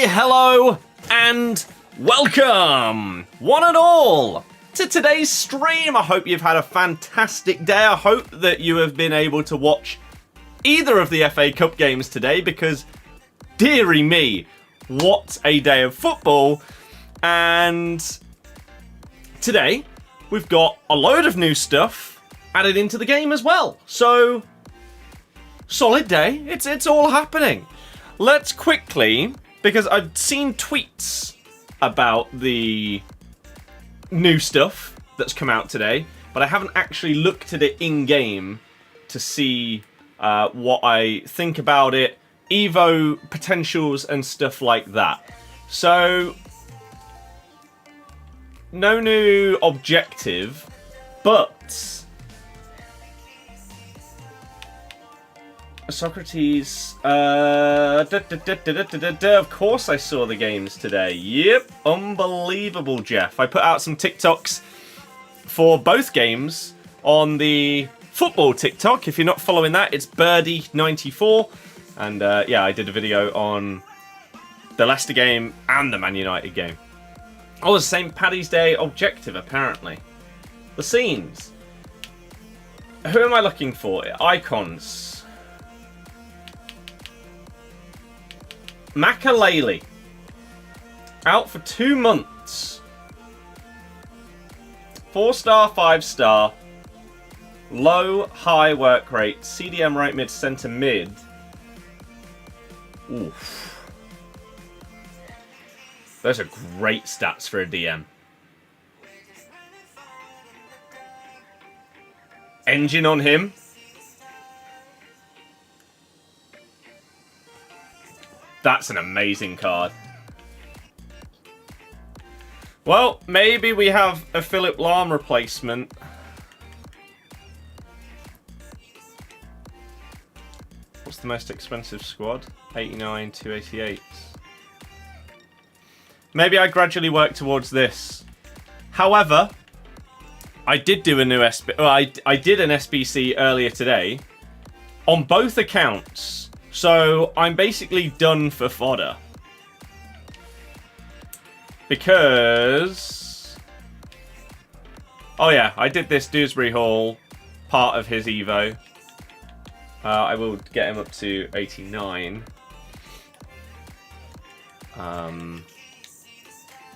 Hi, hello, and welcome, one and all, to today's stream. I hope you've had a fantastic day. I hope that you have been able to watch either of the FA Cup games today, because, dearie me, what a day of football. And today, we've got a load of new stuff added into the game as well. So, solid day. It's all happening. Let's quickly, because I've seen tweets about the new stuff that's come out today, but I haven't actually looked at it in-game to see what I think about it, Evo potentials and stuff like that. So, no new objective, but Socrates, of course I saw the games today. Yep, unbelievable, Jeff. I put out some TikToks for both games on the football TikTok. If you're not following that, it's Birdie94. And yeah, I did a video on the Leicester game and the Man United game. Oh, the St. Paddy's Day objective, apparently. The scenes. Who am I looking for? Icons. Makalele. Out for 2 months. 4-star, 5-star. Low, high work rate. CDM right mid, centre mid. Oof. Those are great stats for a DM. Engine on him. That's an amazing card. Well, maybe we have a Philip Lahm replacement. What's the most expensive squad? 89, 288. Maybe I gradually work towards this. However, I did do a new I did an SBC earlier today on both accounts. So I'm basically done for fodder. Because, oh yeah, I did this Dewsbury Hall, part of his Evo. I will get him up to 89. So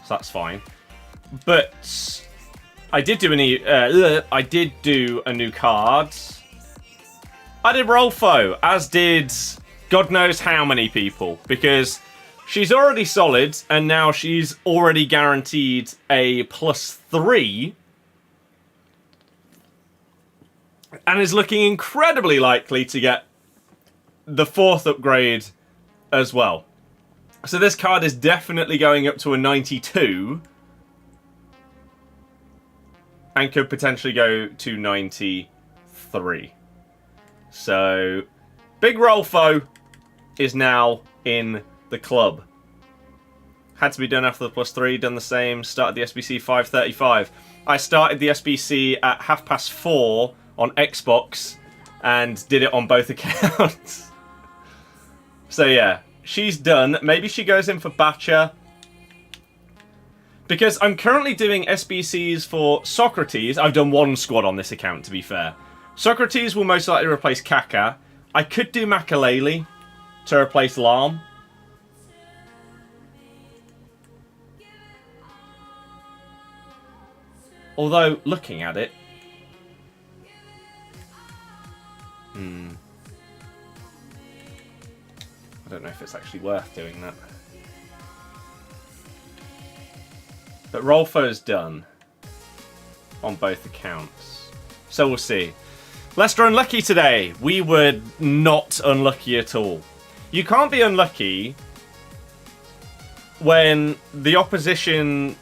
that's fine. But I did do a new card. I did Rolfo, as did God knows how many people, because she's already solid, and now she's already guaranteed a +3, and is looking incredibly likely to get the 4th upgrade as well. So this card is definitely going up to a 92, and could potentially go to 93. So, Big Rolfo is now in the club. Had to be done after the +3, done the same, started the SBC 5:35. I started the SBC at 4:30 on Xbox and did it on both accounts. So yeah, she's done. Maybe she goes in for Batcher. Because I'm currently doing SBCs for Socrates. I've done one squad on this account, to be fair. Socrates will most likely replace Kaka. I could do Makalele to replace Lahm. Although, looking at it... I don't know if it's actually worth doing that. But Rolfo's done on both accounts. So we'll see. Leicester unlucky today. We were not unlucky at all. You can't be unlucky when the opposition...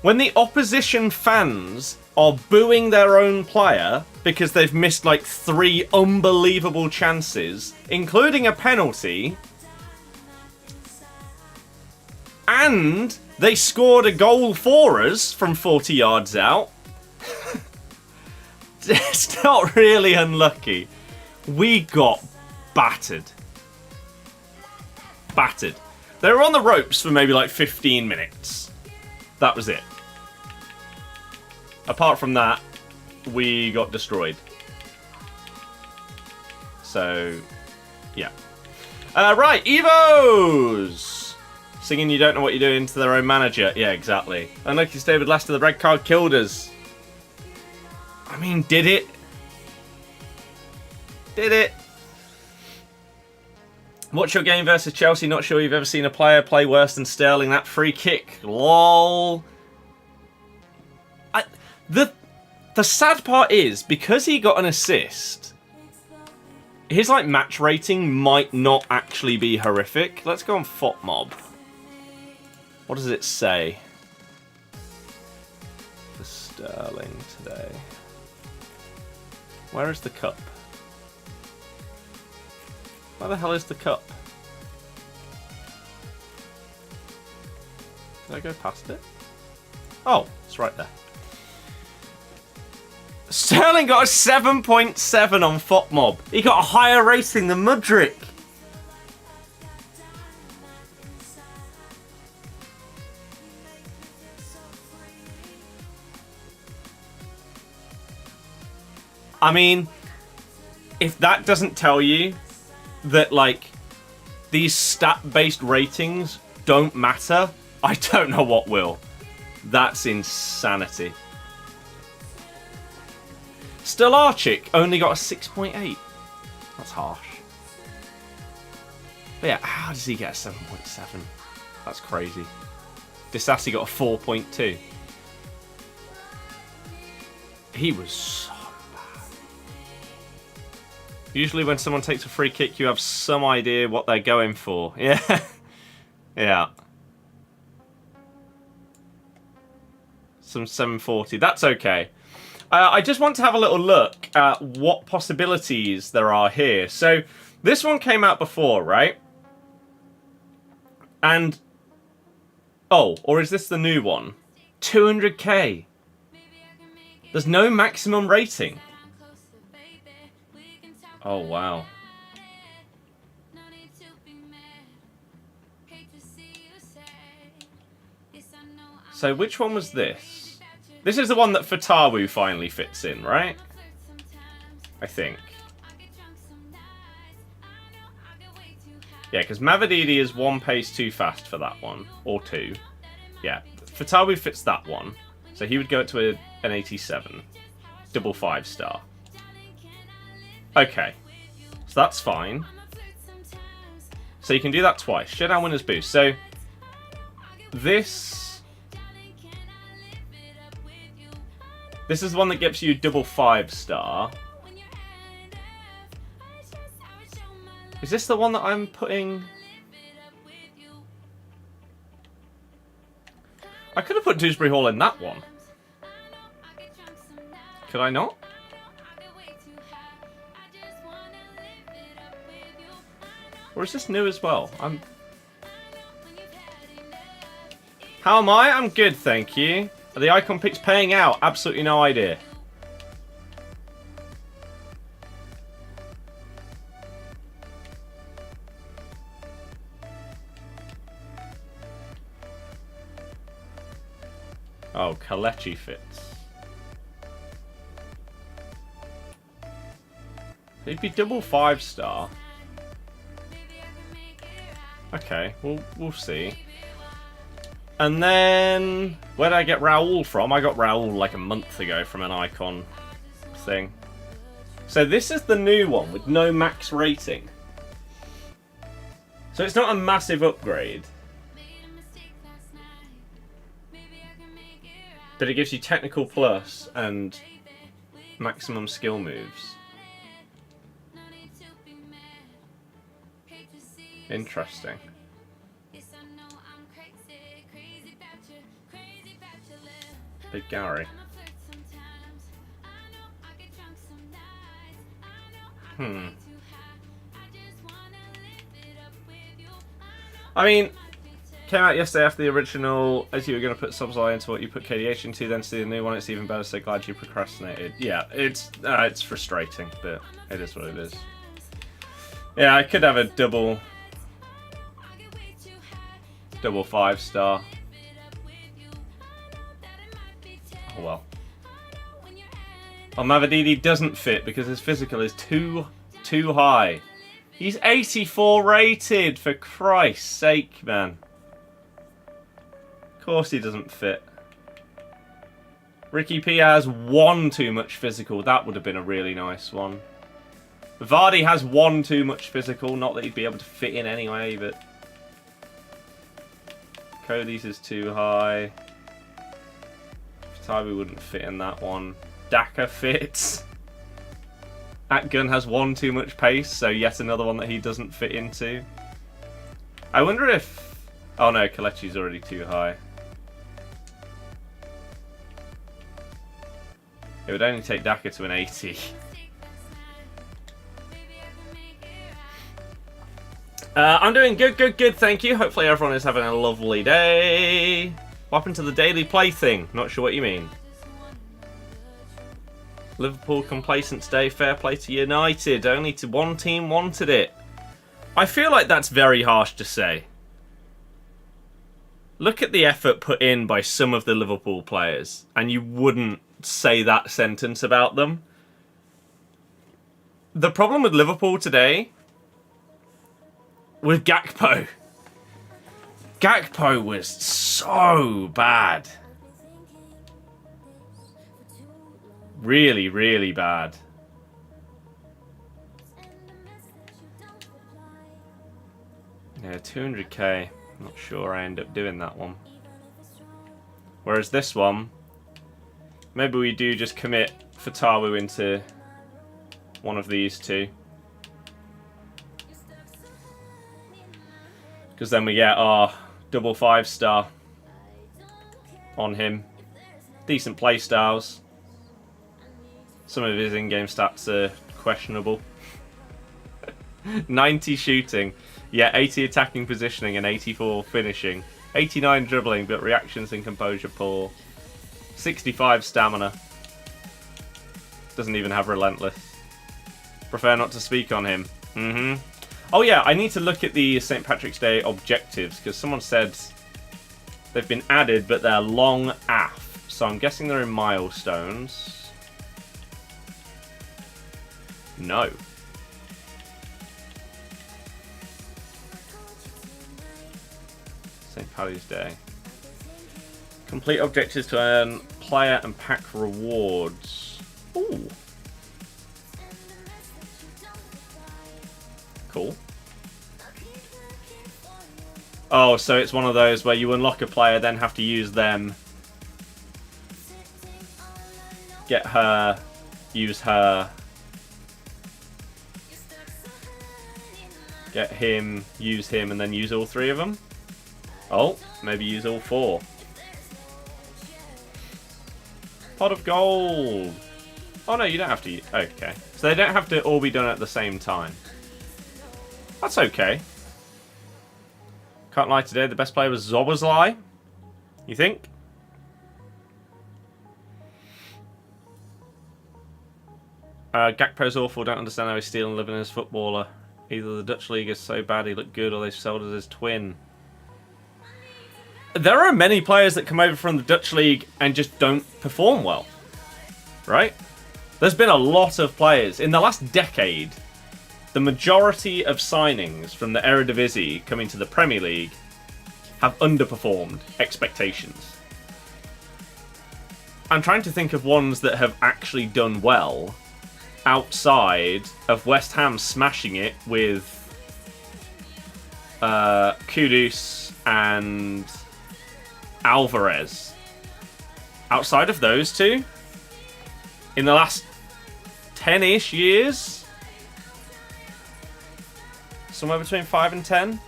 When the opposition fans are booing their own player because they've missed like 3 unbelievable chances, including a penalty, and they scored a goal for us from 40 yards out. It's not really unlucky. We got battered. battered. They were on the ropes for maybe like 15 minutes. That was it. Apart from that, we got destroyed. So, yeah. Right, Evos! Singing You Don't Know What You're Doing to their own manager. Yeah, exactly. Unlucky David Leicester, the red card killed us. I mean, did it? Did it? What's your game versus Chelsea? Not sure you've ever seen a player play worse than Sterling. That free kick. LOL. The sad part is, because he got an assist, his like match rating might not actually be horrific. Let's go on FUT Mob. What does it say? For Sterling today. Where is the cup? Where the hell is the cup? Did I go past it? Oh, it's right there. Sterling got a 7.7 on FUT Mob. He got a higher rating than Mudryk. I mean, if that doesn't tell you that, like, these stat-based ratings don't matter, I don't know what will. That's insanity. Stolarczyk only got a 6.8. That's harsh. But yeah, how does he get a 7.7? That's crazy. Disasi got a 4.2. He was so bad. Usually when someone takes a free kick, you have some idea what they're going for. Yeah. Yeah. Some 740. That's okay. I just want to have a little look at what possibilities there are here. So, this one came out before, right? And... oh, or is this the new one? 200k. There's no maximum rating. Oh, wow. So, which one was this? This is the one that Fatawu finally fits in, right? I think. Yeah, because Mavididi is one pace too fast for that one. Or two. Yeah. Fatawu fits that one. So he would go to an 87. Double 5-star. Okay. So that's fine. So you can do that twice. Showdown winners boost. So this is the one that gives you double 5-star. Is this the one that I'm putting? I could have put Dewsbury Hall in that one. Could I not? Or is this new as well? How am I? I'm good, thank you. Are the icon picks paying out? Absolutely no idea. Oh, Kalechi fits. He'd be double 5-star. Okay, we'll see. And then, where did I get Raul from? I got Raul like a month ago from an icon thing. So this is the new one with no max rating. So it's not a massive upgrade. But it gives you technical plus and maximum skill moves. Interesting. Big Gary. I mean, came out yesterday after the original, as you were going to put Subside into what you put KDH into, then see the new one, it's even better, so glad you procrastinated. Yeah, it's frustrating, but it is what it is. Yeah, I could have a double Double 5-star. Oh well. Mavadidi doesn't fit because his physical is too high. He's 84 rated, for Christ's sake, man. Of course he doesn't fit. Ricky P has 1 too much physical. That would have been a really nice one. Vardy has 1 too much physical. Not that he'd be able to fit in anyway, but... Cody's is too high. Tabi wouldn't fit in that one. Daka fits. Atgun has 1 too much pace, so yet another one that he doesn't fit into. I wonder if... Oh no, Kelechi's already too high. It would only take Daka to an 80. I'm doing good, thank you. Hopefully everyone is having a lovely day. What happened to the daily play thing? Not sure what you mean. Liverpool complacent day, fair play to United. Only to one team wanted it. I feel like that's very harsh to say. Look at the effort put in by some of the Liverpool players, and you wouldn't say that sentence about them. The problem with Liverpool today... with Gakpo. Gakpo was so bad. Really, really bad. Yeah, 200k. Not sure I end up doing that one. Whereas this one, maybe we do just commit Fatawu into one of these two. Because then we get our double 5-star on him. Decent play styles. Some of his in-game stats are questionable. 90 shooting. Yeah, 80 attacking positioning and 84 finishing. 89 dribbling, but reactions and composure poor. 65 stamina. Doesn't even have relentless. Prefer not to speak on him. Oh yeah, I need to look at the St. Patrick's Day objectives, because someone said they've been added, but they're long AF. So I'm guessing they're in milestones. No. St. Paddy's Day. Complete objectives to earn player and pack rewards. Ooh. Cool. Oh, so it's one of those where you unlock a player, then have to use them. Get her, use her. Get him, use him, and then use all 3 of them. Oh, maybe use all 4. Pot of gold. Oh no, you don't have to. Okay. So they don't have to all be done at the same time. That's okay. Can't lie today, the best player was Zoboslai. You think? Gakpo's awful, don't understand how he's stealing living as a footballer. Either the Dutch league is so bad he looked good, or they've sold as his twin. There are many players that come over from the Dutch league and just don't perform well. Right? There's been a lot of players. In the last decade, the majority of signings from the Eredivisie coming to the Premier League have underperformed expectations. I'm trying to think of ones that have actually done well outside of West Ham smashing it with Kudus and Alvarez. Outside of those two, in the last 10-ish years, somewhere between 5 and 10.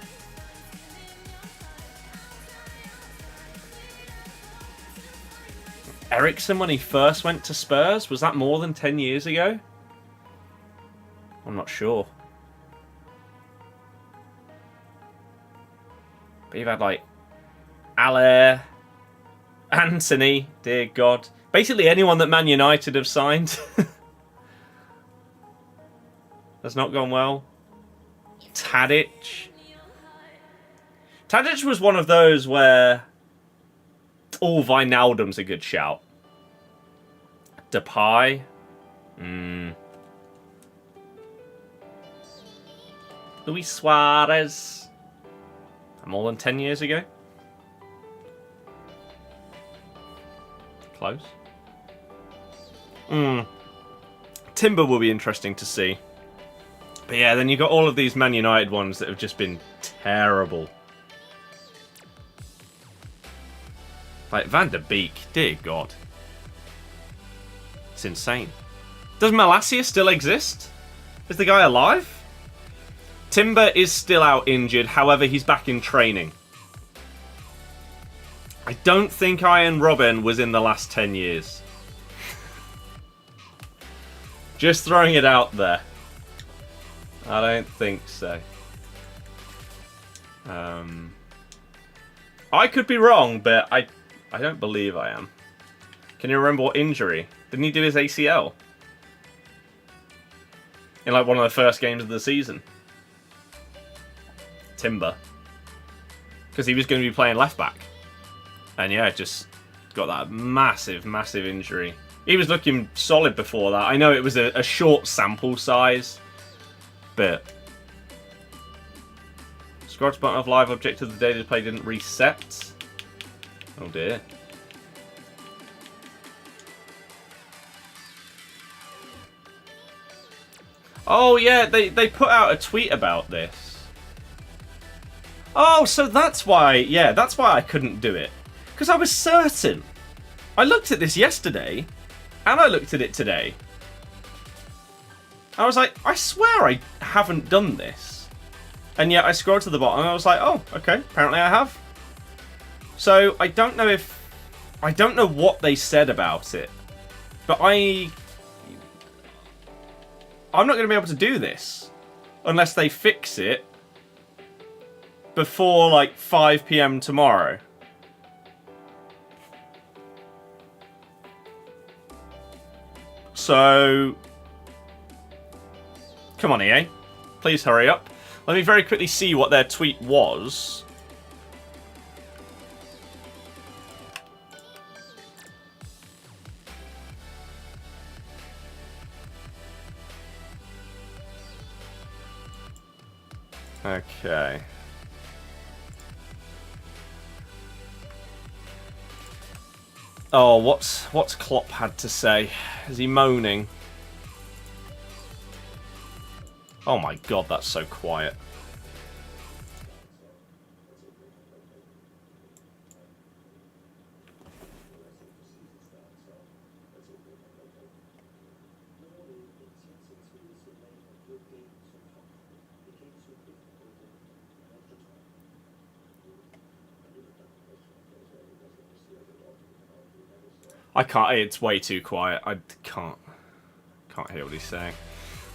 Eriksen, when he first went to Spurs, was that more than 10 years ago? I'm not sure. But you've had like Allaire, Anthony, dear God. Basically anyone that Man United have signed. That's not gone well. Tadic. Tadic was one of those where... Oh, Wijnaldum's a good shout. Depay. Luis Suarez. More than 10 years ago. Close. Timber will be interesting to see. But yeah, then you've got all of these Man United ones that have just been terrible. Like Van der Beek, dear God. It's insane. Does Malacia still exist? Is the guy alive? Timber is still out injured, however, he's back in training. I don't think Ian Robben was in the last 10 years. Just throwing it out there. I don't think so. I could be wrong, but I don't believe I am. Can you remember what injury? Didn't he do his ACL? In like one of the first games of the season. Timber. Because he was going to be playing left back. And yeah, just got that massive, massive injury. He was looking solid before that. I know it was a short sample size. But... Squad's button of live objective the day they play didn't reset. Oh dear. Oh yeah, they put out a tweet about this. Oh, so that's why, yeah, that's why I couldn't do it. Because I was certain. I looked at this yesterday, and I looked at it today. I was like, I swear I haven't done this. And yet I scrolled to the bottom, and I was like, oh, okay, apparently I have. So I don't know what they said about it. But I'm not going to be able to do this unless they fix it before like 5 PM tomorrow. So, come on EA, please hurry up. Let me very quickly see what their tweet was. Okay. Oh, what's Klopp had to say? Is he moaning? Oh my God, that's so quiet. I can't, it's way too quiet. I can't hear what he's saying.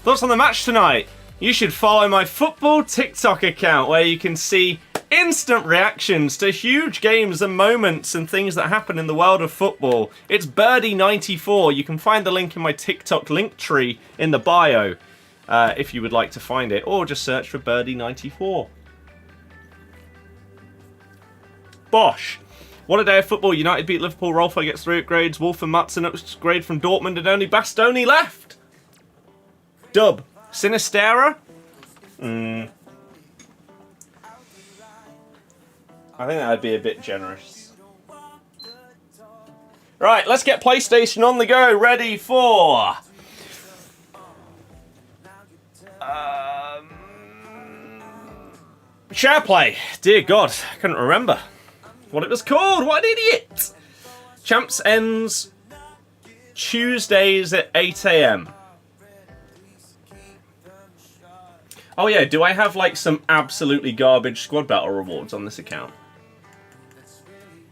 Thoughts on the match tonight? You should follow my football TikTok account where you can see instant reactions to huge games and moments and things that happen in the world of football. It's Birdie94. You can find the link in my TikTok link tree in the bio if you would like to find it, or just search for Birdie94. Bosh. What a day of football. United beat Liverpool. Rolfo gets 3 upgrades. Wolf and Matson upgrade from Dortmund, and only Bastoni left. Dub. Sinistera? I think that'd be a bit generous. Right, let's get PlayStation on the go. Ready for... Share play. Dear God, I couldn't remember what it was called. What an idiot. Champs ends Tuesdays at 8 AM. Oh yeah, do I have like some absolutely garbage squad battle rewards on this account?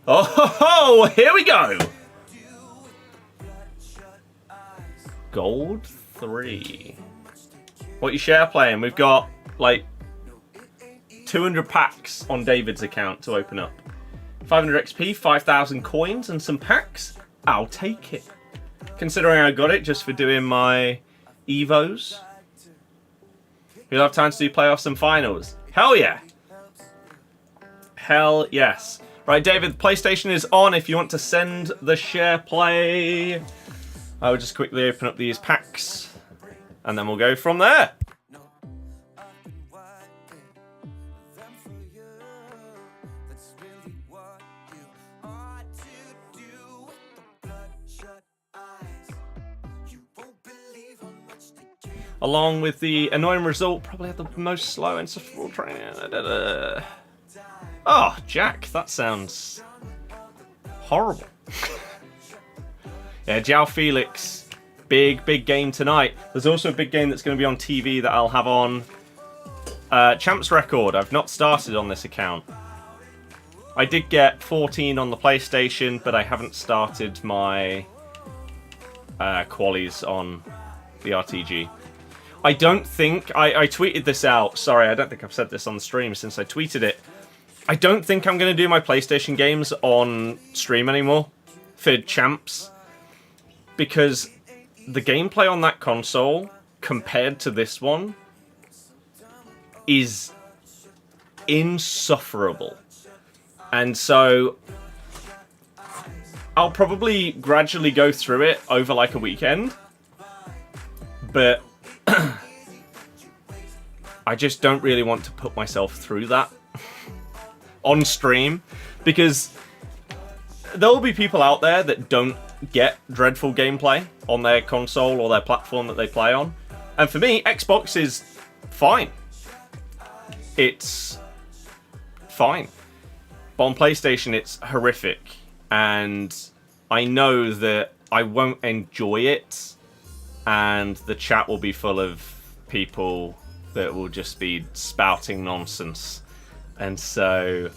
Oh ho ho, here we go. Gold 3. What you share playing? We've got like 200 packs on David's account to open up. 500 XP, 5,000 coins, and some packs. I'll take it. Considering I got it just for doing my Evos. We'll have time to do playoffs and finals. Hell yeah. Hell yes. Right, David, PlayStation is on if you want to send the share play. I will just quickly open up these packs, and then we'll go from there. Along with the annoying result, probably had the most slow and insufferable training. Oh, Jack, that sounds horrible. Yeah, João Felix, big game tonight. There's also a big game that's going to be on TV that I'll have on. Champs record, I've not started on this account. I did get 14 on the PlayStation, but I haven't started my qualies on the RTG. I don't think, I tweeted this out, sorry, I don't think I've said this on the stream since I tweeted it. I don't think I'm going to do my PlayStation games on stream anymore for Champs, because the gameplay on that console, compared to this one, is insufferable. And so, I'll probably gradually go through it over like a weekend, but I just don't really want to put myself through that on stream, because there will be people out there that don't get dreadful gameplay on their console or their platform that they play on. And for me, Xbox is fine. It's fine. But on PlayStation, it's horrific. And I know that I won't enjoy it. And the chat will be full of people that will just be spouting nonsense. And so,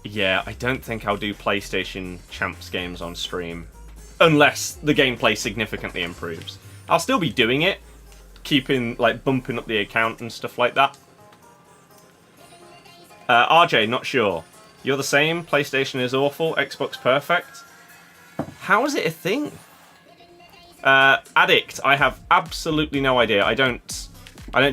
yeah, I don't think I'll do PlayStation Champs games on stream. Unless the gameplay significantly improves. I'll still be doing it. Keeping, like, bumping up the account and stuff like that. RJ, not sure. You're the same. PlayStation is awful. Xbox perfect. How is it a thing? Addict, I have absolutely no idea. I don't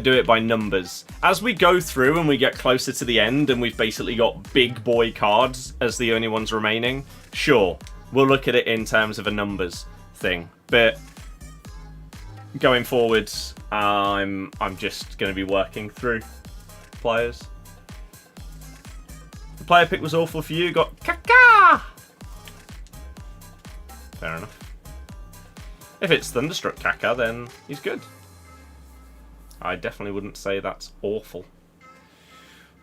do it by numbers. As we go through and we get closer to the end and we've basically got big boy cards as the only ones remaining, sure, we'll look at it in terms of a numbers thing. But going forwards, I'm just going to be working through players. The player pick was awful for you. Got Kaka. Fair enough. If it's Thunderstruck Kaka, then he's good. I definitely wouldn't say that's awful.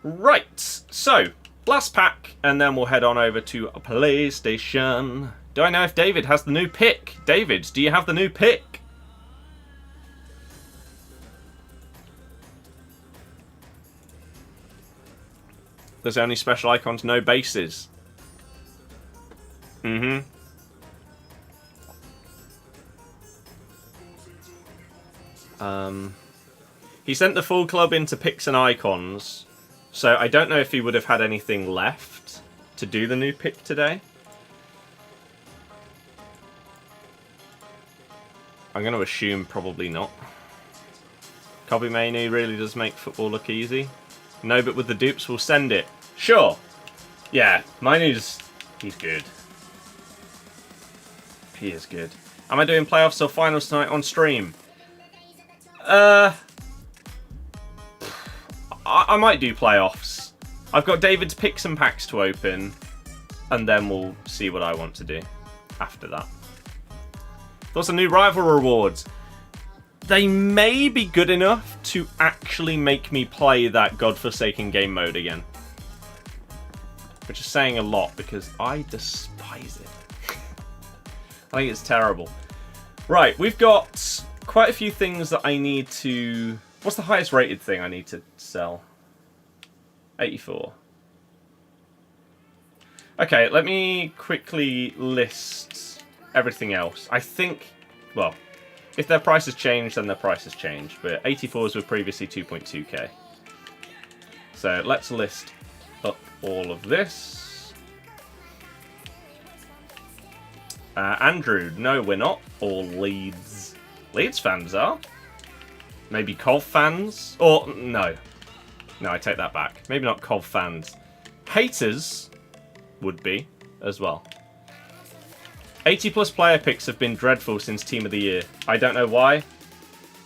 Right, so, last pack, and then we'll head on over to PlayStation. Do I know if David has the new pick? David, do you have the new pick? There's only special icons, no bases. Mm-hmm. He sent the full club into picks and icons, so I don't know if he would have had anything left to do the new pick today. I'm going to assume probably not. Kobe Mainoo really does make football look easy. No, but with the dupes, we'll send it. Sure. Yeah, Mainoo's... he's good. He is good. Am I doing playoffs or finals tonight on stream? I might do playoffs. I've got David's picks and packs to open, and then we'll see what I want to do after that. Thoughts on new rival rewards? They may be good enough to actually make me play that godforsaken game mode again. Which is saying a lot, because I despise it. I think it's terrible. Right, we've got quite a few things that I need to... What's the highest rated thing I need to sell? 84. Okay, let me quickly list everything else. I think, well, if their prices change, then their prices change. But 84s were previously 2.2k. So let's list up all of this. Andrew, no, we're not all Leeds. Leeds fans are. Maybe Cov fans? Or, no. No, I take that back. Maybe not Cov fans. haters would be as well. 80+ player picks have been dreadful since Team of the Year. I don't know why,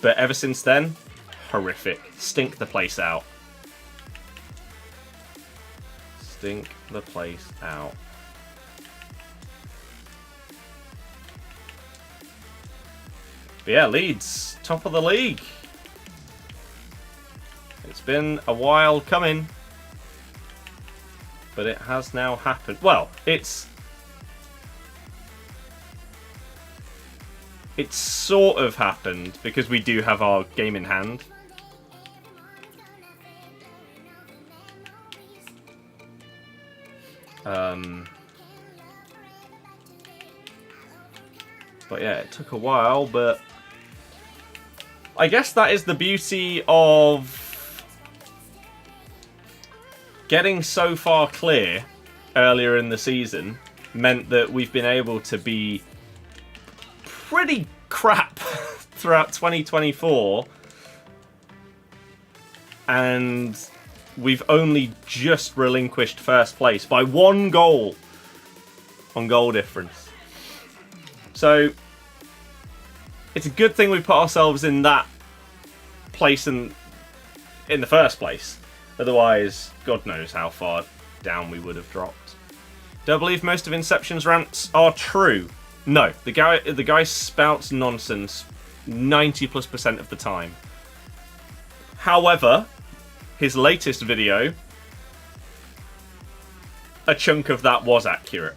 but ever since then, horrific. Stink the place out. Stink the place out. But yeah, Leeds, top of the league. It's been a while coming, but it has now happened. Well, it's sort of happened because we do have our game in hand. But yeah, it took a while, but I guess that is the beauty of getting so far clear earlier in the season, meant that we've been able to be pretty crap throughout 2024, and we've only just relinquished first place by 1 goal on goal difference. So it's a good thing we put ourselves in that place in the first place. Otherwise, God knows how far down we would have dropped. Do I believe most of Inception's rants are true? No, the guy spouts nonsense 90+% of the time. However, his latest video, a chunk of that was accurate.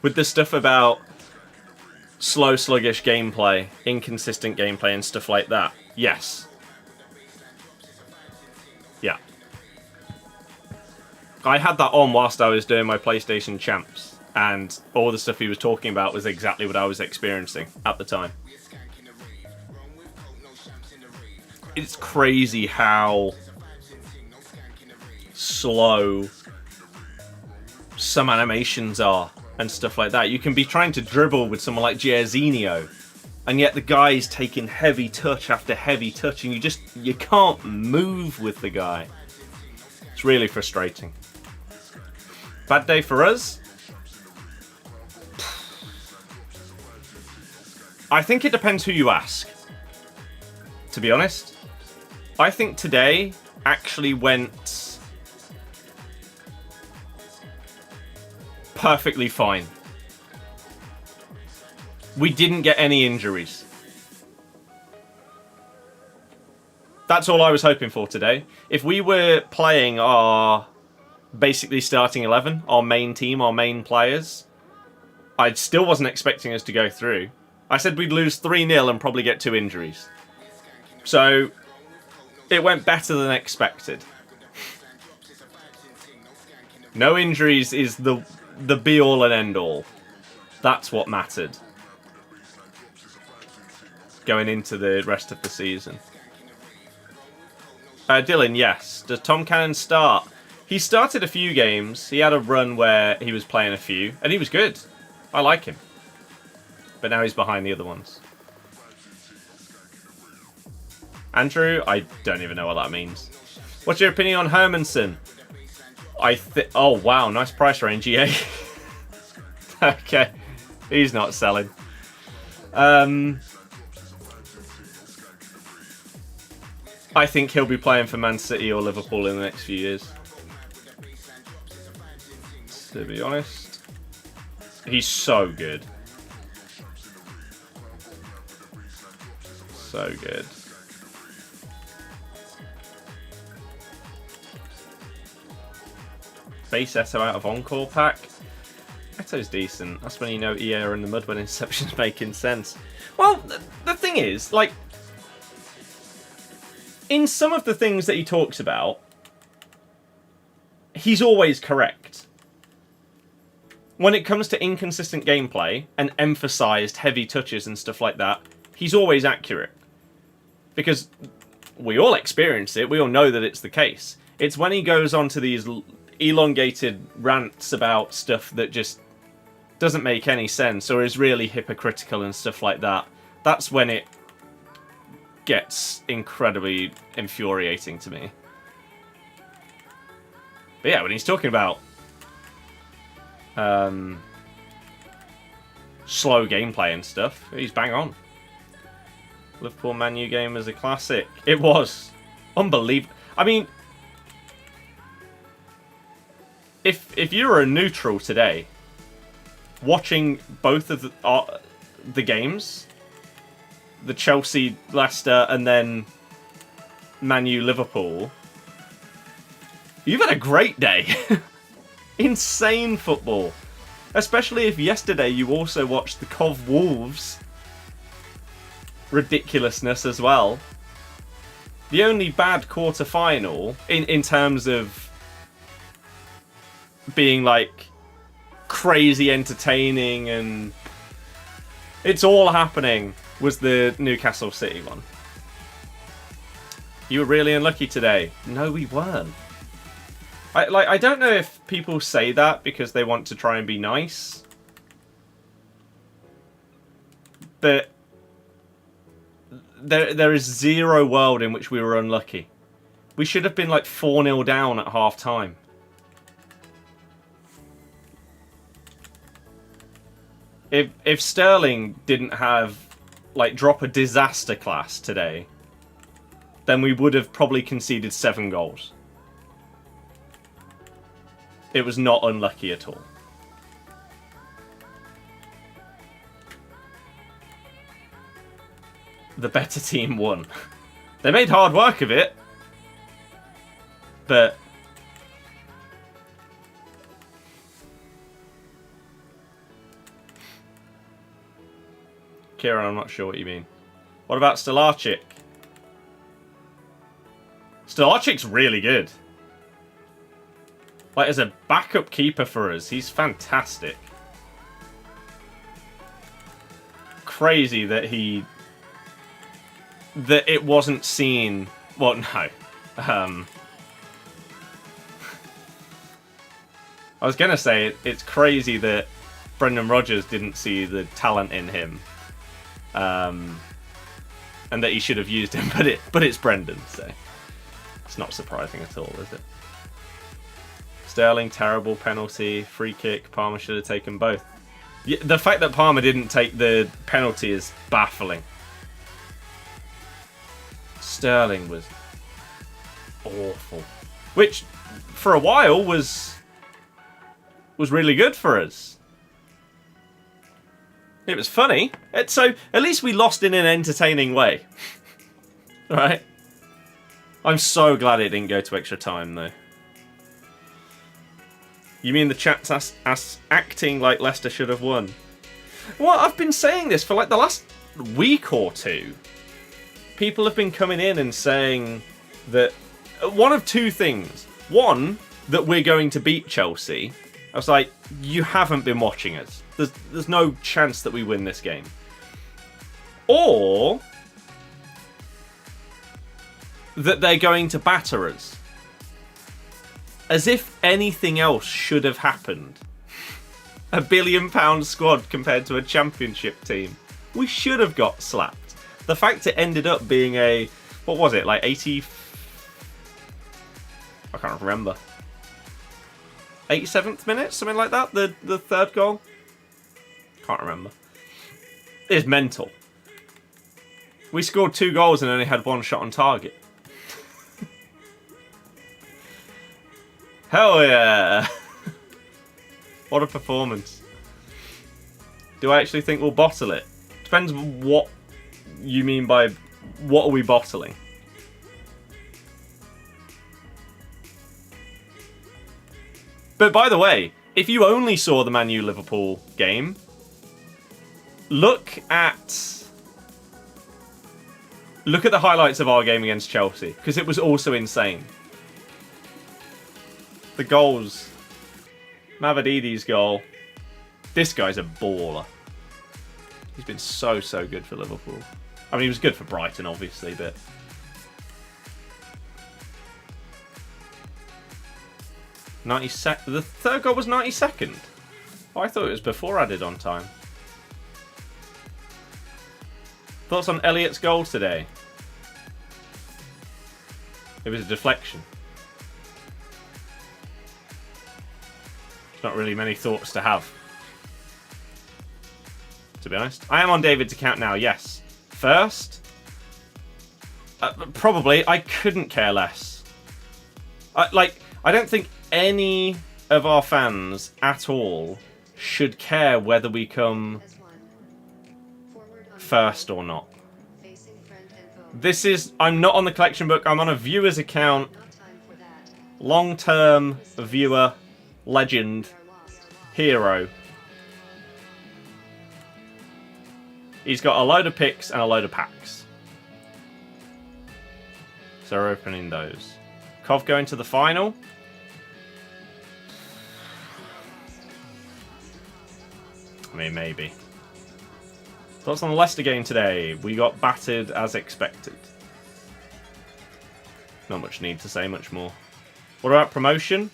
With the stuff about slow, sluggish gameplay, inconsistent gameplay and stuff like that, yes. Yeah. I had that on whilst I was doing my PlayStation Champs, and all the stuff he was talking about was exactly what I was experiencing at the time. It's crazy how slow some animations are and stuff like that. You can be trying to dribble with someone like Jairzinho, and yet the guy's taking heavy touch after heavy touch, and you can't move with the guy. It's really frustrating. Bad day for us? I think it depends who you ask, to be honest. I think today actually went perfectly fine. We didn't get any injuries. That's all I was hoping for today. If we were playing our basically starting 11, our main team, our main players, I still wasn't expecting us to go through. I said we'd lose 3-0 and probably get 2 injuries. So it went better than expected. No injuries is the be-all and end-all. That's what mattered going into the rest of the season. Dylan, yes. Does Tom Cannon start? He started a few games. He had a run where he was playing a few, and he was good. I like him. But now he's behind the other ones. Andrew, I don't even know what that means. What's your opinion on Hermanson? Oh, wow, nice price range, EA. Okay, he's not selling. I think he'll be playing for Man City or Liverpool in the next few years. To be honest, he's so good. So good. Base Eto out of Encore pack. Eto's decent. That's when you know EA are in the mud when Inception's making sense. Well, the thing is, like, in some of the things that he talks about, he's always correct. When it comes to inconsistent gameplay and emphasized heavy touches and stuff like that, he's always accurate. Because we all experience it, we all know that it's the case. It's when he goes on to these elongated rants about stuff that just doesn't make any sense or is really hypocritical and stuff like that, that's when it gets incredibly infuriating to me. But yeah, when he's talking about slow gameplay and stuff, he's bang on. Liverpool Man U game was a classic. It was. Unbelievable. I mean, if you were a neutral today, watching both of the games, the Chelsea, Leicester, and then Man U, Liverpool, you've had a great day. Insane football. Especially if yesterday you also watched the Cov Wolves ridiculousness as well. The only bad quarter-final in terms of being like crazy entertaining and it's all happening was the Newcastle City one. You were really unlucky today. No, we weren't. I don't know if people say that because they want to try and be nice, but there is zero world in which we were unlucky. We should have been like 4-0 down at half time. If Sterling didn't have like drop a disaster class today, then we would have probably conceded 7 goals. It was not unlucky at all. The better team won. They made hard work of it, but Kieran, I'm not sure what you mean. What about Stolarczyk? Stolarczyk's really good. Like, as a backup keeper for us, he's fantastic. Crazy that it wasn't seen. Well, no. I was going to say it's crazy that Brendan Rodgers didn't see the talent in him. And that he should have used him, but it's Brendan, so it's not surprising at all, is it? Sterling, terrible penalty, free kick. Palmer should have taken both. Yeah, the fact that Palmer didn't take the penalty is baffling. Sterling was awful, which for a while was really good for us. It was funny. So at least we lost in an entertaining way. Right? I'm so glad it didn't go to extra time, though. You mean the chat's acting like Leicester should have won? Well, I've been saying this for like the last week or two. People have been coming in and saying that one of two things. One, that we're going to beat Chelsea. I was like, you haven't been watching us. There's no chance that we win this game. Or that they're going to batter us. As if anything else should have happened. £1 billion squad compared to a championship team. We should have got slapped. The fact it ended up being a... What was it? Like 80... I can't remember. 87th minute? Something like that? The third goal? Can't remember. It's mental. We scored 2 goals and only had 1 shot on target. Hell yeah! What a performance. Do I actually think we'll bottle it? Depends what you mean by what are we bottling. But by the way, if you only saw the Man U Liverpool game, look at the highlights of our game against Chelsea, because it was also insane. The goals. Mavadidi's goal. This guy's a baller. He's been so good for Liverpool. I mean, he was good for Brighton, obviously, but... The third goal was 92nd. Oh, I thought it was before added on time. Thoughts on Elliot's goal today? It was a deflection. There's not really many thoughts to have, to be honest. I am on David's account now, yes. First? Probably. I couldn't care less. I don't think any of our fans at all should care whether we come first or not. This is... I'm not on the collection book. I'm on a viewer's account. Long-term viewer, legend, hero. He's got a load of picks and a load of packs. So we're opening those. Kov going to the final. I mean, maybe. Thoughts on the Leicester game today? We got battered as expected. Not much need to say much more. What about promotion?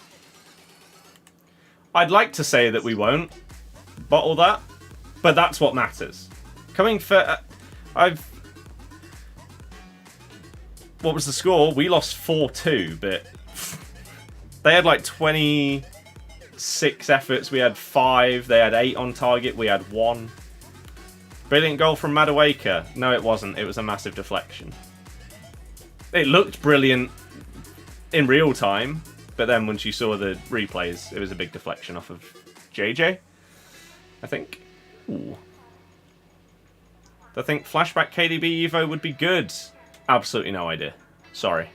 I'd like to say that we won't bottle that, but that's what matters. Coming for... What was the score? We lost 4-2, but they had like 26 efforts. We had 5. They had 8 on target. We had 1. Brilliant goal from Madueke. No, it wasn't. It was a massive deflection. It looked brilliant in real time, but then once you saw the replays, it was a big deflection off of JJ, I think. Ooh. I think flashback KDB Evo would be good. Absolutely no idea. Sorry.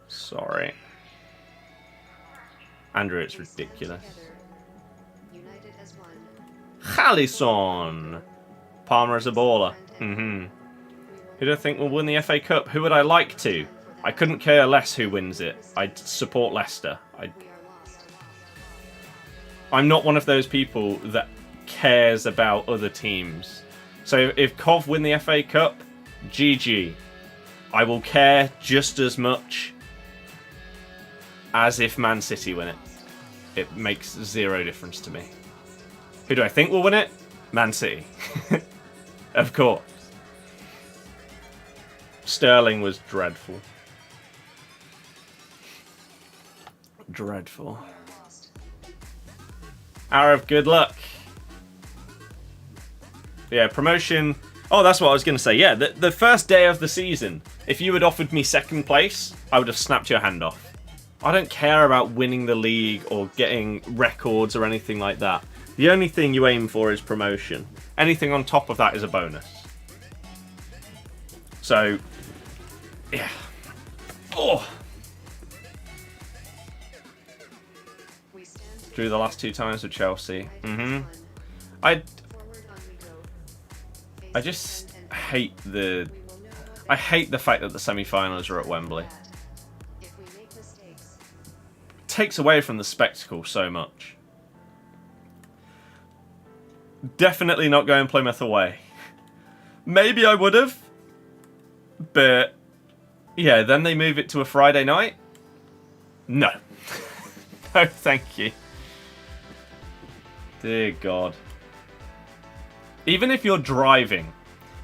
Sorry. Andrew, it's ridiculous. Alisson. Palmer as a baller. Who do I think will win the FA Cup? Who would I like to? I couldn't care less who wins it. I'd support Leicester. I'm not one of those people that cares about other teams. So if Cov win the FA Cup, GG. I will care just as much as if Man City win it. It makes zero difference to me. Who do I think will win it? Man City. Of course. Sterling was dreadful. Dreadful. Hour of good luck. Yeah, promotion. Oh, that's what I was going to say. Yeah, the first day of the season, if you had offered me second place, I would have snapped your hand off. I don't care about winning the league or getting records or anything like that. The only thing you aim for is promotion. Anything on top of that is a bonus. So, yeah. Oh. Drew the last 2 times with Chelsea. I just hate the... I hate the fact that the semi-finals are at Wembley. It takes away from the spectacle so much. Definitely not going Plymouth away. Maybe I would have. But, yeah, then they move it to a Friday night? No. No, thank you. Dear God. Even if you're driving,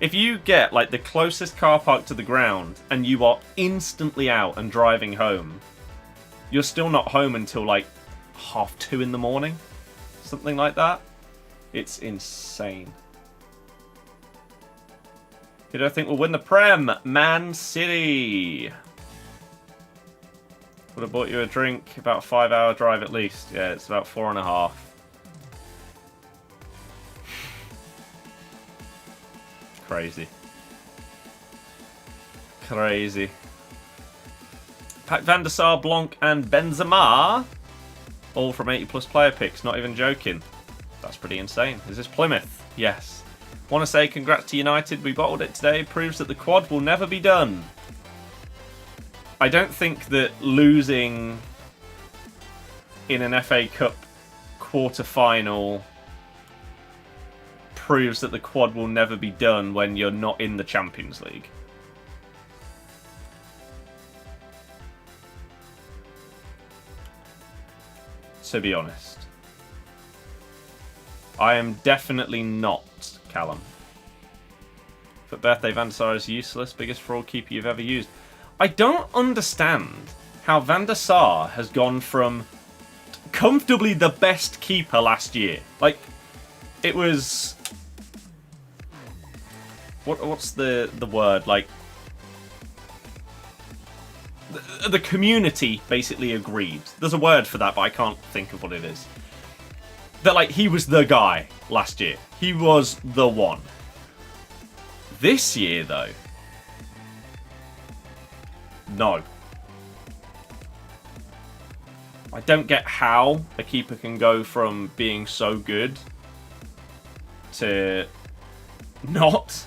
if you get like the closest car park to the ground and you are instantly out and driving home, you're still not home until like 2:30 in the morning. Something like that. It's insane. Who do I think will win the Prem? Man City. Would have bought you a drink. About a 5-hour drive at least. Yeah, it's about 4.5. Crazy. Crazy. Pack Van der Sar, Blanc and Benzema. All from 80+ player picks. Not even joking. That's pretty insane. Is this Plymouth? Yes. Want to say congrats to United. We bottled it today. Proves that the quad will never be done. I don't think that losing in an FA Cup quarter-final proves that the quad will never be done when you're not in the Champions League. to be honest. I am definitely not Callum. But Birthday Van der Sar is useless. Biggest fraud keeper you've ever used. I don't understand how Van der Sar has gone from comfortably the best keeper last year. Like, it was... What's the word? Like, the community basically agreed. There's a word for that, but I can't think of what it is. That, like, he was the guy last year. He was the one. This year, though, no. I don't get how a keeper can go from being so good to not.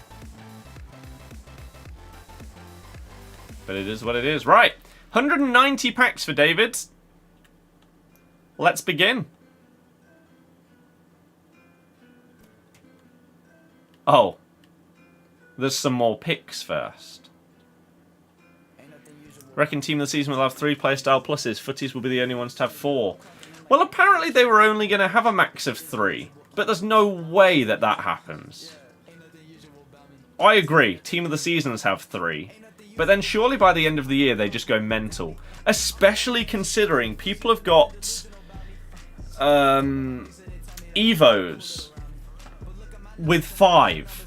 But it is what it is. Right. 190 packs for David. Let's begin. Oh. There's some more picks first. Reckon team of the season will have 3 playstyle pluses. Footies will be the only ones to have 4. Well, apparently they were only going to have a max of 3. But there's no way that that happens. I agree. Team of the seasons have 3. But then surely by the end of the year they just go mental. Especially considering people have got Evos with 5.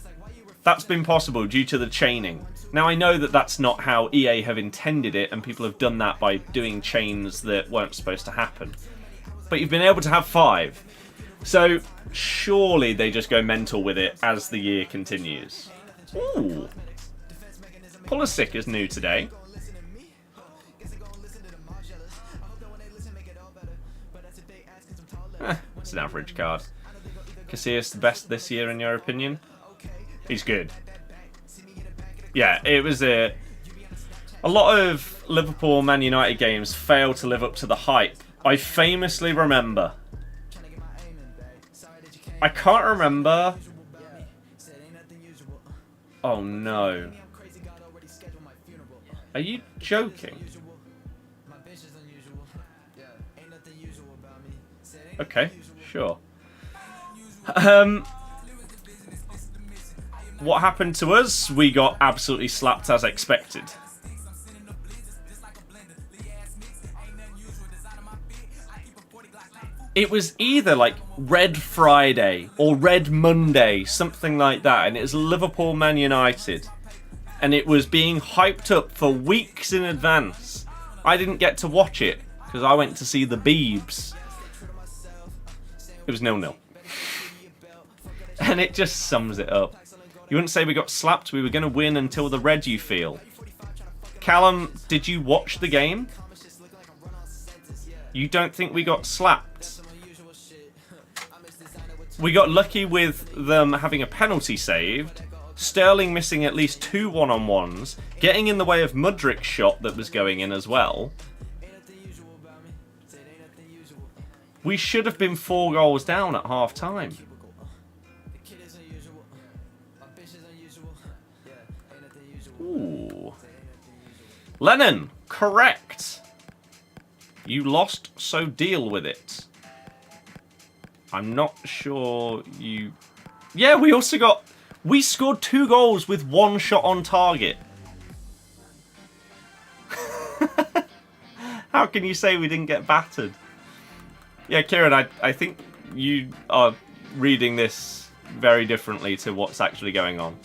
That's been possible due to the chaining. Now, I know that that's not how EA have intended it, and people have done that by doing chains that weren't supposed to happen. But you've been able to have 5. So, surely they just go mental with it as the year continues. Ooh. Pulisic is new today. It's an average card. Casillas the best this year in your opinion? He's good. Yeah, it was a lot of Liverpool Man United games fail to live up to the hype. I famously remember. I can't remember. Oh no. Are you joking? Okay, sure. What happened to us? We got absolutely slapped as expected. It was either like Red Friday or Red Monday, something like that, and it was Liverpool Man United. And it was being hyped up for weeks in advance. I didn't get to watch it because I went to see the Beebs. It was 0-0. And it just sums it up. You wouldn't say we got slapped, we were going to win until the red you feel. Callum, did you watch the game? You don't think we got slapped? We got lucky with them having a penalty saved, Sterling missing at least 2 one-on-ones, getting in the way of Mudrik's shot that was going in as well. We should have been 4 goals down at half-time. Ooh. Lennon, correct. You lost, so deal with it. I'm not sure you... Yeah, we also got... We scored 2 goals with 1 shot on target. How can you say we didn't get battered? Yeah, Kieran, I think you are reading this very differently to what's actually going on.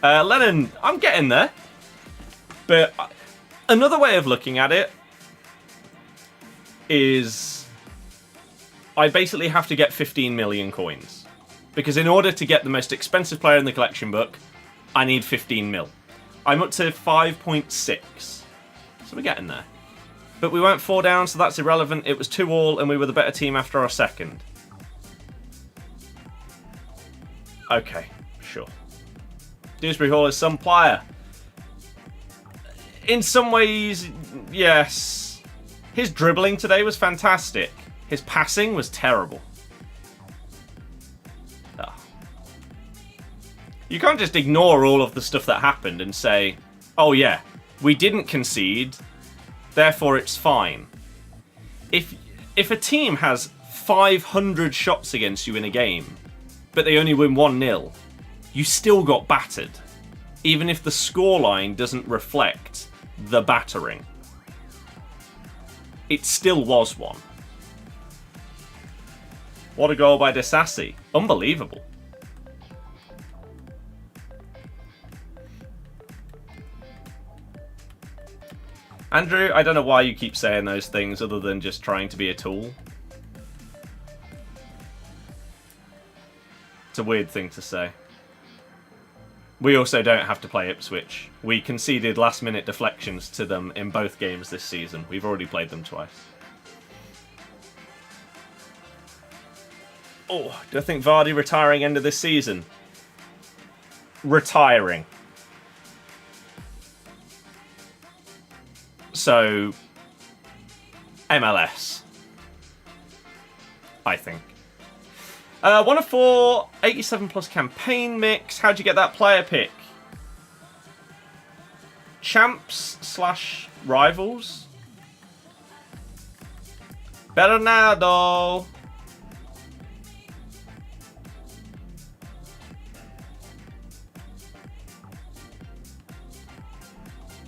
Lennon, I'm getting there. But another way of looking at it is I basically have to get 15 million coins. Because in order to get the most expensive player in the collection book, I need 15 mil. I'm up to 5.6. So we're getting there. But we went 4 down, so that's irrelevant. It was 2-2, and we were the better team after our second. Okay, sure. Dewsbury Hall is some player. In some ways, yes. His dribbling today was fantastic. His passing was terrible. Oh. You can't just ignore all of the stuff that happened and say, oh yeah, we didn't concede, therefore it's fine. If if a team has 500 shots against you in a game, but they only win 1-0, you still got battered, even if the scoreline doesn't reflect the battering. It still was one. What a goal by Disasi. Unbelievable. Andrew, I don't know why you keep saying those things other than just trying to be a tool. It's a weird thing to say. We also don't have to play Ipswich. We conceded last-minute deflections to them in both games this season. We've already played them twice. Oh, do I think Vardy retiring end of this season? Retiring. So, MLS, I think. 1 of 4, 87 plus campaign mix. How'd you get that player pick? Champs/rivals? Bernardo.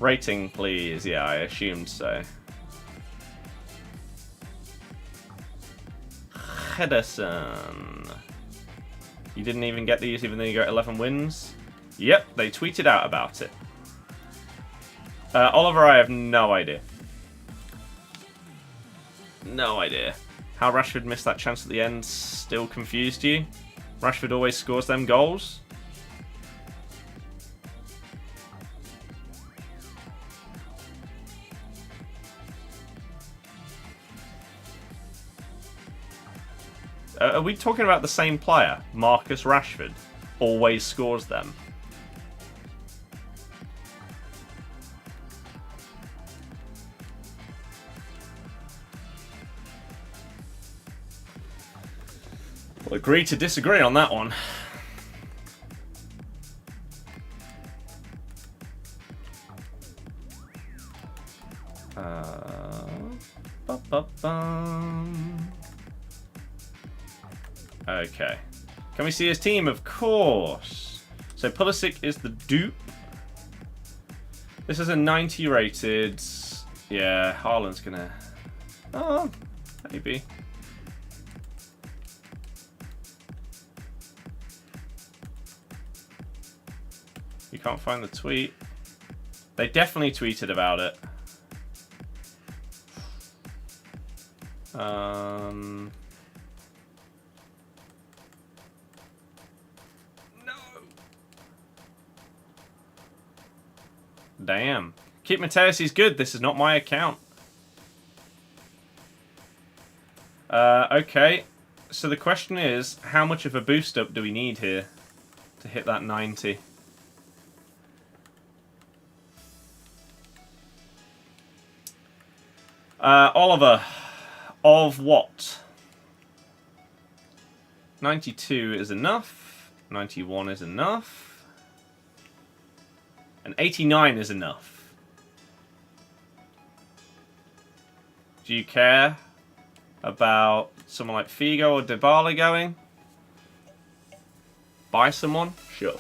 Rating, please. Yeah, I assumed so. Hedison. You didn't even get these even though you got 11 wins? Yep, they tweeted out about it. Oliver, I have no idea. No idea. How Rashford missed that chance at the end still confused you? Rashford always scores them goals. Are we talking about the same player? Marcus Rashford always scores them. We'll agree to disagree on that one. Okay. Can we see his team? Of course. So Pulisic is the dupe. This is a 90 rated. Yeah, Haaland's gonna... Oh, maybe. You can't find the tweet. They definitely tweeted about it. No. Damn. Keep Mateus, he's good. This is not my account. Okay. So the question is, how much of a boost up do we need here to hit that 90? Oliver, of what? 92 is enough. 91 is enough. And 89 is enough. Do you care about someone like Figo or Dybala going? Buy someone? Sure.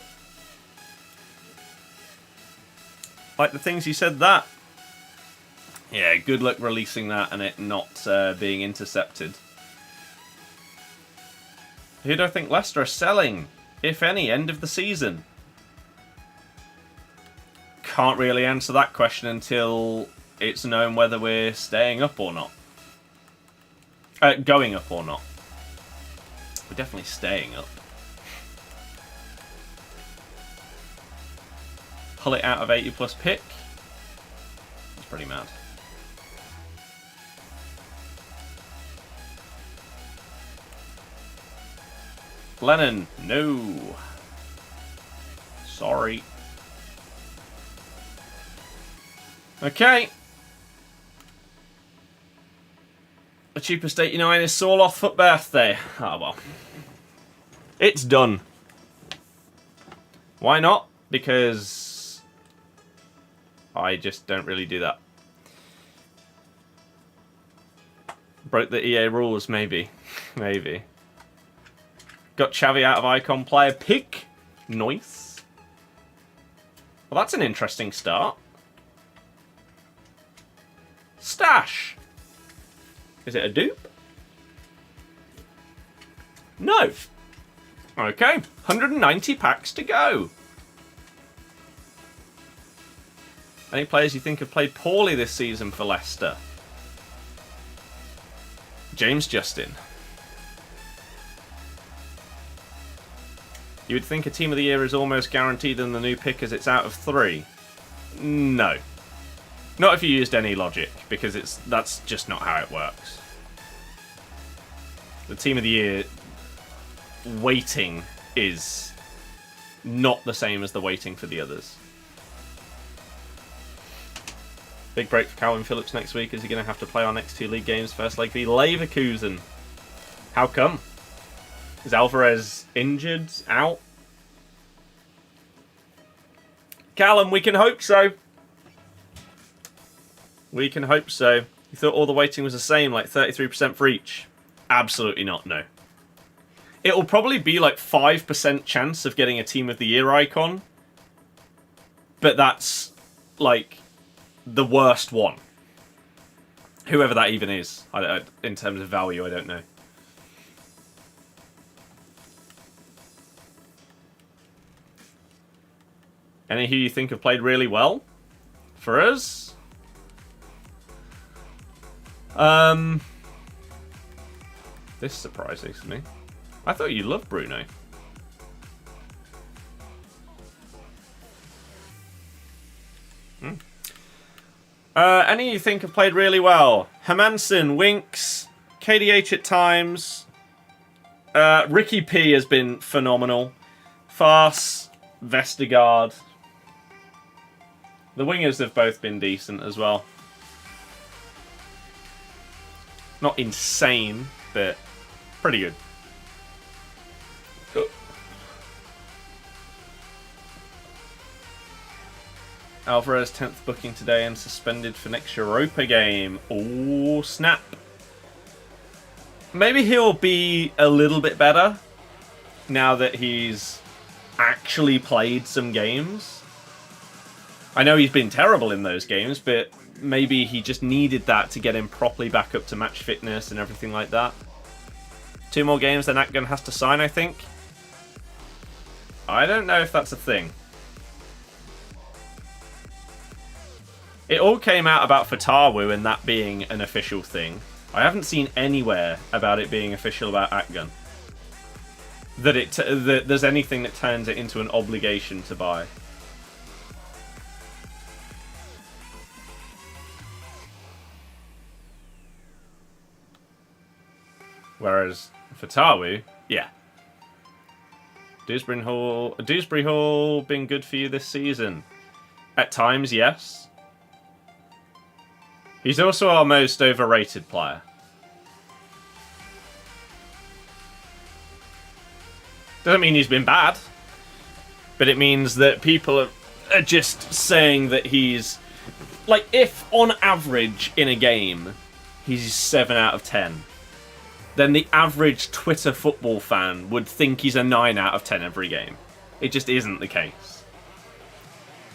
Like the things you said that. Yeah, good luck releasing that and it not being intercepted. Who do I think Leicester are selling? If any, end of the season? Can't really answer that question until it's known whether we're staying up or not. Going up or not. We're definitely staying up. Pull it out of 80 plus pick. That's pretty mad. Lennon, no. Sorry. Okay. The cheapest 89 is Sorloth FUT birthday. Ah, well. It's done. Why not? Because I just don't really do that. Broke the EA rules, maybe. Maybe. Got Xavi out of icon player pick. Nice. Well, that's an interesting start. Stash. Is it a dupe? No. Okay, 190 packs to go. Any players you think have played poorly this season for Leicester? James Justin. You would think a team of the year is almost guaranteed in the new pick as it's out of 3. No. Not if you used any logic, because that's just not how it works. The team of the year weighting is not the same as the weighting for the others. Big break for Calvin Phillips next week. Is he going to have to play our next 2 league games? First leg v Leverkusen. How come? Is Alvarez injured? Out? Callum, we can hope so. We can hope so. You thought all the weighting was the same, like 33% for each? Absolutely not, no. It'll probably be like 5% chance of getting a Team of the Year icon. But that's, like, the worst one. Whoever that even is. In terms of value, I don't know. Any who you think have played really well? For us? This surprises me. I thought you loved Bruno. Any you think have played really well? Hermansen, Winks, KDH at times. Ricky P has been phenomenal. Farce, Vestergaard. The wingers have both been decent as well. Not insane, but pretty good. Alvarez 10th booking today and suspended for next Europa game. Oh, snap. Maybe he'll be a little bit better now that he's actually played some games. I know he's been terrible in those games, but maybe he just needed that to get him properly back up to match fitness and everything like that. 2 more games, then Akgun has to sign, I think. I don't know if that's a thing. It all came out about Fatawu and that being an official thing. I haven't seen anywhere about it being official about Akgun. That there's anything that turns it into an obligation to buy. Whereas Fatawu, yeah. Dewsbury Hall been good for you this season? At times, yes. He's also our most overrated player. Doesn't mean he's been bad. But it means that people are just saying that he's... Like, if on average in a game, he's 7 out of 10, then the average Twitter football fan would think he's a 9 out of 10 every game. It just isn't the case.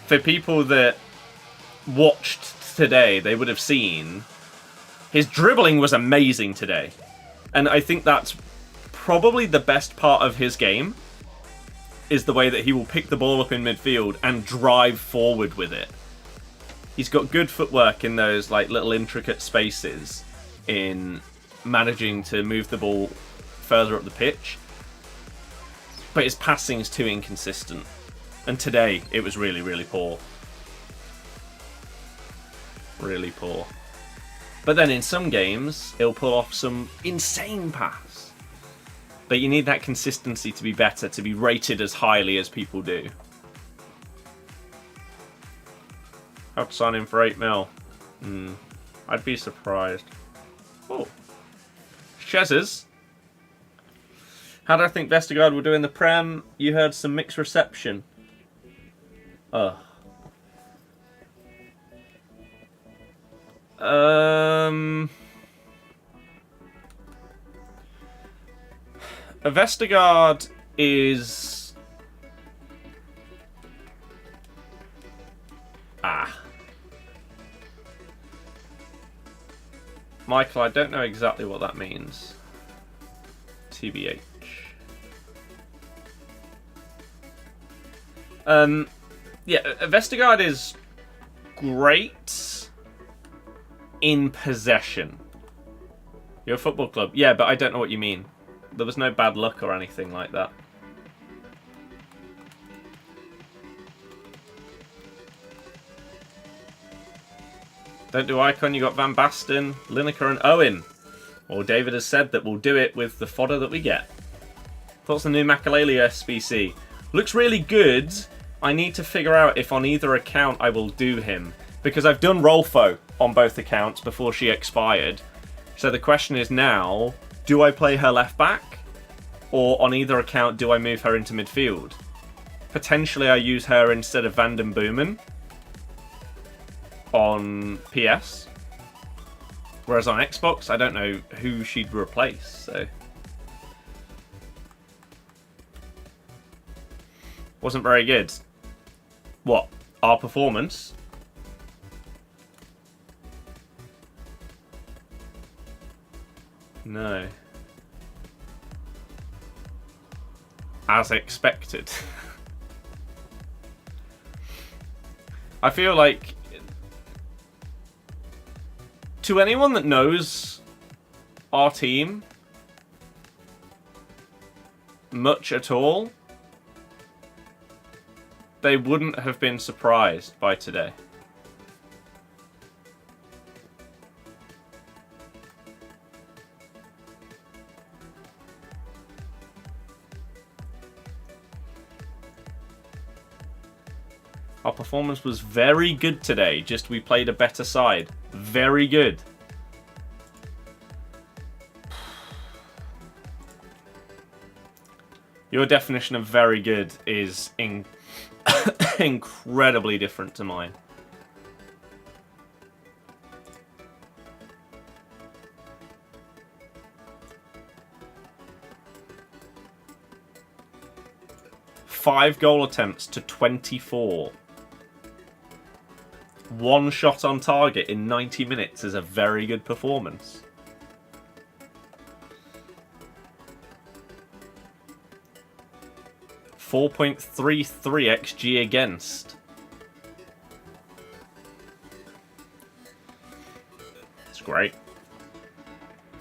For people that watched today, they would have seen his dribbling was amazing today. And I think that's probably the best part of his game, is the way that he will pick the ball up in midfield and drive forward with it. He's got good footwork in those like little intricate spaces in managing to move the ball further up the pitch. But his passing is too inconsistent. And today, it was really, really poor. Really poor. But then in some games, he'll pull off some insane pass. But you need that consistency to be better, to be rated as highly as people do. I'd sign him for 8 mil. I'd be surprised. Oh. Chezes. How do I think Vestergaard will do in the Prem? You heard some mixed reception. Ugh. A Vestergaard is... Michael, I don't know exactly what that means. TBH. Yeah, Vestergaard is great in possession. You're a football club. Yeah, but I don't know what you mean. There was no bad luck or anything like that. Don't do Icon, you got Van Basten, Lineker and Owen. Well, David has said that we'll do it with the fodder that we get. Thoughts on the new Makalele SBC? Looks really good. I need to figure out if on either account I will do him. Because I've done Rolfo on both accounts before she expired. So the question is now, do I play her left back? Or on either account, do I move her into midfield? Potentially I use her instead of Van den Boomen on PS. Whereas on Xbox, I don't know who she'd replace, so... Wasn't very good. What? Our performance? No. As expected. I feel like... To anyone that knows our team much at all, they wouldn't have been surprised by today. Our performance was very good today, just we played a better side. Very good. Your definition of very good is incredibly different to mine. Five goal attempts to 24. One shot on target in 90 minutes is a very good performance. .33 XG against. It's great.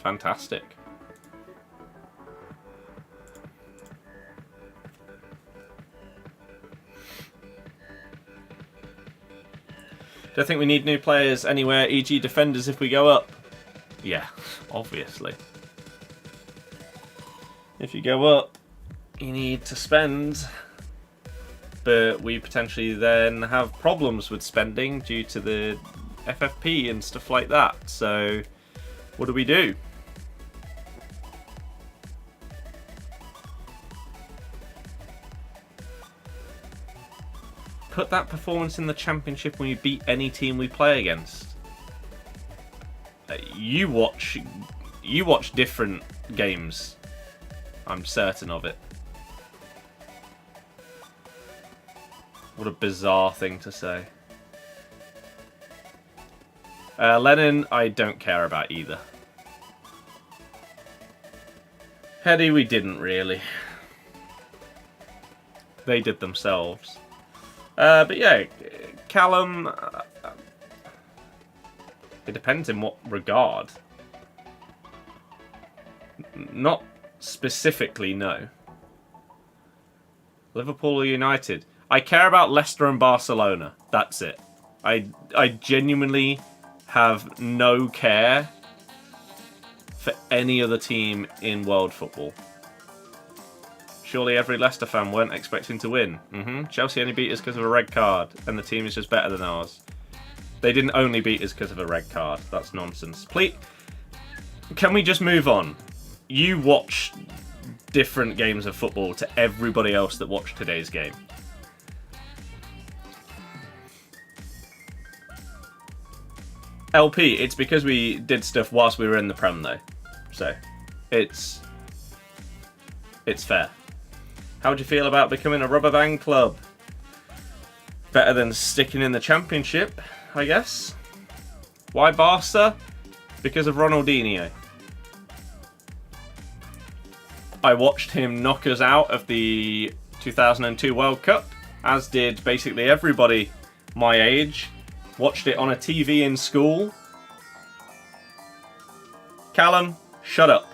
Fantastic. Do I think we need new players anywhere, e.g. defenders, if we go up? Yeah, obviously. If you go up, you need to spend. But we potentially then have problems with spending due to the FFP and stuff like that. So, what do we do? Put that performance in the championship when you beat any team we play against. You watch different games. I'm certain of it. What a bizarre thing to say. Lennon, I don't care about either. Heady, we didn't really. They did themselves. But yeah, Callum, it depends in what regard. Not specifically, no. Liverpool or United. I care about Leicester and Barcelona. That's it. I genuinely have no care for any other team in world football. Surely every Leicester fan weren't expecting to win. Chelsea only beat us because of a red card, and the team is just better than ours. They didn't only beat us because of a red card. That's nonsense. Please, can we just move on? You watch different games of football to everybody else that watched today's game. LP, it's because we did stuff whilst we were in the Prem, though. So, it's... It's fair. How would you feel about becoming a rubber band club? Better than sticking in the championship, I guess. Why Barca? Because of Ronaldinho. I watched him knock us out of the 2002 World Cup, as did basically everybody my age. Watched it on a TV in school. Callum, shut up.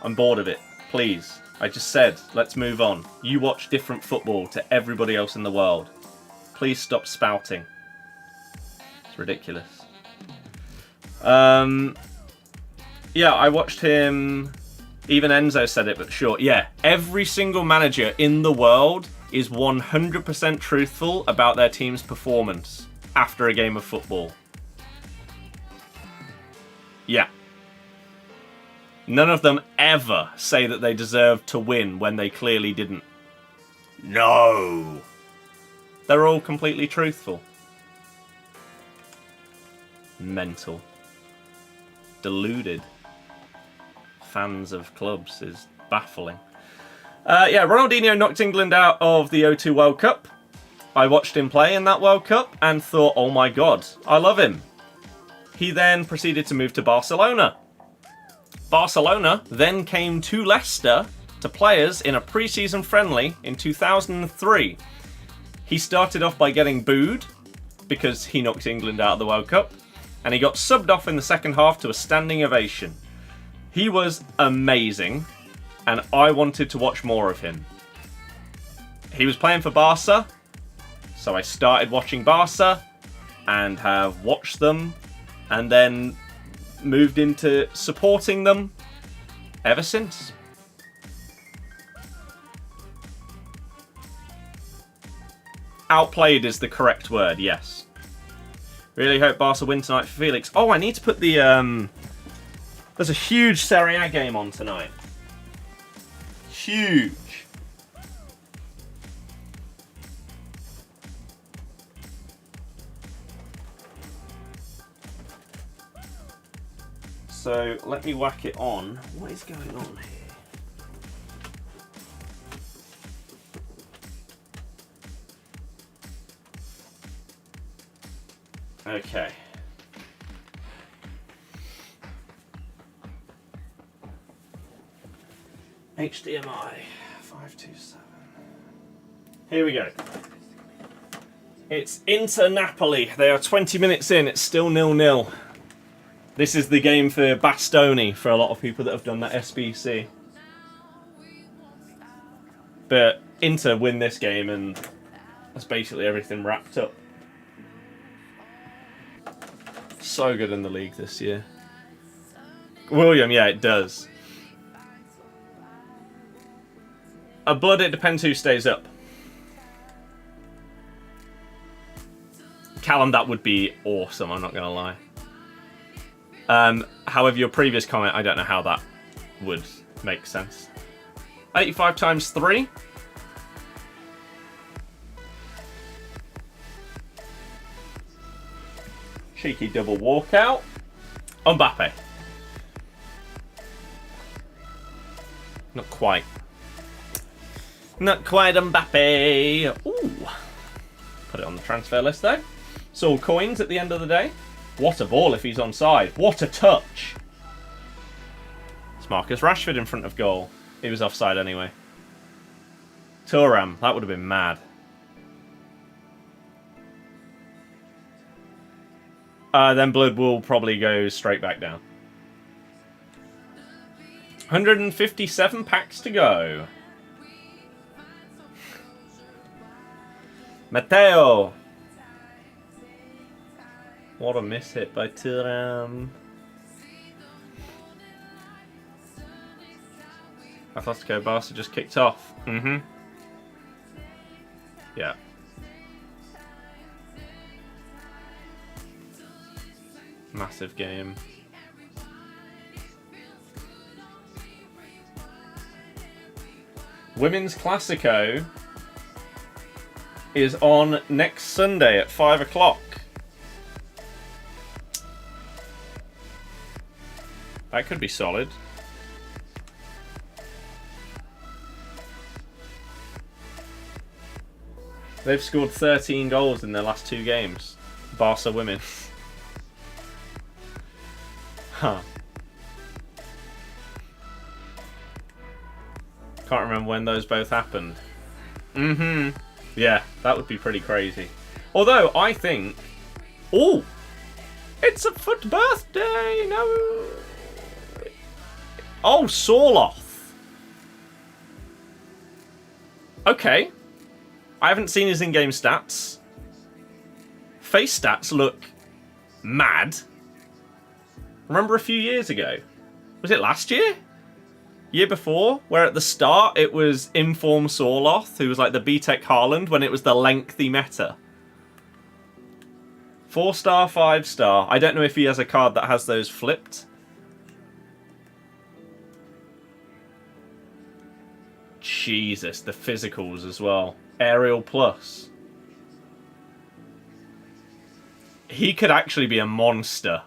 I'm bored of it. Please. I just said, let's move on. You watch different football to everybody else in the world. Please stop spouting. It's ridiculous. Yeah, I watched him. Even Enzo said it, but sure. Yeah, every single manager in the world is 100% truthful about their team's performance after a game of football. Yeah. None of them ever say that they deserved to win when they clearly didn't. No. They're all completely truthful. Mental. Deluded. Fans of clubs is baffling. Yeah, Ronaldinho knocked England out of the '02 World Cup. I watched him play in that World Cup and thought, oh my god, I love him. He then proceeded to move to Barcelona. Barcelona then came to Leicester to play us in a pre-season friendly in 2003. He started off by getting booed because he knocked England out of the World Cup, and he got subbed off in the second half to a standing ovation. He was amazing, and I wanted to watch more of him. He was playing for Barca, so I started watching Barca and have watched them, and then moved into supporting them ever since. Outplayed is the correct word, yes. Really hope Barca win tonight for Felix. Oh, I need to put the... There's a huge Serie A game on tonight. Huge. So, let me whack it on. What is going on here? Okay. HDMI 527. Here we go. It's Inter Napoli. They are 20 minutes in. It's still 0-0. This is the game for Bastoni for a lot of people that have done that SBC. But Inter win this game and that's basically everything wrapped up. So good in the league this year. William, yeah, it does. A blood, it depends who stays up. Callum, that would be awesome, I'm not going to lie. However, your previous comment, I don't know how that would make sense. 85 times 3. Cheeky double walkout. Mbappe. Not quite. Not quite Mbappe. Ooh. Put it on the transfer list though. It's all coins at the end of the day. What a ball if he's onside. What a touch. It's Marcus Rashford in front of goal. He was offside anyway. Thuram. That would have been mad. Then blood will probably go straight back down. 157 packs to go. Matteo. What a miss hit by Thuram. Atletico Barca just kicked off. Yeah. Massive game. Women's Classico is on next Sunday at 5 o'clock. That could be solid. They've scored 13 goals in their last 2 games. Barca women. Huh. Can't remember when those both happened. Yeah, that would be pretty crazy. Although, I think... Oh! It's a FUT birthday! No! Oh, Sorloth. Okay. I haven't seen his in-game stats. Face stats look mad. Remember a few years ago? Was it last year? Year before? Where at the start it was Inform Sorloth, who was like the B-Tech Haaland when it was the lengthy meta. 4-star, 5-star. I don't know if he has a card that has those flipped. Jesus, the physicals as well. Aerial plus. He could actually be a monster.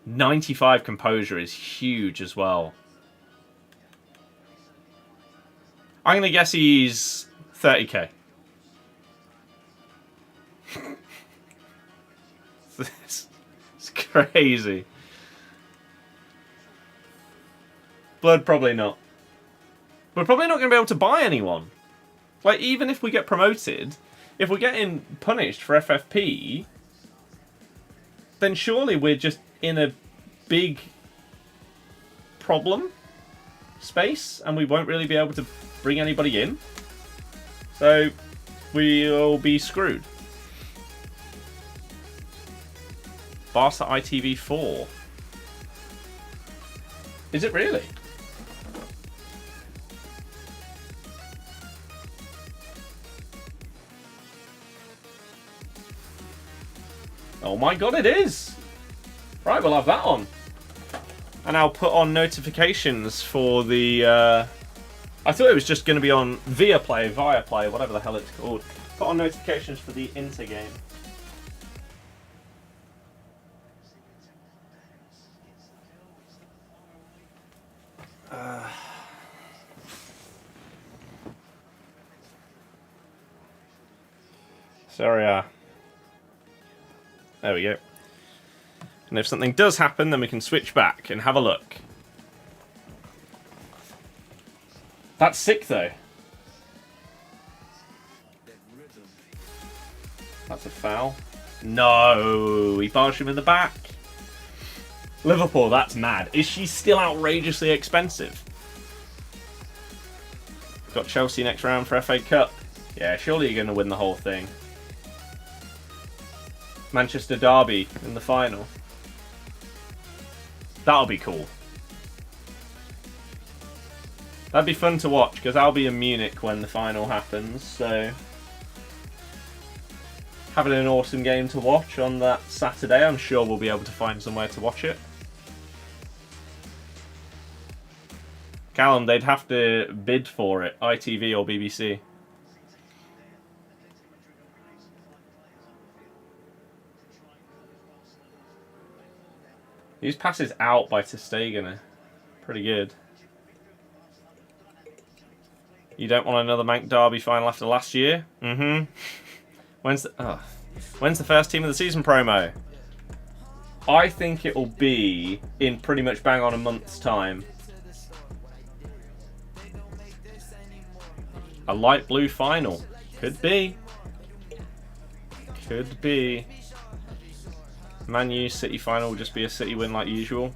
95 composure is huge as well. I'm going to guess he's 30k. It's crazy. Blood, probably not. We're probably not going to be able to buy anyone. Like, even if we get promoted, if we're getting punished for FFP, then surely we're just in a big problem space and we won't really be able to bring anybody in. So, we'll be screwed. Barca ITV4. Is it really? Oh my god, it is! Right, we'll have that on. And I'll put on notifications for the... I thought it was just going to be on Viaplay, whatever the hell it's called. Put on notifications for the Inter game. Sorry, there we go. And if something does happen, then we can switch back and have a look. That's sick, though. That's a foul. No, he barged him in the back. Liverpool, that's mad. Is she still outrageously expensive? Got Chelsea next round for FA Cup. Yeah, surely you're going to win the whole thing. Manchester Derby in the final. That'll be cool. That'd be fun to watch, because I'll be in Munich when the final happens, so... having an awesome game to watch on that Saturday. I'm sure we'll be able to find somewhere to watch it. Callum, they'd have to bid for it. ITV or BBC. These passes out by ter Stegen are pretty good. You don't want another Manc Derby final after last year? When's the first team of the season promo? I think it will be in pretty much bang on a month's time. A light blue final. Could be. Could be. Man U City final will just be a City win like usual.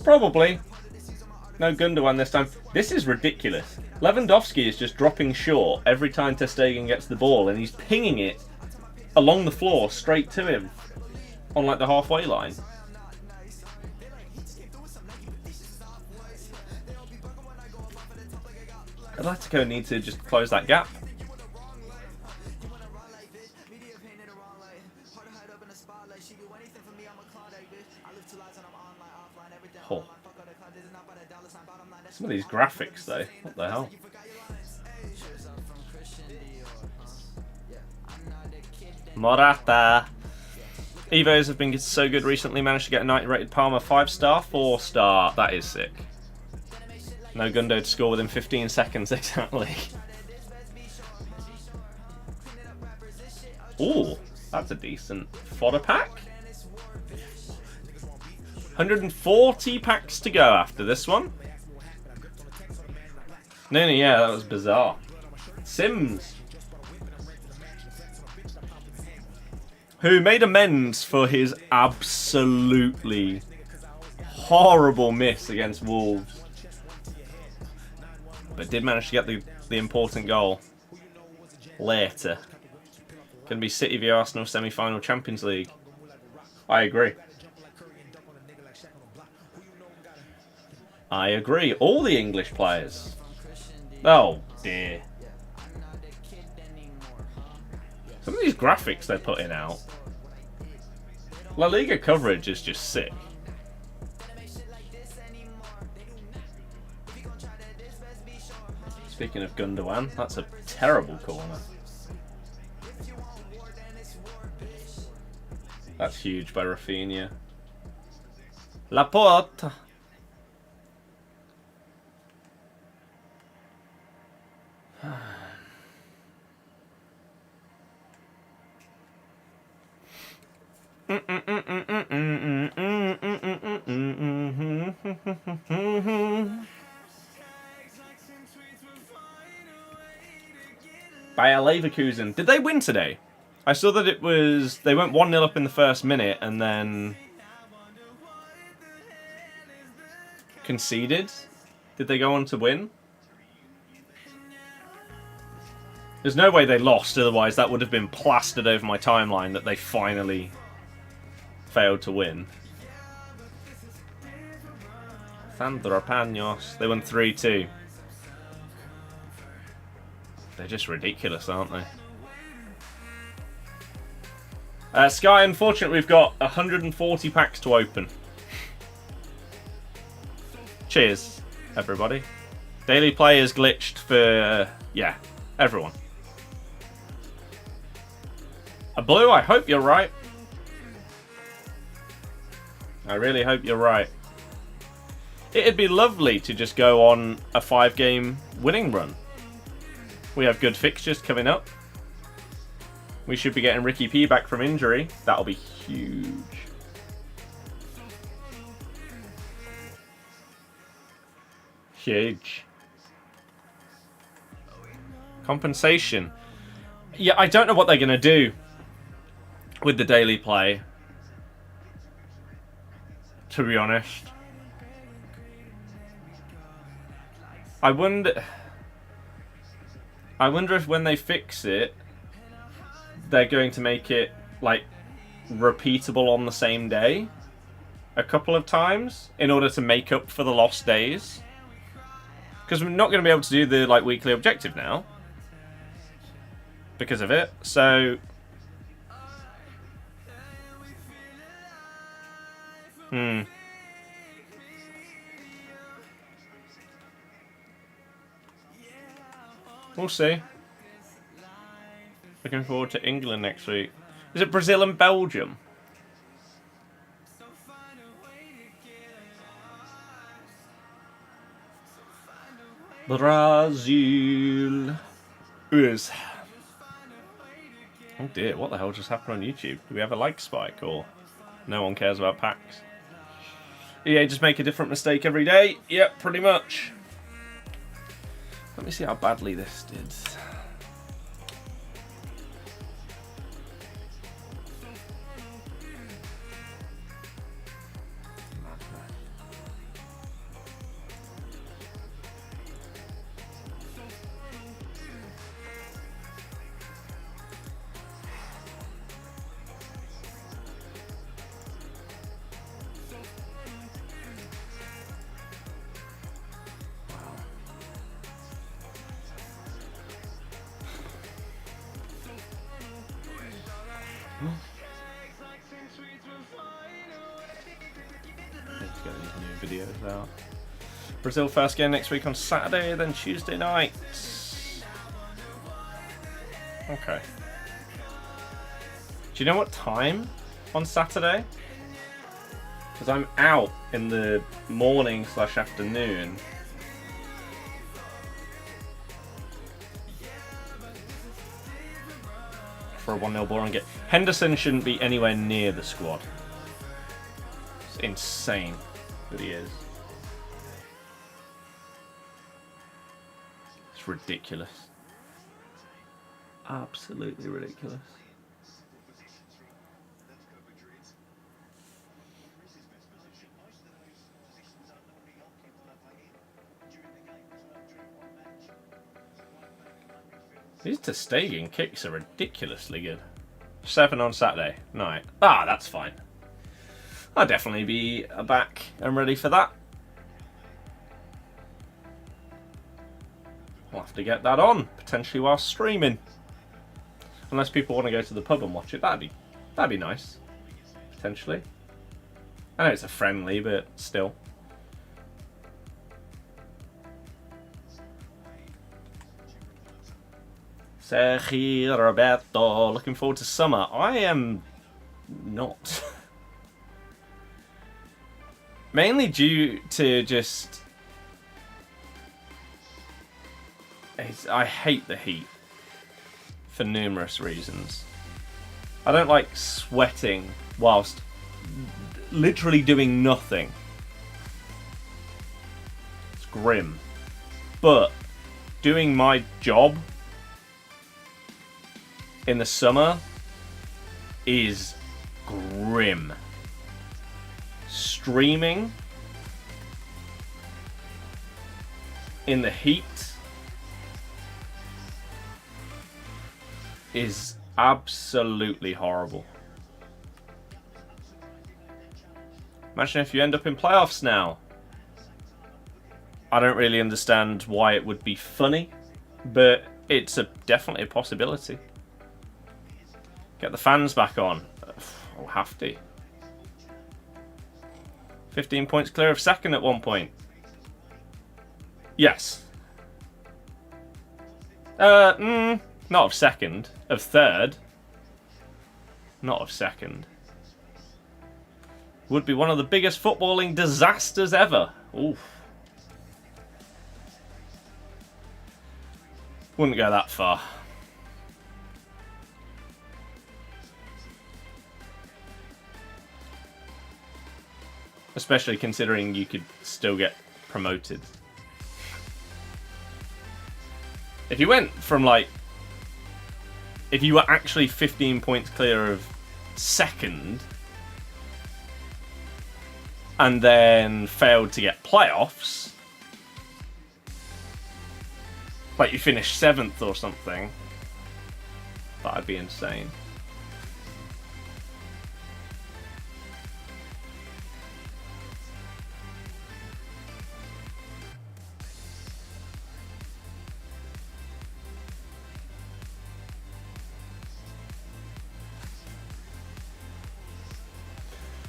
Probably. No Gundogan this time. This is ridiculous. Lewandowski is just dropping short every time ter Stegen gets the ball, and he's pinging it along the floor straight to him on like the halfway line. Atletico need to just close that gap. Oh. Some of these graphics though, what the hell? Morata. Evos have been so good recently, managed to get a 90 rated Palmer 5-star, 4-star, that is sick. No Gundo to score within 15 seconds exactly. Ooh, that's a decent fodder pack. 140 packs to go after this one. No, yeah, that was bizarre. Sims, who made amends for his absolutely horrible miss against Wolves, but did manage to get the important goal later. Going to be City v Arsenal semi-final Champions League. I agree. I agree. All the English players. Oh dear. Some of these graphics they're putting out. La Liga coverage is just sick. Speaking of Gundogan, that's a terrible corner. That's huge by Rafinha. Laporte. Bayer Leverkusen. Did they win today? I saw that it was... They went 1-0 up in the first minute and then... conceded? Did they go on to win? There's no way they lost, otherwise that would have been plastered over my timeline that they finally failed to win. Sandra Paños. They won 3-2. They're just ridiculous, aren't they? Sky, unfortunately, we've got 140 packs to open. Cheers, everybody. Daily play is glitched for, yeah, everyone. A blue, I hope you're right. I really hope you're right. It'd be lovely to just go on a 5-game winning run. We have good fixtures coming up. We should be getting Ricky P back from injury. That'll be huge. Huge. Compensation. Yeah, I don't know what they're going to do with the daily play, to be honest. I wonder if when they fix it, they're going to make it, like, repeatable on the same day a couple of times in order to make up for the lost days. Because we're not going to be able to do the, like, weekly objective now because of it. So we'll see. Looking forward to England next week. Is it Brazil and Belgium? Brazil. Is. Oh dear, what the hell just happened on YouTube? Do we have a like spike or no one cares about packs? EA just make a different mistake every day? Yep, pretty much. Let me see how badly this did. Out. Brazil first game next week on Saturday, then Tuesday night. Okay. Do you know what time on Saturday? Because I'm out in the morning / afternoon. for a 1-0 ball and get... Henderson shouldn't be anywhere near the squad. It's insane that he is. It's ridiculous. Absolutely ridiculous. These Ter Stegen kicks are ridiculously good. 7 on Saturday night. Ah, that's fine. I'll definitely be back and ready for that. I'll have to get that on, potentially while streaming. Unless people want to go to the pub and watch it, that'd be nice. Potentially. I know it's a friendly, but still. Sergio Roberto, looking forward to summer. I am not. Mainly due to just... I hate the heat. For numerous reasons. I don't like sweating whilst literally doing nothing. It's grim. But doing my job in the summer is grim. Streaming in the heat is absolutely horrible. Imagine if you end up in playoffs now. I don't really understand why it would be funny, but it's definitely a possibility. Get the fans back on. I'll have to. 15 points clear of second at one point. Yes. Not of second. Of third. Not of second. Would be one of the biggest footballing disasters ever. Oof. Wouldn't go that far. Especially considering you could still get promoted. If you went from like... If you were actually 15 points clear of second and then failed to get playoffs, like you finished 7th or something, that'd be insane.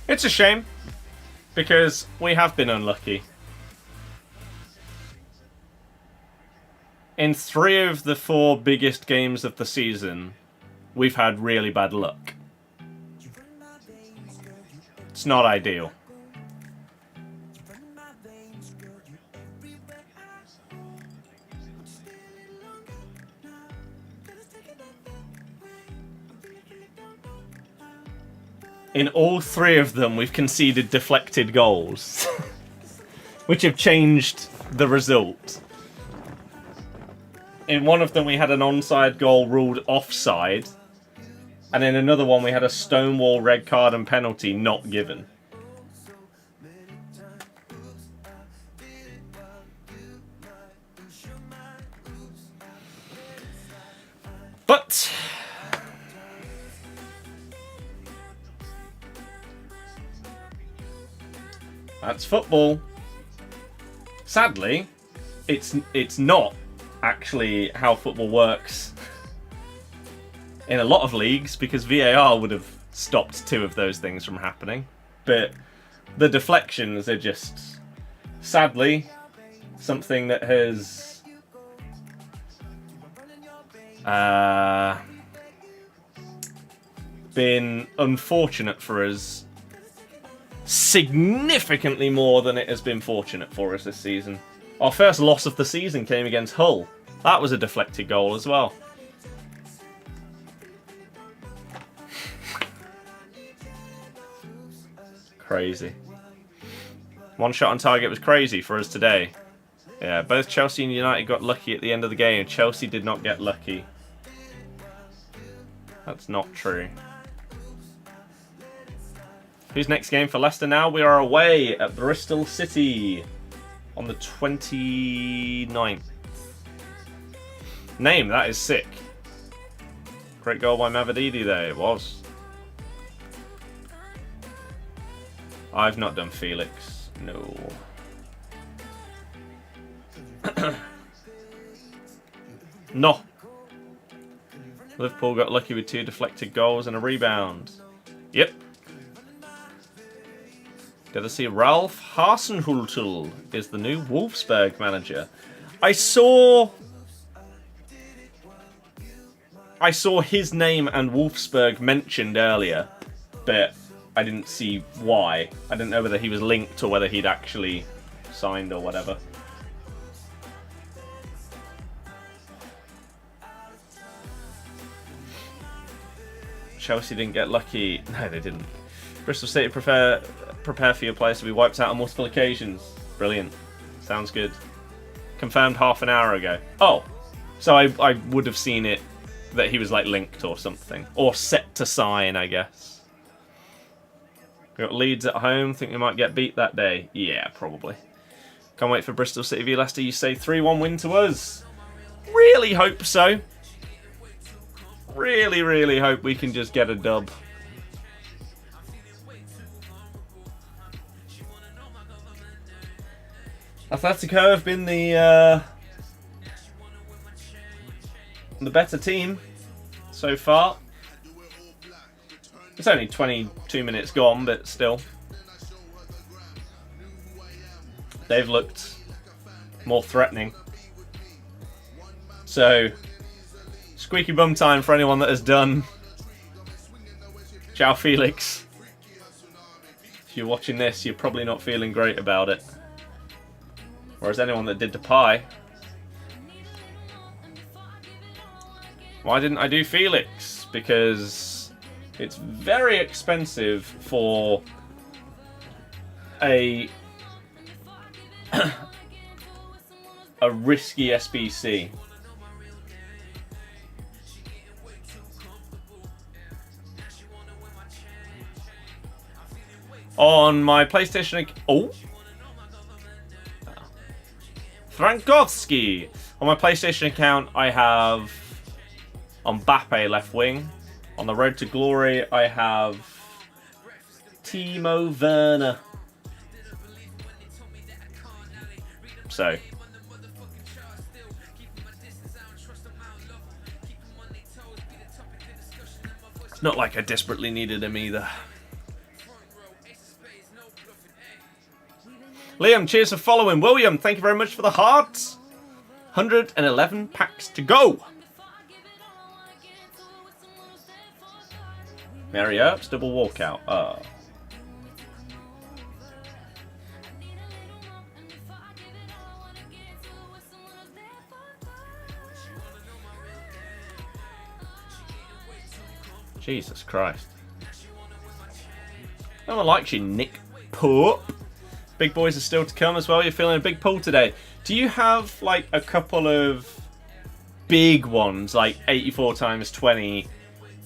It's a shame, because we have been unlucky. In 3 of the 4 biggest games of the season, we've had really bad luck. It's not ideal. In all 3 of them, we've conceded deflected goals, which have changed the result. In one of them, we had an onside goal ruled offside, and in another one, we had a stonewall red card and penalty not given. But that's football. Sadly, it's not actually how football works in a lot of leagues, because VAR would have stopped 2 of those things from happening. But the deflections are just, sadly, something that has been unfortunate for us significantly more than it has been fortunate for us this season. Our first loss of the season came against Hull. That was a deflected goal as well. Crazy. One shot on target was crazy for us today. Yeah, both Chelsea and United got lucky at the end of the game. Chelsea did not get lucky. That's not true. Who's next game for Leicester now? We are away at Bristol City on the 29th. Name, that is sick. Great goal by Mavididi there, it was. I've not done Felix. No. No. Liverpool got lucky with 2 deflected goals and a rebound. Yep. Got to see Ralph Hasenhüttl is the new Wolfsburg manager. I saw his name and Wolfsburg mentioned earlier, but I didn't see why. I didn't know whether he was linked or whether he'd actually signed or whatever. Chelsea didn't get lucky. No, they didn't. Bristol City prepare for your players to be wiped out on multiple occasions. Brilliant. Sounds good. Confirmed half an hour ago. Oh, so I would have seen it that he was like linked or something. Or set to sign, I guess. We got Leeds at home. Think we might get beat that day. Yeah, probably. Can't wait for Bristol City v Leicester. You say 3-1 win to us. Really hope so. Really, really hope we can just get a dub. Atletico have been the better team so far. It's only 22 minutes gone, but still. They've looked more threatening. So, squeaky bum time for anyone that has done João Felix. If you're watching this, you're probably not feeling great about it. Whereas anyone that did Depay. Why didn't I do Felix? Because it's very expensive for a risky SBC. On my PlayStation... Oh! Frankowski! On my PlayStation account, I have Mbappe left wing. On the Road to Glory, I have Timo Werner. So. It's not like I desperately needed him either. Liam, cheers for following. William, thank you very much for the hearts. 111 packs to go. Mary Earps, double walkout. Oh. Jesus Christ. No one likes you, Nick Pope. Big boys are still to come as well. You're feeling a big pull today. Do you have like a couple of big ones, like 84 times 20,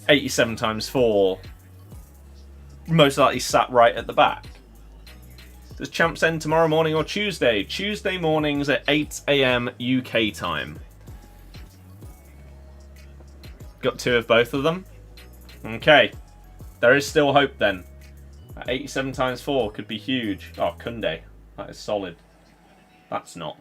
87 times 4, most likely sat right at the back? Does Champs end tomorrow morning or Tuesday? Tuesday mornings at 8 AM UK time. Got 2 of both of them. Okay. There is still hope then. 87 times 4 could be huge. Oh, Kunde. That is solid. That's not.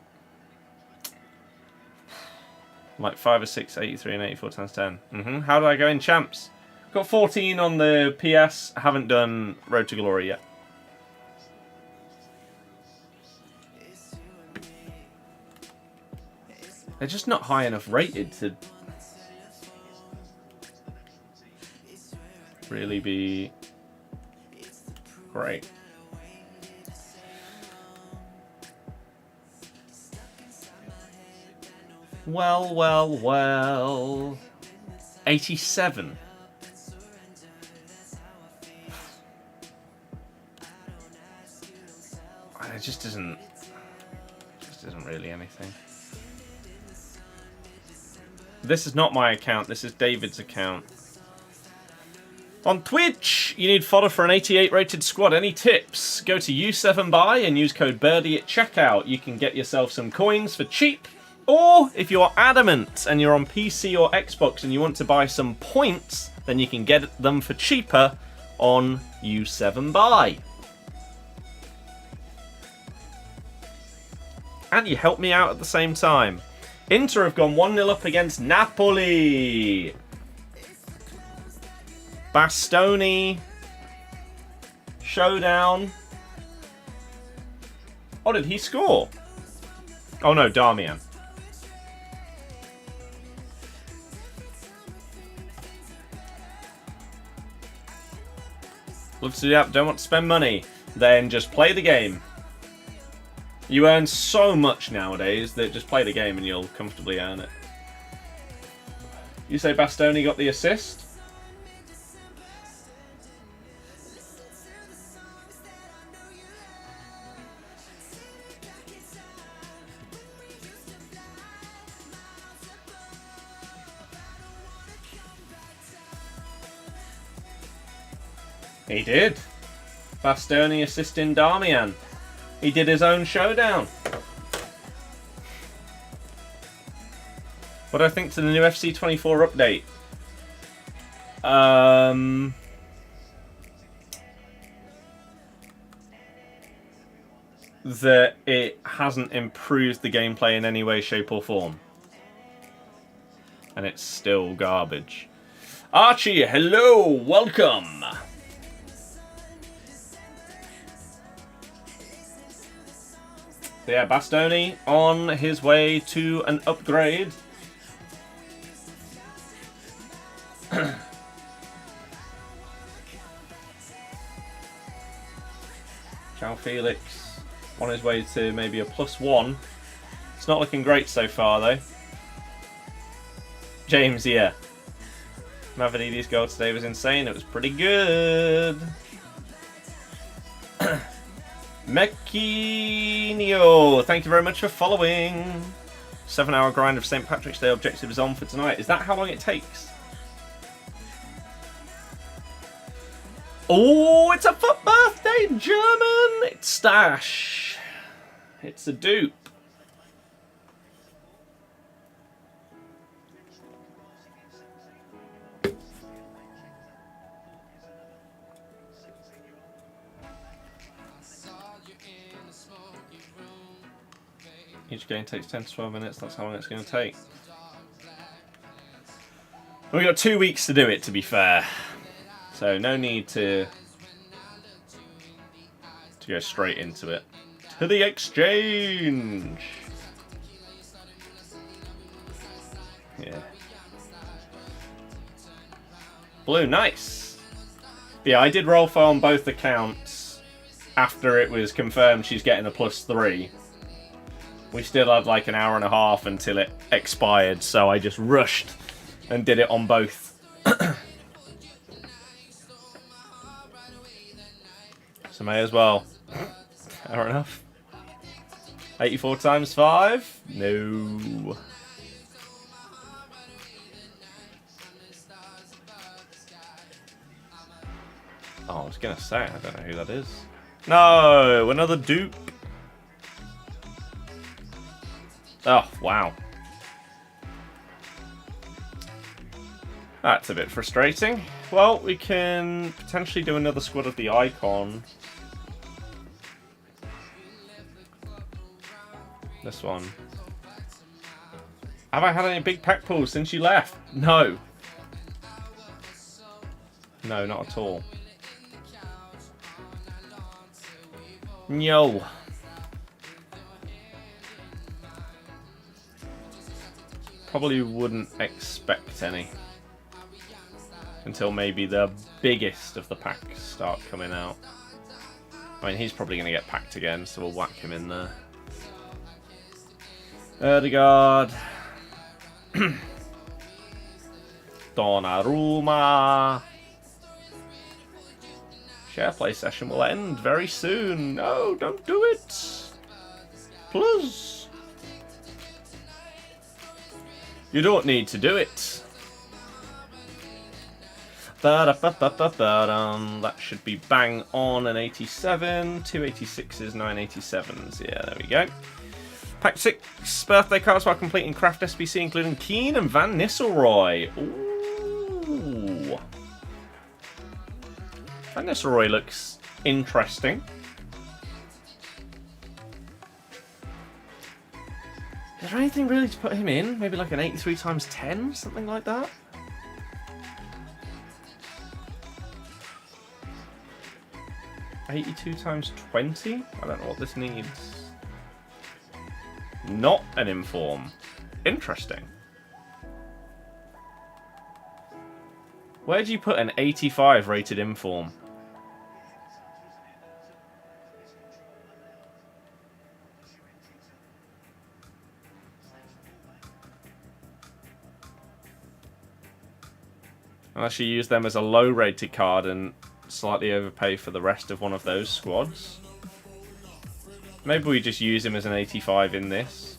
Like 5 or 6, 83 and 84 times 10. How do I go in Champs? Got 14 on the PS. Haven't done Road to Glory yet. They're just not high enough rated to really be great. Well, well, well. 87. just isn't really anything. This is not my account. This is David's account. On Twitch, you need fodder for an 88 rated squad. Any tips? Go to U7Buy and use code Birdie at checkout. You can get yourself some coins for cheap. Or if you're adamant and you're on PC or Xbox and you want to buy some points, then you can get them for cheaper on U7Buy. And you help me out at the same time. Inter have gone 1-0 up against Napoli. Bastoni. Showdown. Oh, did he score? Oh no, Darmian. Love to do that, don't want to spend money. Then just play the game. You earn so much nowadays that just play the game and you'll comfortably earn it. You say Bastoni got the assist? He did. Bastoni assisting Darmian. He did his own showdown. What do I think to the new FC24 update? That it hasn't improved the gameplay in any way, shape or form. And it's still garbage. Archie, hello, welcome. So yeah, Bastoni on his way to an upgrade. João Felix on his way to maybe a +1. It's not looking great so far though. James, yeah. Mavridi's goal today was insane. It was pretty good. Mekinio, thank you very much for following. 7-hour grind of St. Patrick's Day objective is on for tonight. Is that how long it takes? Oh, it's a FUT birthday, German! It's Stash. It's a dupe. Each game takes 10 to 12 minutes. That's how long it's going to take. We've got 2 weeks to do it, to be fair. So no need to go straight into it. To the exchange! Yeah. Blue, nice! Yeah, I did roll for on both accounts after it was confirmed she's getting a +3. We still had like an hour and a half until it expired, so I just rushed and did it on both. So may as well. Fair enough. 84 times 5? No. Oh, I was going to say, I don't know who that is. No, another dupe. Oh, wow. That's a bit frustrating. Well, we can potentially do another squad of the Icon. This one. Have I had any big pack pulls since you left? No. No, not at all. No. Probably wouldn't expect any until maybe the biggest of the packs start coming out. I mean, he's probably going to get packed again, so we'll whack him in there. Erdegaard. Donnarumma. Share play session will end very soon. No, don't do it. Plus. You don't need to do it. That should be bang on an 87. 2 86s, 9 87s. Yeah, there we go. Pack 6 birthday cards while completing Craft SBC, including Keane and Van Nistelrooy. Ooh. Van Nistelrooy looks interesting. Is there anything really to put him in? Maybe like an 83 times 10, something like that? $82 times 20? I don't know what this needs. Not an inform. Interesting. Where do you put an 85 rated inform? Unless you use them as a low rated card and slightly overpay for the rest of one of those squads. Maybe we just use him as an 85 in this.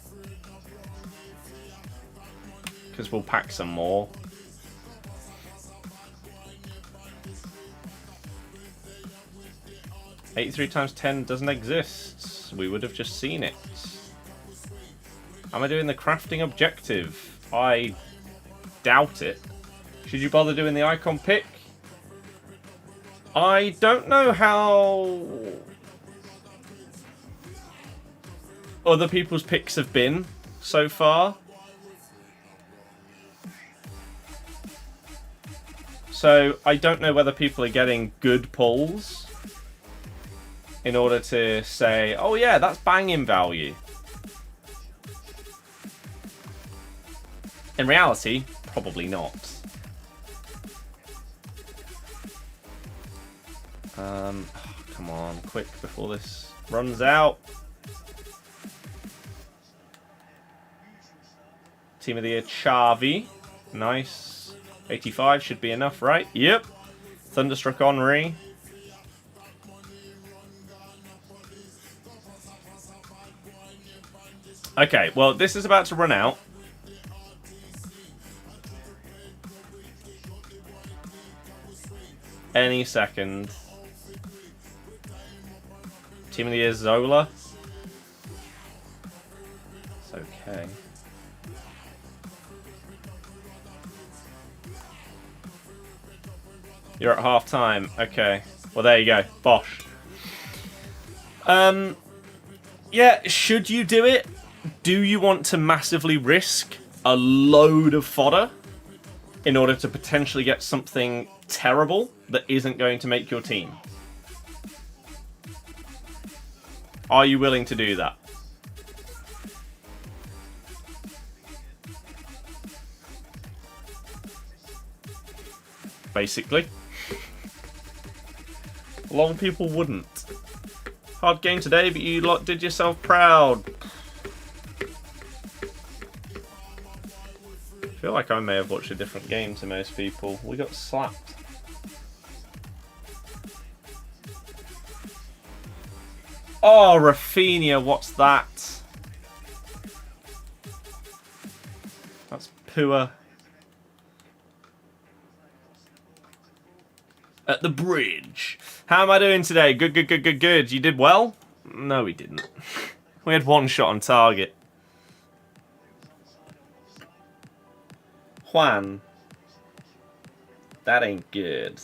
Because we'll pack some more. $83 times 10 doesn't exist. We would have just seen it. Am I doing the crafting objective? I doubt it. Should you bother doing the icon pick? I don't know how other people's picks have been so far. So I don't know whether people are getting good pulls in order to say, oh yeah, that's banging value. In reality, probably not. Oh, come on, quick before this runs out. Team of the year, Xavi. Nice. 85 should be enough, right? Yep. Thunderstruck Henry. Okay, well, this is about to run out. Any second. Team of the year, Zola. It's okay. You're at half time. Okay. Well, there you go. Bosh. Yeah, should you do it? Do you want to massively risk a load of fodder in order to potentially get something terrible that isn't going to make your team? Are you willing to do that? Basically. A lot of people wouldn't. Hard game today, but you lot did yourself proud. I feel like I may have watched a different game to most people. We got slapped. Oh, Rafinha, what's that? That's poor. At the bridge. How am I doing today? Good, good, good, good, good. You did well? No, we didn't. We had one shot on target. Juan. That ain't good.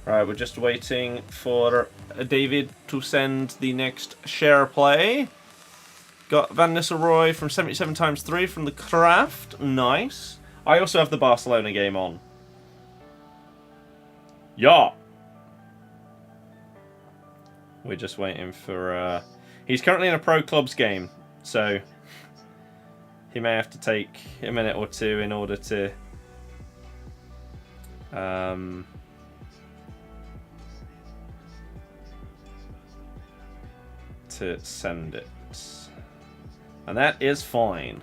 Right, we're just waiting for David to send the next share play. Got Van Nistelrooy from 77 times 3 from the Craft. Nice. I also have the Barcelona game on. Yeah. We're just waiting for... He's currently in a Pro Clubs game, so he may have to take a minute or two in order to... to send it. And that is fine.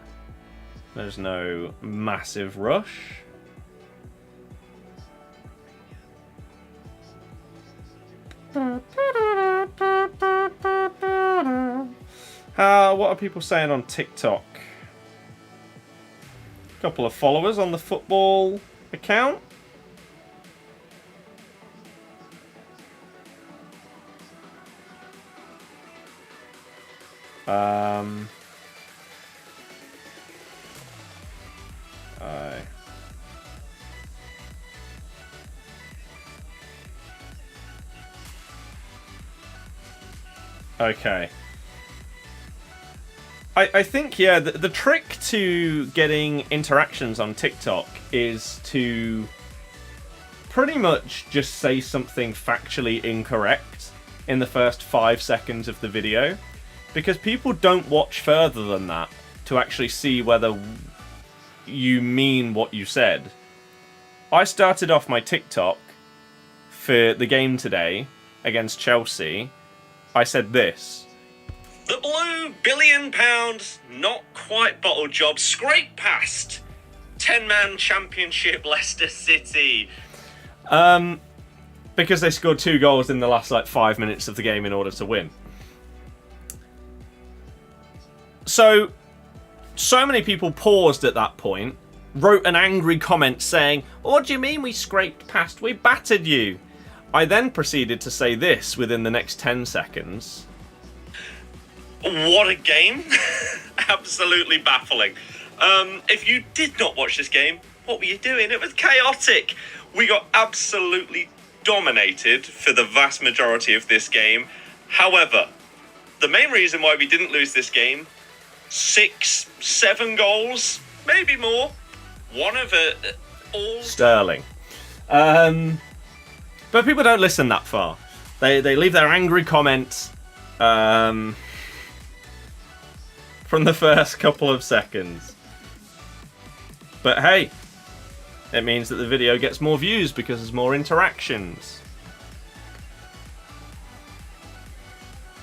There's no massive rush. What are people saying on TikTok? A couple of followers on the football account. Okay. I think, yeah, the trick to getting interactions on TikTok is to pretty much just say something factually incorrect in the first 5 seconds of the video, because people don't watch further than that to actually see whether you mean what you said. I started off my TikTok for the game today against Chelsea. I said this. The blue £1 billion, not quite bottle job, scrape past 10-man championship Leicester City. Because they scored 2 goals in the last 5 minutes of the game in order to win. So many people paused at that point, wrote an angry comment saying, "What do you mean we scraped past? We battered you." I then proceeded to say this within the next 10 seconds. What a game. Absolutely baffling. If you did not watch this game, what were you doing? It was chaotic. We got absolutely dominated for the vast majority of this game. However, the main reason why we didn't lose this game, 6, 7 goals, maybe more. One of it all... Sterling. But people don't listen that far. They leave their angry comments from the first couple of seconds. But hey, it means that the video gets more views because there's more interactions.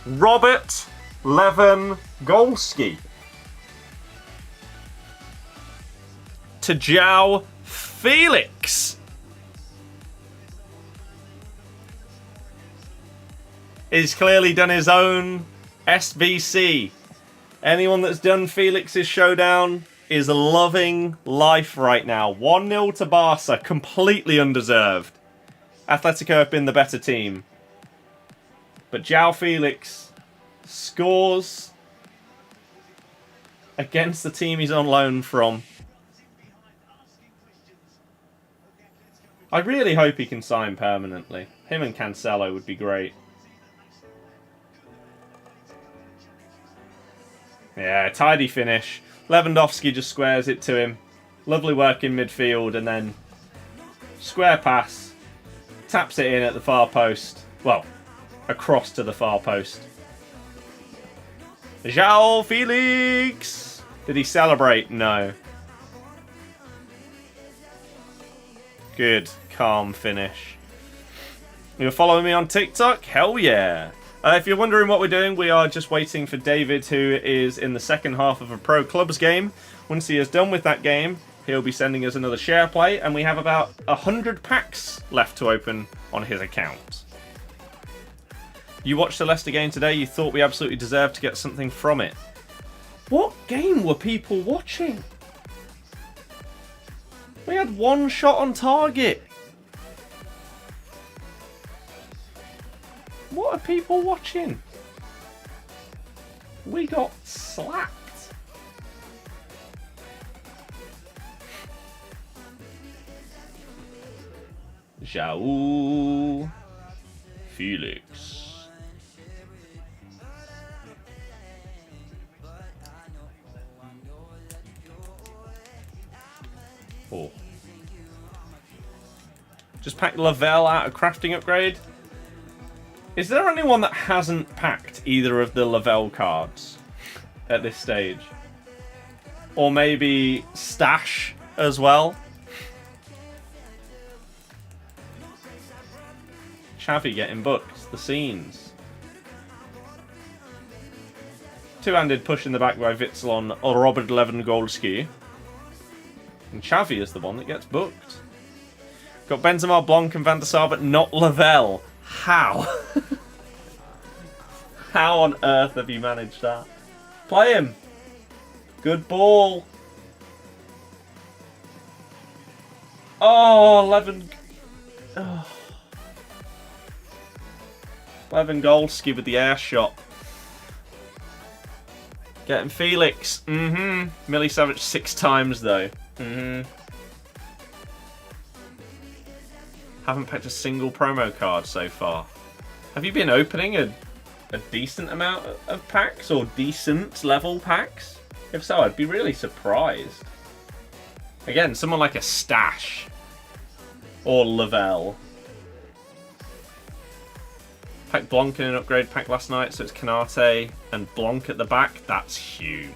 Robert Lewandowski to João Felix. He's clearly done his own SBC. Anyone that's done Felix's showdown is loving life right now. 1-0 to Barca, completely undeserved. Atletico have been the better team. But João Felix scores against the team he's on loan from. I really hope he can sign permanently. Him and Cancelo would be great. Yeah, tidy finish. Lewandowski just squares it to him. Lovely work in midfield, and then square pass. Taps it in at the far post. Well, across to the far post. João Felix! Did he celebrate? No. Good, calm finish. You're following me on TikTok? Hell yeah. If you're wondering what we're doing, we are just waiting for David, who is in the second half of a Pro Clubs game. Once he is done with that game, he'll be sending us another share play, and we have about 100 packs left to open on his account. You watched the Leicester game today, you thought we absolutely deserved to get something from it. What game were people watching? We had 1 shot on target. What are people watching? We got slapped. João Felix. Oh. Just packed Lavelle out of crafting upgrade. Is there anyone that hasn't packed either of the Lavelle cards at this stage? Or maybe Stash as well? Xavi getting booked. The scenes. Two-handed push in the back by Witsel on Robert Lewandowski. And Xavi is the one that gets booked. Got Benzema, Blanc and Van der Sar, but not Lavelle. How? How on earth have you managed that? Play him. Good ball. Oh, 11... Oh. Lewandowski with the air shot. Getting Felix. Millie Savage 6 times though. Haven't picked a single promo card so far. Have you been opening a decent amount of packs or decent level packs? If so, I'd be really surprised. Again, someone like a Stash or Lavelle. Packed Blanc in an upgrade pack last night, so it's Canate and Blanc at the back. That's huge.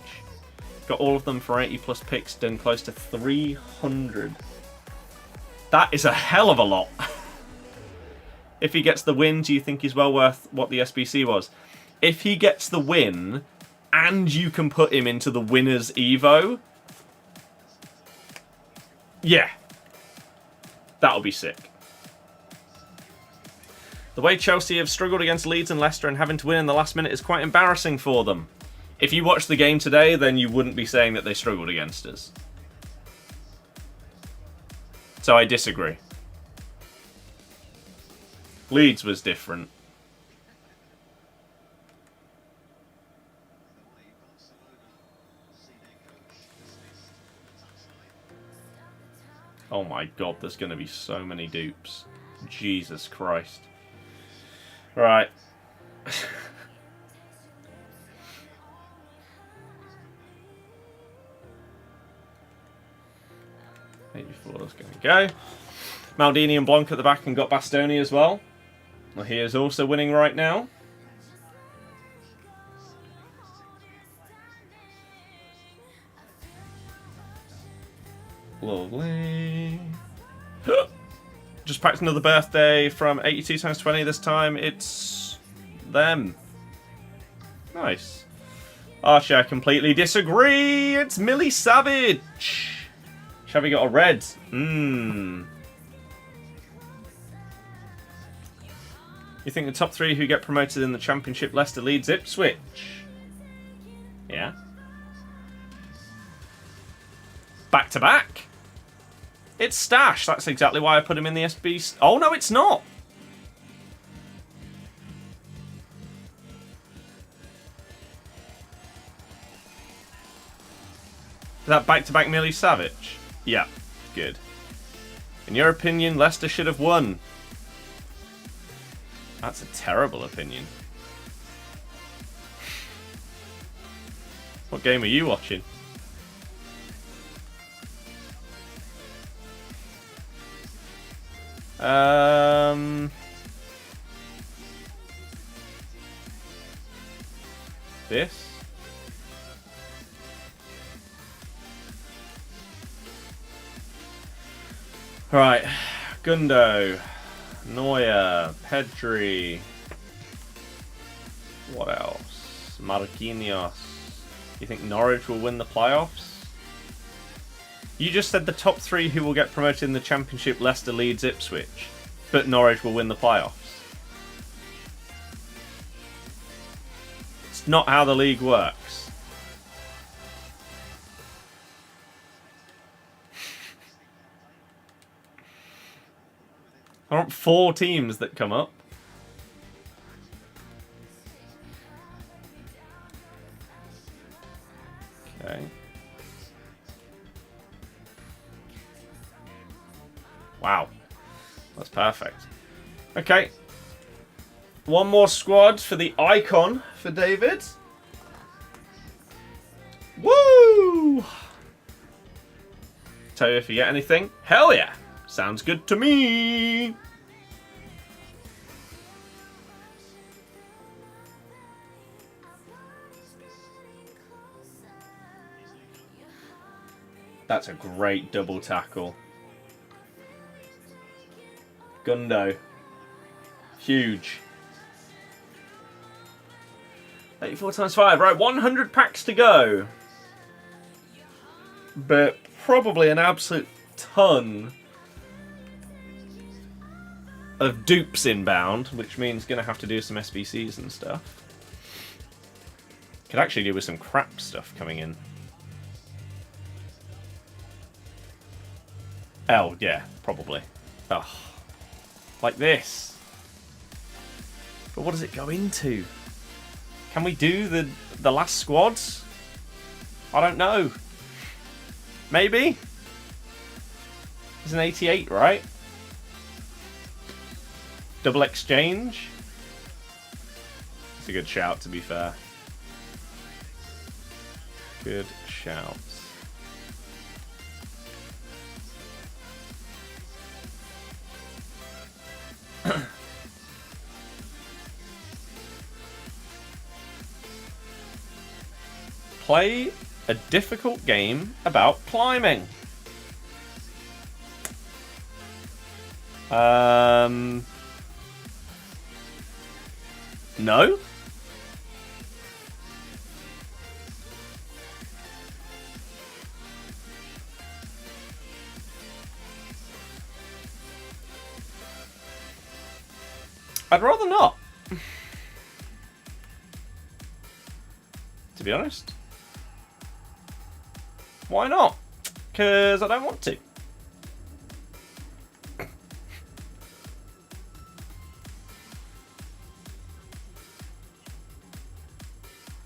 Got all of them for 80 plus picks, done close to 300. That is a hell of a lot. If he gets the win, do you think he's well worth what the SBC was? If he gets the win, and you can put him into the winner's Evo, yeah. That'll be sick. The way Chelsea have struggled against Leeds and Leicester and having to win in the last minute is quite embarrassing for them. If you watched the game today, then you wouldn't be saying that they struggled against us. So I disagree. Leeds was different. Oh my god, there's going to be so many dupes. Jesus Christ. Right. 84 is going to go. Maldini and Blanc at the back and got Bastoni as well. Well, he is also winning right now. Lovely. Just packed another birthday from 82 times 20 this time. It's them. Nice. Archie, I completely disagree. It's Millie Savage. Xavi got a red. You think the top 3 who get promoted in the Championship, Leicester, Leeds, Ipswich? Yeah. Back to back. It's Stash. That's exactly why I put him in the SBC. Oh, no, it's not. Is that back-to-back Millie Savage? Yeah, good. In your opinion, Leicester should have won. That's a terrible opinion. What game are you watching? This? Right, Gundo, Neuer, Pedri. What else? Marquinhos. You think Norwich will win the playoffs? You just said the top 3 who will get promoted in the Championship, Leicester, Leeds, Ipswich. But Norwich will win the playoffs. It's not how the league works. There aren't 4 teams that come up. Okay. Wow. That's perfect. Okay. One more squad for the icon for David. Woo! Tell you if you get anything. Hell yeah. Sounds good to me. That's a great double tackle. Gundo. Huge. 84 times 5. Right, 100 packs to go. But probably an absolute ton of dupes inbound, which means going to have to do some SBCs and stuff. Could actually do with some crap stuff coming in. Oh, yeah, probably. Oh, like this. But what does it go into? Can we do the last squads? I don't know. Maybe? It's an 88, right? Double exchange? It's a good shout, to be fair. Good shouts. Play a difficult game about climbing. No? I'd rather not. To be honest. Why not? Because I don't want to.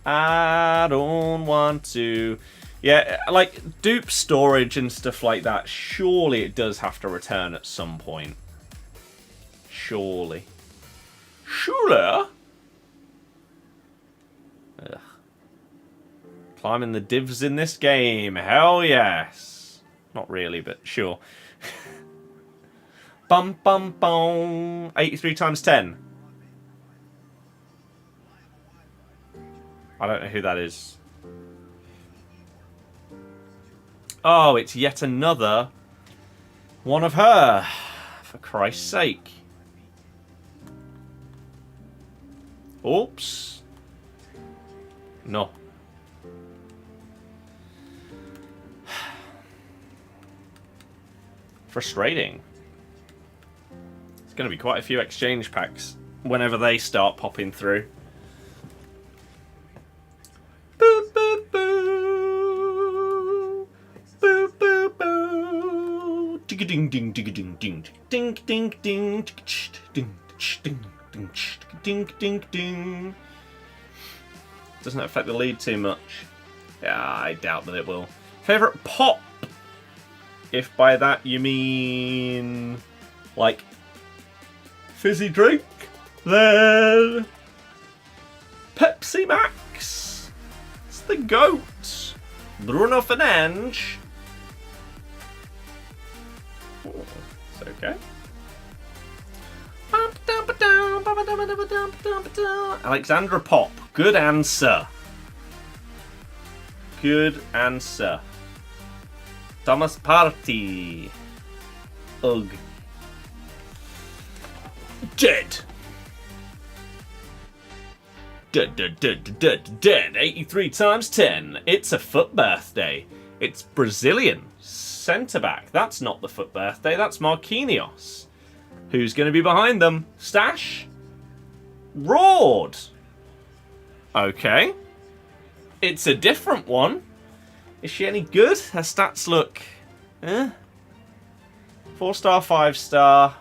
I don't want to. Yeah, like dupe storage and stuff like that, surely it does have to return at some point. Surely. Surely? Ugh. Climbing the divs in this game. Hell yes. Not really, but sure. Bum bum bum. 83 times 10. I don't know who that is. Oh, it's yet another one of her. For Christ's sake. Oops. No. Frustrating. There's going to be quite a few exchange packs whenever they start popping through. Boo, boo, boo. Boo, boo, boo. Ding, ding, ding, ding, ding, ding, ding, ding, ding, ding, ding, ding, ding, ding. Doesn't affect the lead too much. Yeah, I doubt that it will. Favorite pop? If by that you mean like fizzy drink, then Pepsi Max. It's the GOAT. Bruno Fernandes. Oh, it's okay. Alexandra Pop. Good answer. Good answer. Thomas Partey. Ugh. Dead. Dead. 83 times 10. It's a FUT birthday. It's Brazilian. Centre-back. That's not the FUT birthday. That's Marquinhos. Who's going to be behind them? Stash? Roared. Okay. It's a different one. Is she any good? Her stats look... 4-star, 5-star.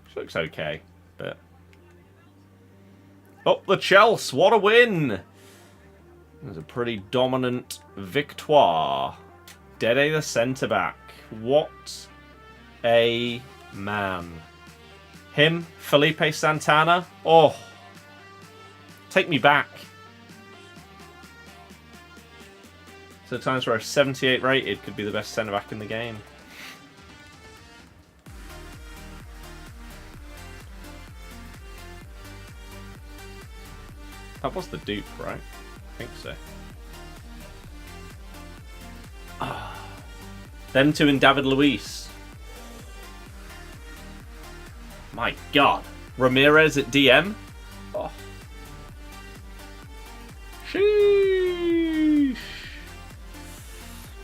She looks okay, but... Up the Chelsea, what a win! It was a pretty dominant victoire. Dede the centre-back. What a man. Him, Felipe Santana. Oh, take me back. So times where a 78 rated could be the best centre-back in the game. That was the dupe, right? I think so. Them two and David Luiz. My God. Ramires at DM. Oh.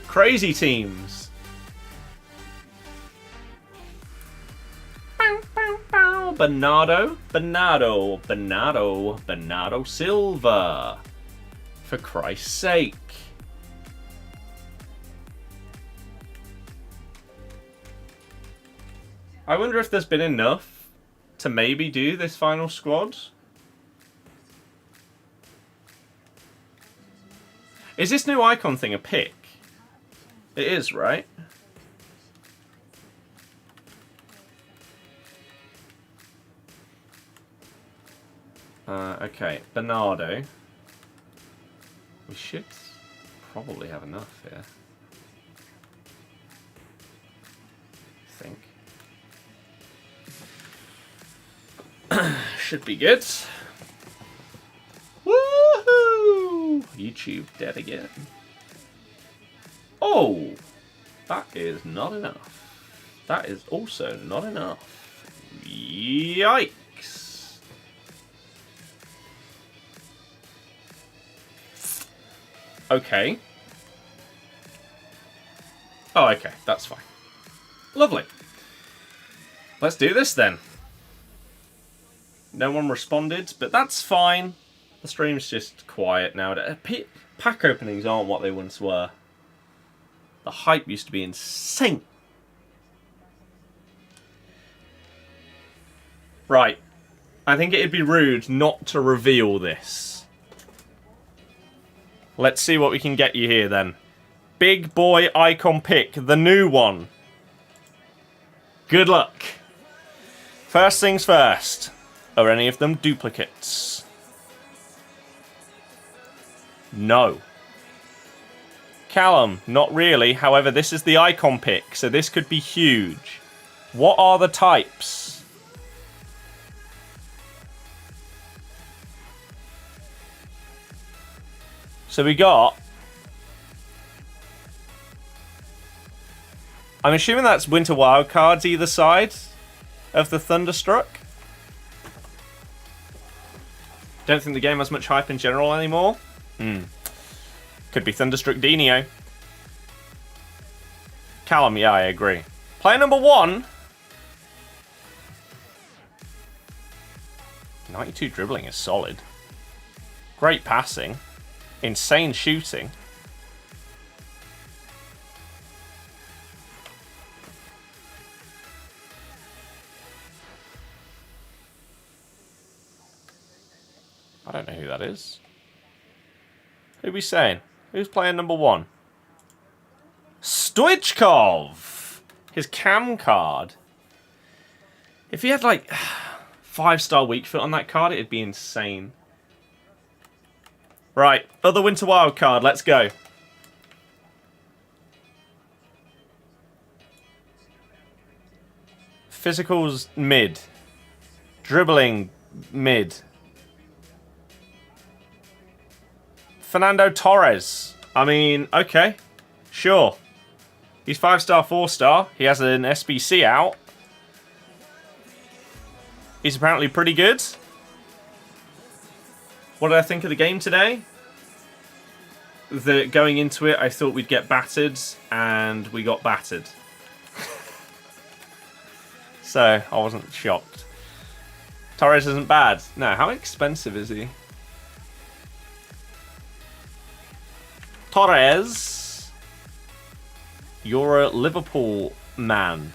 Crazy teams. Bernardo Silva. For Christ's sake. I wonder if there's been enough to maybe do this final squad. Is this new icon thing a pick? It is, right? Okay, Bernardo. We should probably have enough here. I think. Should be good. Woohoo! YouTube dead again. Oh! That is not enough. That is also not enough. Yikes! Okay. Oh, okay. That's fine. Lovely. Let's do this then. No one responded, but that's fine. The stream's just quiet now. Pack openings aren't what they once were. The hype used to be insane. Right. I think it'd be rude not to reveal this. Let's see what we can get you here then. Big boy icon pick, the new one. Good luck. First things first. Are any of them duplicates? No. Callum, not really. However, this is the icon pick, so this could be huge. What are the types? So we got... I'm assuming that's Winter Wildcards either side of the Thunderstruck. Don't think the game has much hype in general anymore. Could be Thunderstruck Dinio. Callum, yeah, I agree. Player number 1. 92 dribbling is solid. Great passing. Insane shooting. I don't know who that is. Who are we saying? Who's player number 1? Stoichkov! His cam card. If he had like 5-star weak foot on that card, it'd be insane. Right, other Winter Wild card, let's go. Physicals mid. Dribbling mid. Fernando Torres. I mean, okay. Sure. He's 5-star, 4-star. He has an SBC out. He's apparently pretty good. What did I think of the game today? Going into it, I thought we'd get battered, and we got battered. So, I wasn't shocked. Torres isn't bad. No, how expensive is he? Torres. You're a Liverpool man.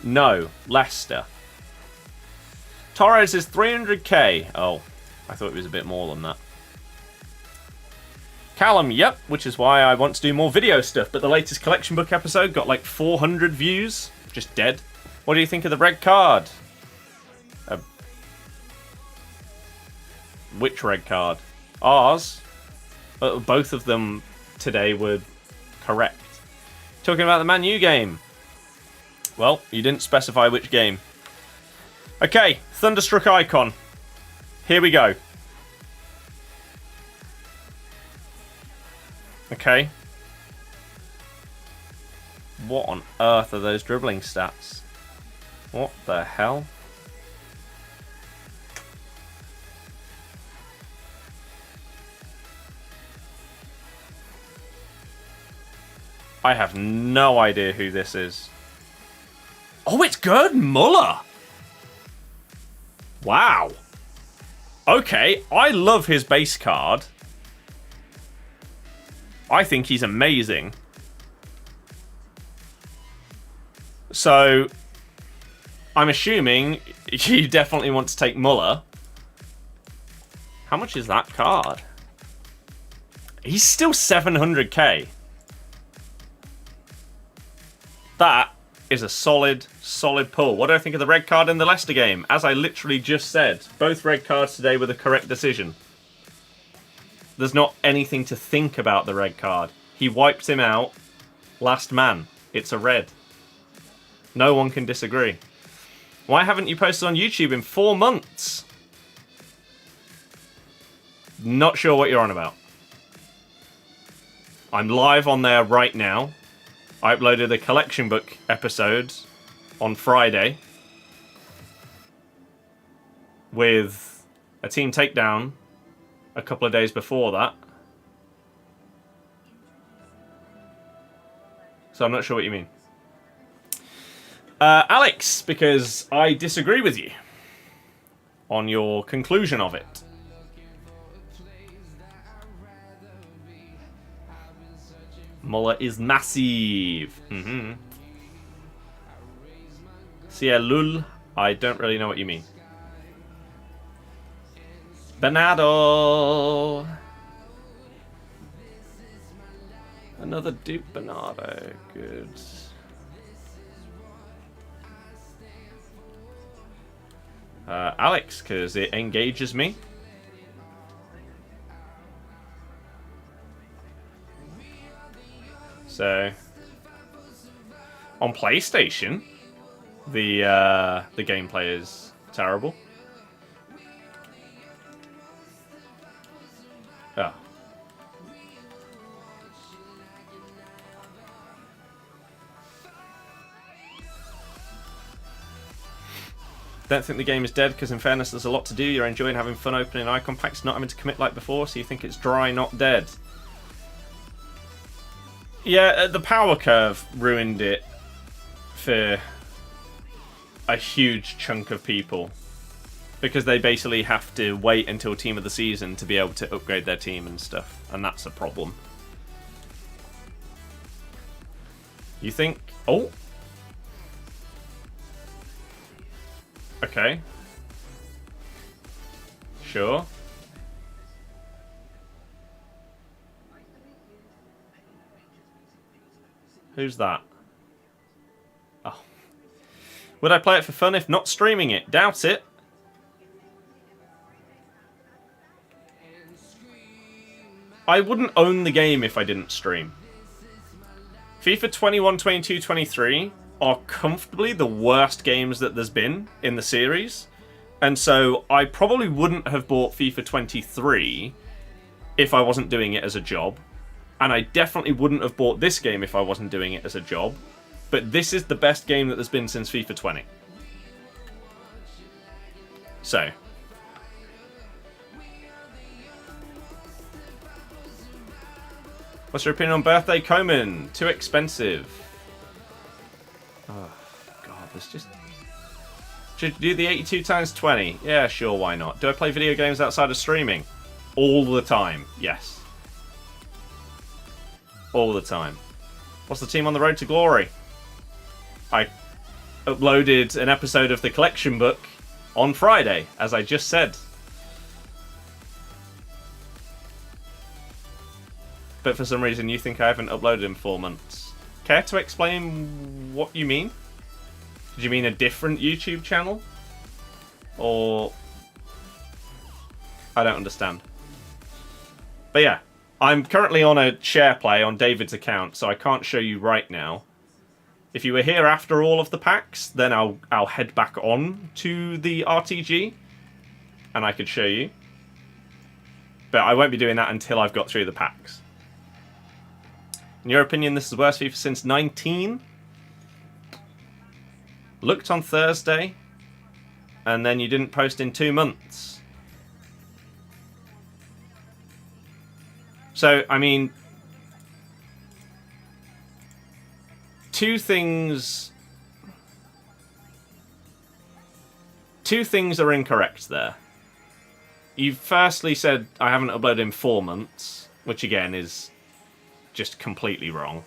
No, Leicester. Torres is 300k. Oh, I thought it was a bit more than that. Callum, yep, which is why I want to do more video stuff. But the latest collection book episode got like 400 views. Just dead. What do you think of the red card? Which red card? Ours. Both of them today were correct. Talking about the Man U game. Well, you didn't specify which game. Okay, Thunderstruck icon. Here we go. Okay. What on earth are those dribbling stats? What the hell? I have no idea who this is. Oh, it's Gerd Muller. Wow. Okay, I love his base card. I think he's amazing. So, I'm assuming you definitely want to take Muller. How much is that card? He's still 700k. That is a solid pull. What do I think of the red card in the Leicester game? As I literally just said, both red cards today were the correct decision. There's not anything to think about the red card. He wiped him out. Last man. It's a red. No one can disagree. Why haven't you posted on YouTube in 4 months? Not sure what you're on about. I'm live on there right now. I uploaded a collection book episode on Friday with a team takedown a couple of days before that. So I'm not sure what you mean. Alex, because I disagree with you on your conclusion of it. Muller is massive. Cielul, I don't really know what you mean. Bernardo. Another Duke Bernardo. Good. Alex, because it engages me. So, on PlayStation, the gameplay is terrible. Oh. Don't think the game is dead because in fairness there's a lot to do. You're enjoying having fun opening icon packs, not having to commit like before, so you think it's dry, not dead. Yeah, the power curve ruined it for a huge chunk of people. Because they basically have to wait until Team of the Season to be able to upgrade their team and stuff. And that's a problem. You think... Oh! Okay. Sure. Who's that? Oh. Would I play it for fun if not streaming it? Doubt it. I wouldn't own the game if I didn't stream. FIFA 21, 22, 23 are comfortably the worst games that there's been in the series. And so I probably wouldn't have bought FIFA 23 if I wasn't doing it as a job. And I definitely wouldn't have bought this game if I wasn't doing it as a job. But this is the best game that there's been since FIFA 20. So. What's your opinion on Birthday Coman? Too expensive. Oh, God, there's just... Should you do the 82 times 20? Yeah, sure, why not? Do I play video games outside of streaming? All the time, yes. All the time. What's the team on the road to glory? I uploaded an episode of the collection book on Friday, as I just said. But for some reason you think I haven't uploaded in 4 months. Care to explain what you mean? Did you mean a different YouTube channel? Or... I don't understand. But yeah. I'm currently on a share play on David's account, so I can't show you right now. If you were here after all of the packs, then I'll head back on to the RTG, and I could show you. But I won't be doing that until I've got through the packs. In your opinion, this is the worst FIFA since 19? Looked on Thursday, and then you didn't post in 2 months. So, I mean, two things are incorrect there. You firstly said I haven't uploaded in 4 months, which again is just completely wrong.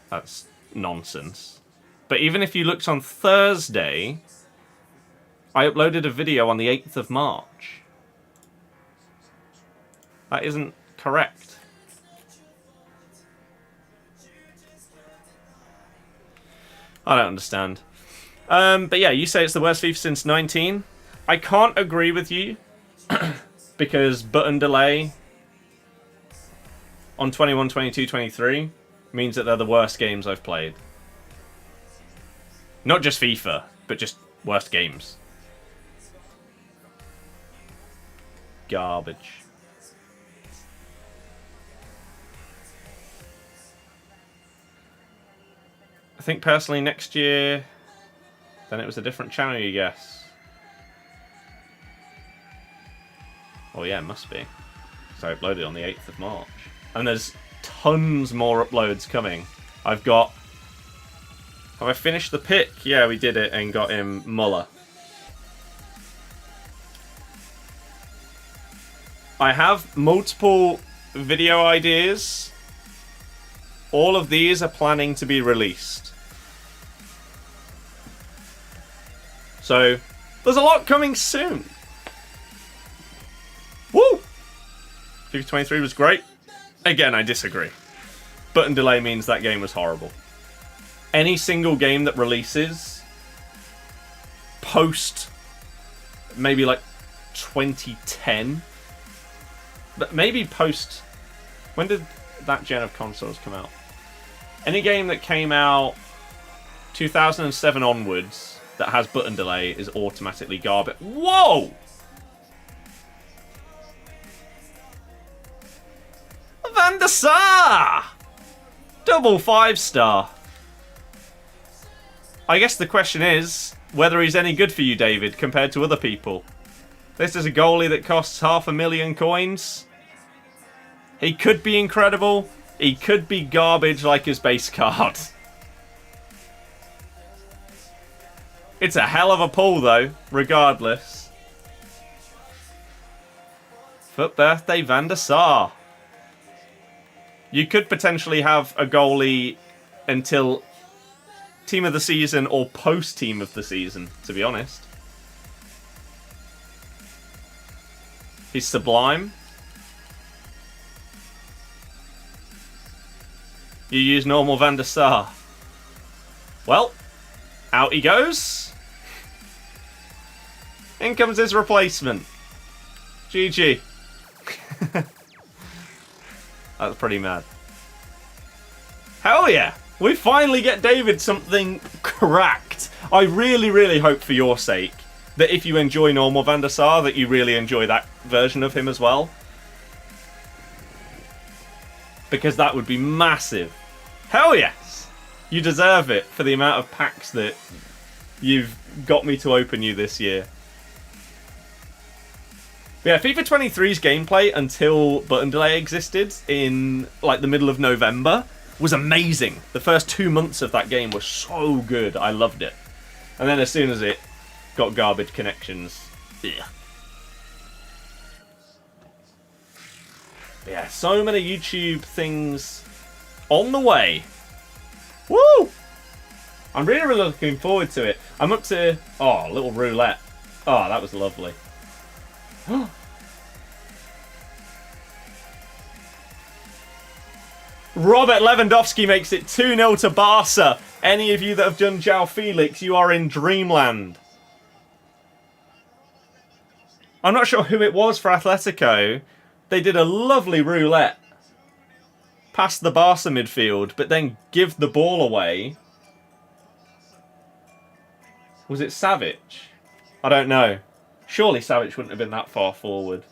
That's nonsense. But even if you looked on Thursday, I uploaded a video on the 8th of March. That isn't correct. I don't understand. But yeah, you say it's the worst FIFA since 19. I can't agree with you because button delay on 21, 22, 23 means that they're the worst games I've played. Not just FIFA, but just worst games. Garbage. I think personally next year, then it was a different channel, you guess. Oh yeah, it must be. So I uploaded on the 8th of March. And there's tons more uploads coming. I've got... Have I finished the pick? Yeah, we did it and got him Muller. I have multiple video ideas. All of these are planning to be released. So, there's a lot coming soon. Woo! FIFA 23 was great. Again, I disagree. Button delay means that game was horrible. Any single game that releases post maybe like 2010, but maybe post... When did that gen of consoles come out? Any game that came out 2007 onwards that has button delay is automatically garbage. Whoa! Van der Sar! Double 5-star. I guess the question is whether he's any good for you, David, compared to other people. This is a goalie that costs 500,000 coins. He could be incredible. He could be garbage like his base card. It's a hell of a pull, though, regardless. FUT birthday Van der Sar. You could potentially have a goalie until team of the season or post team of the season, to be honest. He's sublime. You use normal Van der Sar. Well, out he goes. In comes his replacement. GG. That's pretty mad. Hell yeah! We finally get David something cracked. I really, really hope for your sake that if you enjoy normal Van der Sar, that you really enjoy that version of him as well. Because that would be massive. Hell yes! You deserve it for the amount of packs that you've got me to open you this year. Yeah, FIFA 23's gameplay until button delay existed in like the middle of November was amazing. The first 2 months of that game were so good. I loved it. And then as soon as it got garbage connections, ugh. Yeah, so many YouTube things on the way. Woo! I'm really, really looking forward to it. I'm up to... Oh, a little roulette. Oh, that was lovely. Robert Lewandowski makes it 2-0 to Barca. Any of you that have done João Felix, you are in dreamland. I'm not sure who it was for Atletico. They did a lovely roulette past the Barca midfield, but then give the ball away. Was it Savic? I don't know. Surely Savic wouldn't have been that far forward.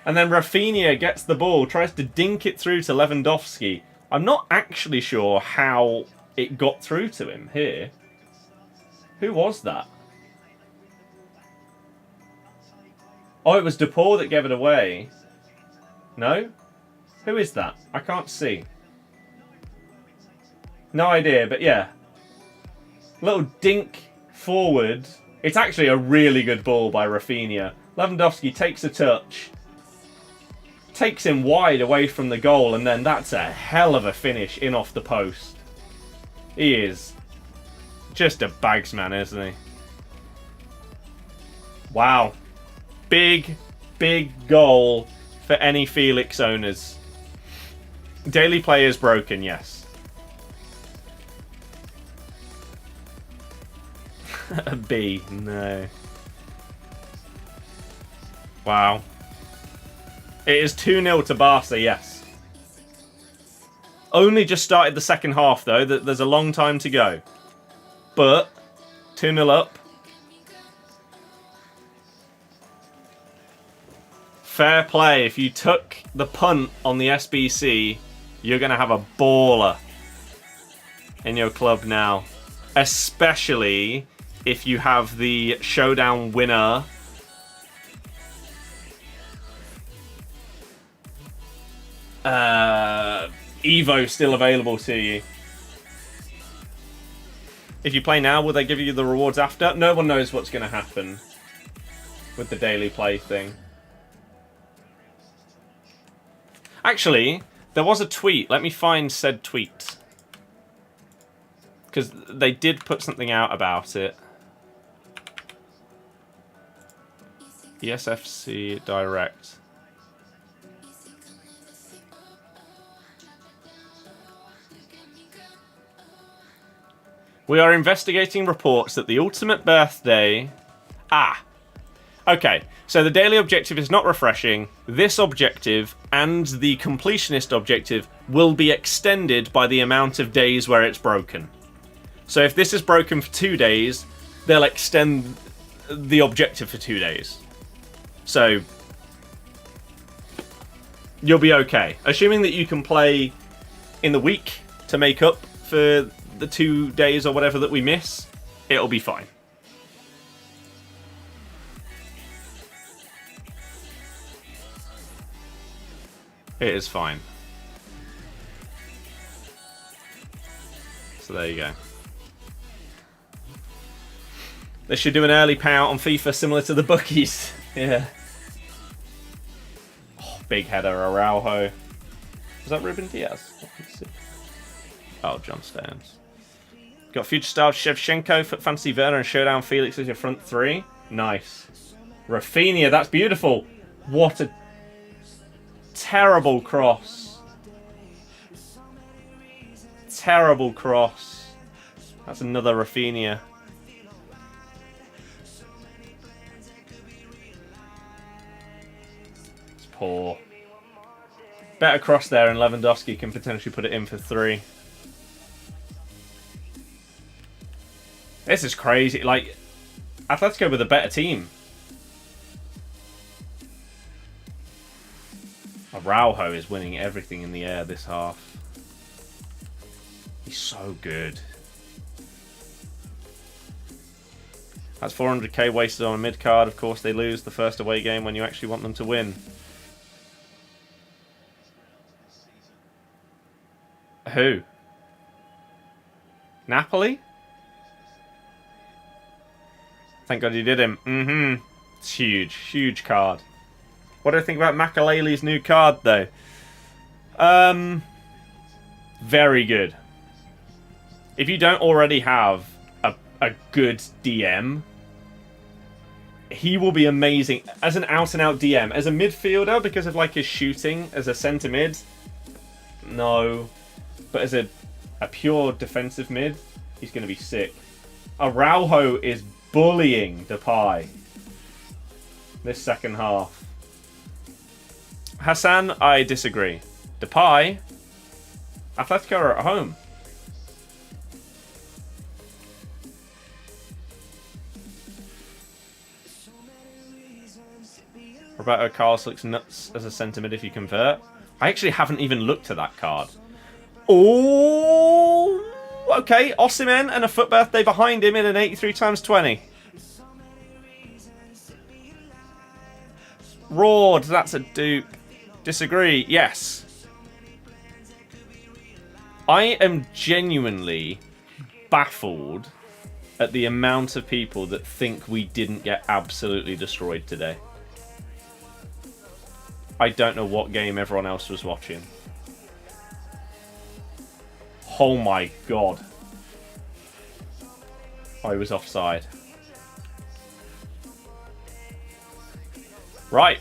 And then Rafinha gets the ball, tries to dink it through to Lewandowski. I'm not actually sure how it got through to him here. Who was that? Oh, it was De Paul that gave it away. No? Who is that? I can't see. No idea, but yeah. Little dink forward. It's actually a really good ball by Rafinha. Lewandowski takes a touch. Takes him wide away from the goal, and then that's a hell of a finish in off the post. He is just a bagsman, isn't he? Wow. Big, big goal for any Felix owners. Daily play is broken, yes. A B, no. Wow. It is 2-0 to Barca, yes. Only just started the second half, though. There's a long time to go. But 2-0 up. Fair play. If you took the punt on the SBC, you're going to have a baller in your club now. Especially if you have the showdown winner. Evo still available to you. If you play now, will they give you the rewards after? No one knows what's going to happen with the daily play thing. Actually, there was a tweet. Let me find said tweet. Because they did put something out about it. ESFC Direct. We are investigating reports that the ultimate birthday... Okay, so the daily objective is not refreshing. This objective and the completionist objective will be extended by the amount of days where it's broken. So if this is broken for 2 days, they'll extend the objective for 2 days. So you'll be okay. Assuming that you can play in the week to make up for the 2 days or whatever that we miss, it'll be fine. It is fine. So there you go. They should do an early payout on FIFA similar to the bookies. Yeah. Oh, big header, Araujo. Was that Ruben Diaz? Oh, John Stones. Got Future Star Shevchenko, FUT Fantasy Werner, and Showdown Felix as your front three. Nice. Rafinha, that's beautiful. What a terrible cross. Terrible cross. That's another Rafinha. It's poor. Better cross there, and Lewandowski can potentially put it in for 3. This is crazy. Like, Atletico with a better team. Araujo is winning everything in the air this half. He's so good. That's 400k wasted on a mid card. Of course, they lose the first away game when you actually want them to win. Who? Napoli? Thank God you did him. It's huge. Huge card. What do I think about Makalele's new card, though? Very good. If you don't already have a good DM, he will be amazing as an out-and-out DM. As a midfielder, because of like his shooting as a centre mid, no. But as a pure defensive mid, he's going to be sick. Araujo is bullying Depay this second half. Hassan, I disagree. Depay, Atletico are at home. Roberto Carlos looks nuts as a centre mid if you convert. I actually haven't even looked at that card. Oh, okay. Osimhen and a FUT birthday behind him in an 83x20. Rord, that's a dupe. Disagree. Yes. I am genuinely baffled at the amount of people that think we didn't get absolutely destroyed today. I don't know what game everyone else was watching. Oh my god. I was offside. Right.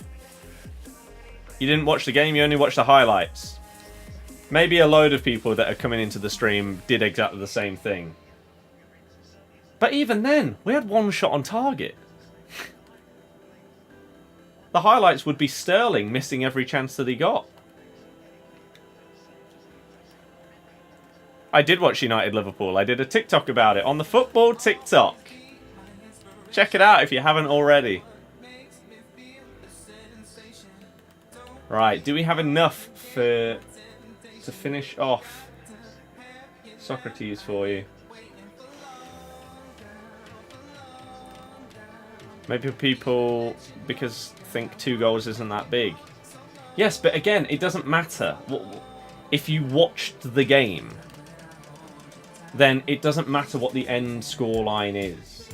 You didn't watch the game, you only watched the highlights. Maybe a load of people that are coming into the stream did exactly the same thing. But even then, we had one shot on target. The highlights would be Sterling missing every chance that he got. I did watch United Liverpool. I did a TikTok about it on the football TikTok. Check it out if you haven't already. Right, do we have enough to finish off Socrates for you? Maybe people think 2 goals isn't that big. Yes, but again, it doesn't matter. If you watched the game, then it doesn't matter what the end scoreline is.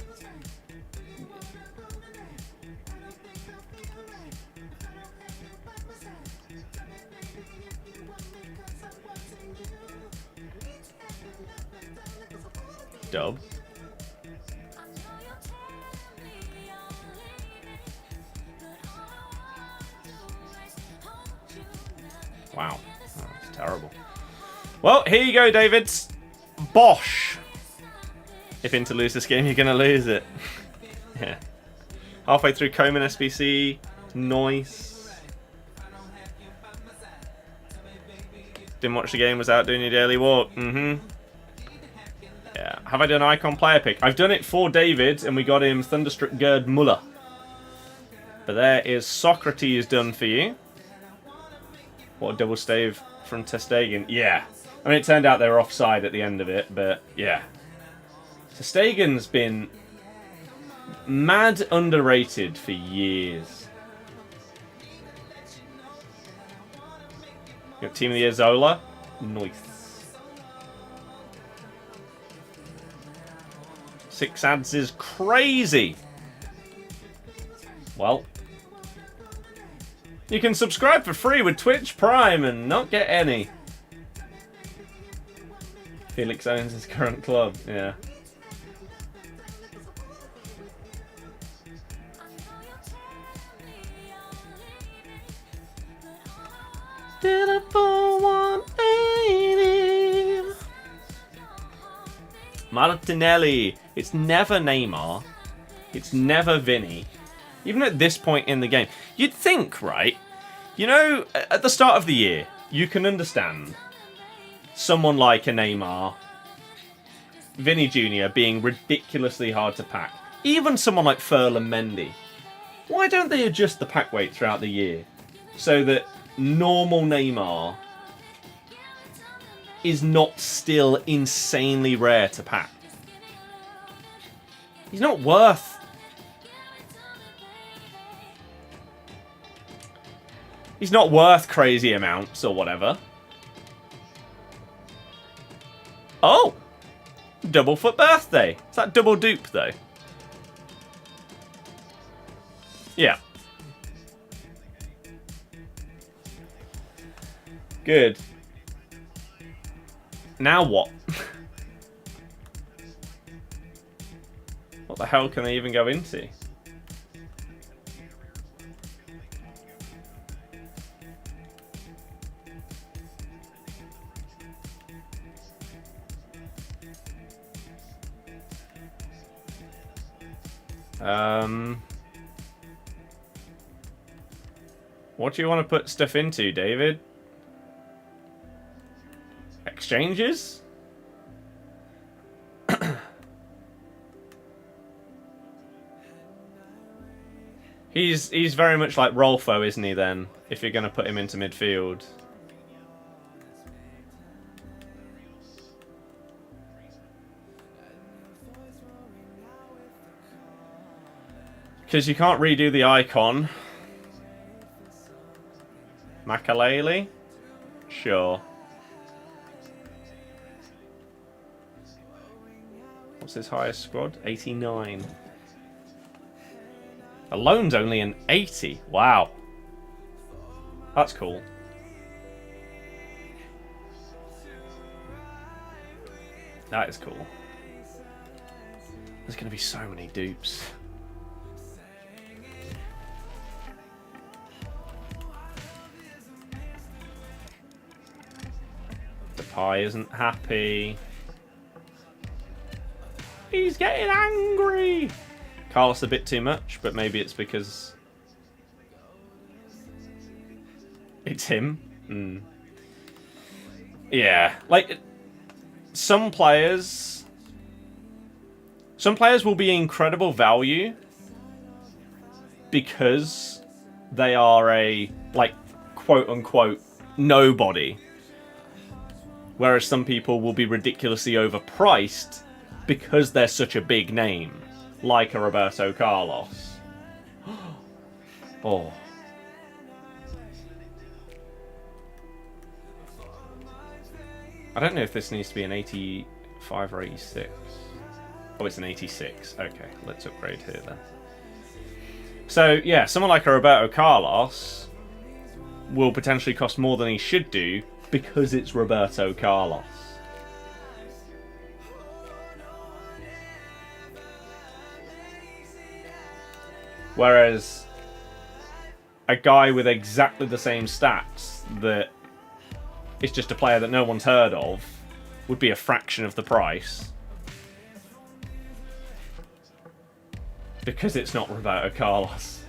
Dub. Wow, that's terrible. Well, here you go, David. Bosh. If in to lose this game, you're going to lose it. Yeah. Halfway through Coman SBC. Nice. Didn't watch the game, was out doing your daily walk. Yeah. Have I done icon player pick? I've done it for David, and we got him Thunderstruck Gerd Muller. But there is Socrates done for you. What a double stave from ter Stegen. Yeah. I mean, it turned out they were offside at the end of it, but yeah. Ter Stegen's been mad underrated for years. You got Team of the Year Zola. Nice. 6 ads is crazy. Well, you can subscribe for free with Twitch Prime and not get any. Felix owns his current club, yeah. Did it for 180. Martinelli. It's never Neymar. It's never Vinny. Even at this point in the game. You'd think, right? You know, at the start of the year, you can understand someone like a Neymar, Vinny Jr. being ridiculously hard to pack. Even someone like Ferland Mendy. Why don't they adjust the pack weight throughout the year so that normal Neymar is not still insanely rare to pack? He's not worth... He's not worth crazy amounts or whatever. Oh! Double foot birthday. Is that double dupe though? Yeah. Good. Now what? What the hell can they even go into? What do you want to put stuff into, David? Exchanges? He's very much like Rolfo, isn't he, then? If you're going to put him into midfield. Because you can't redo the icon. Makalele? Sure. What's his highest squad? 89. Alone's only an 80. Wow. That's cool. That is cool. There's going to be so many dupes. Depay isn't happy. He's getting angry. Carlos a bit too much, but maybe it's because it's him. Yeah, like some players will be incredible value because they are a, like, quote unquote nobody, whereas some people will be ridiculously overpriced because they're such a big name, like a Roberto Carlos. Oh. I don't know if this needs to be an 85 or 86. Oh, it's an 86. Okay, let's upgrade here then. So, yeah, someone like a Roberto Carlos will potentially cost more than he should do because it's Roberto Carlos. Whereas a guy with exactly the same stats that is just a player that no one's heard of would be a fraction of the price. Because it's not Roberto Carlos.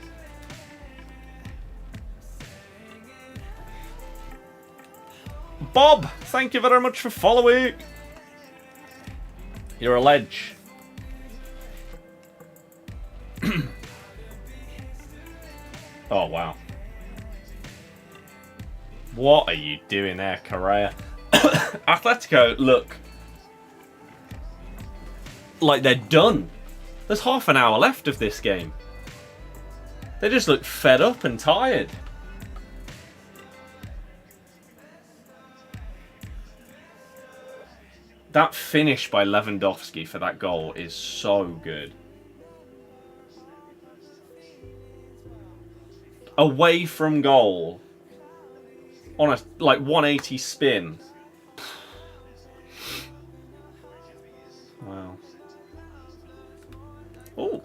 Bob, thank you very much for following. You're a ledge. Oh, wow. What are you doing there, Correa? Atletico look like they're done. There's half an hour left of this game. They just look fed up and tired. That finish by Lewandowski for that goal is so good. Away from goal. On a, like, 180 spin. Wow. Oh,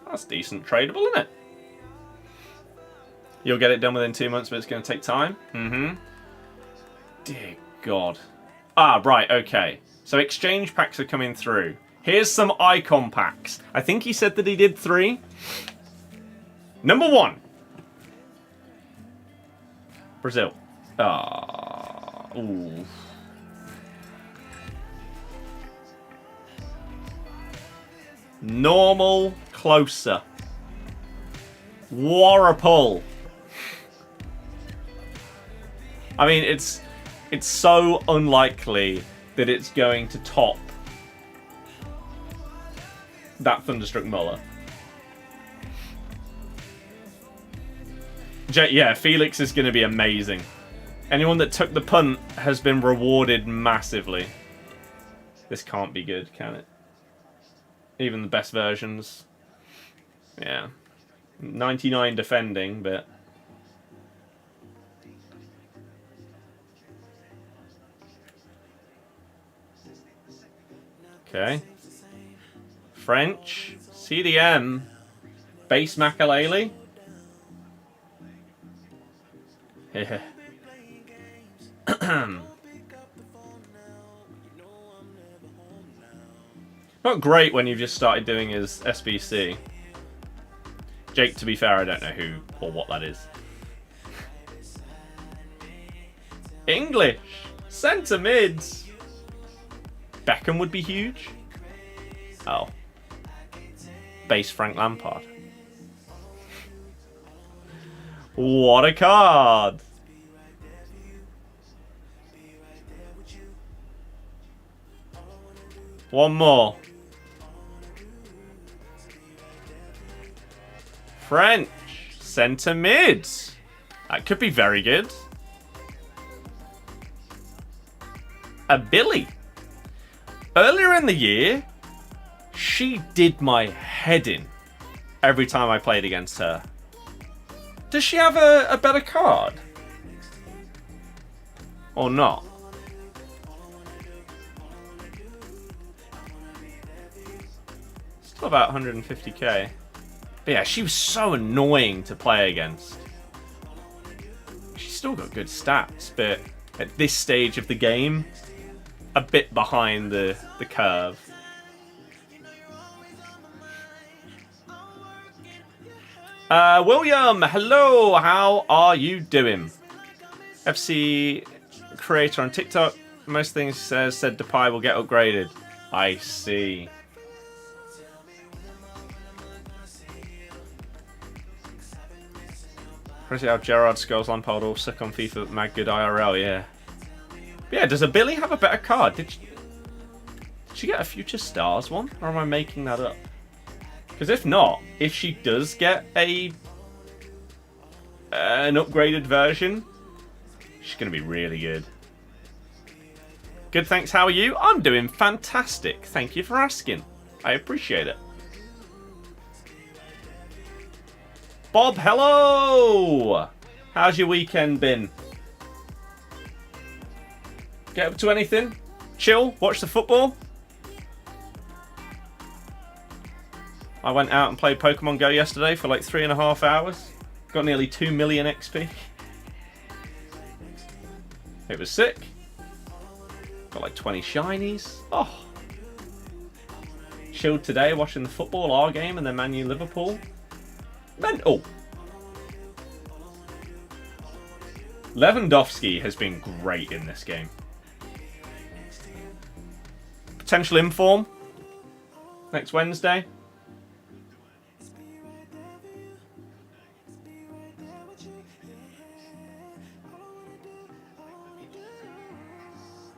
that's decent tradable, isn't it? You'll get it done within 2 months, but it's going to take time. Dear God. Ah, right, okay. So exchange packs are coming through. Here's some icon packs. I think he said that he did 3. Number 1. Brazil. Ah, ooh. Normal, closer. What a pull. I mean, it's so unlikely that it's going to top that Thunderstruck Muller. Yeah, Felix is going to be amazing. Anyone that took the punt has been rewarded massively. This can't be good, can it? Even the best versions. Yeah. 99 defending, but... Okay. French. CDM. Base Makalele. Yeah. Not great when you've just started doing his SBC. Jake, to be fair, I don't know who or what that is. English. Centre mids. Beckham would be huge. Oh. Base Frank Lampard. What a card. One more. French. Centre mid. That could be very good. A Billy. Earlier in the year, She did my head in every time I played against her. Does she have a better card? Or not? Still about 150k. But yeah, she was so annoying to play against. She's still got good stats, but at this stage of the game, a bit behind the curve. William, hello, how are you doing? FC creator on TikTok, most things said Depay will get upgraded. I see. Crazy how Gerrard, Scholes, Lampard all suck on FIFA, but mad good IRL, yeah. But yeah, does a Billy have a better card? Did she get a Future Stars one? Or am I making that up? Because if not, if she does get an upgraded version, she's going to be really good. Good, thanks. How are you? I'm doing fantastic. Thank you for asking. I appreciate it. Bob, hello! How's your weekend been? Get up to anything? Chill? Watch the football? I went out and played Pokemon Go yesterday for like 3.5 hours. Got nearly 2 million XP. It was sick. Got like 20 shinies. Oh. Chilled today watching the football, our game, and then Man U Liverpool. Mental. Lewandowski has been great in this game. Potential inform next Wednesday.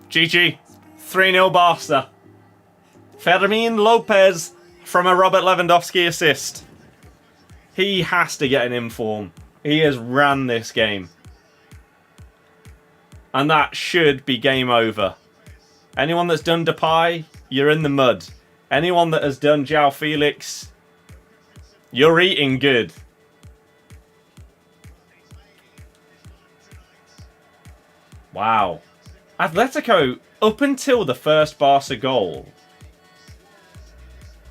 GG. 3-0 Barca. Fermin Lopez from a Robert Lewandowski assist. He has to get an inform. He has ran this game. And that should be game over. Anyone that's done Depay, you're in the mud. Anyone that has done João Felix, you're eating good. Wow. Atletico, up until the first Barca goal,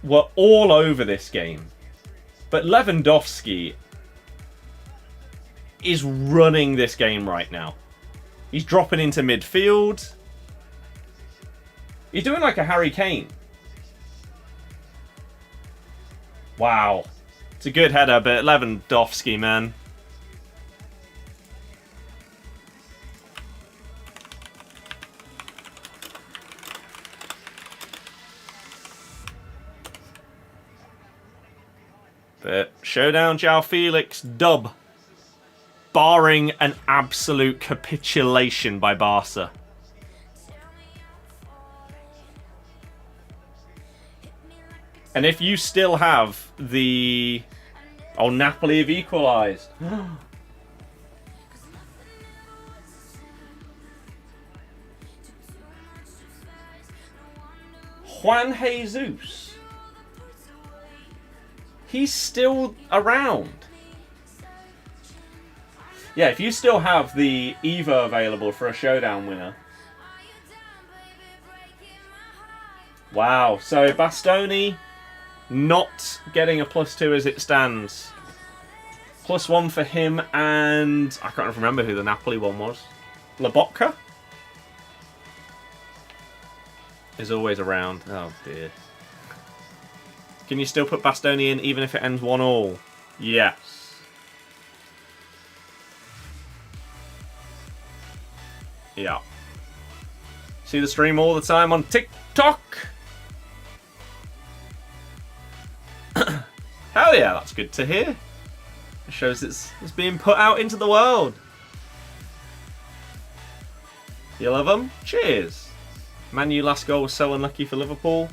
were all over this game. But Lewandowski is running this game right now. He's dropping into midfield. He's doing like a Harry Kane. Wow. It's a good header, but Lewandowski, man. But showdown João Felix dub. Barring an absolute capitulation by Barca. And if you still have the... Oh, Napoli have equalised. Juan Jesus. He's still around. Yeah, if you still have the Evo available for a showdown winner. Wow, so Bastoni not getting a +2 as it stands. +1 for him, and I can't remember who the Napoli one was. Lobotka is always around. Oh dear. Can you still put Bastoni in even if it ends 1-1? Yes. Yeah. See the stream all the time on TikTok. Hell yeah, that's good to hear. It shows it's being put out into the world. You love them? Cheers. Man U last goal was so unlucky for Liverpool.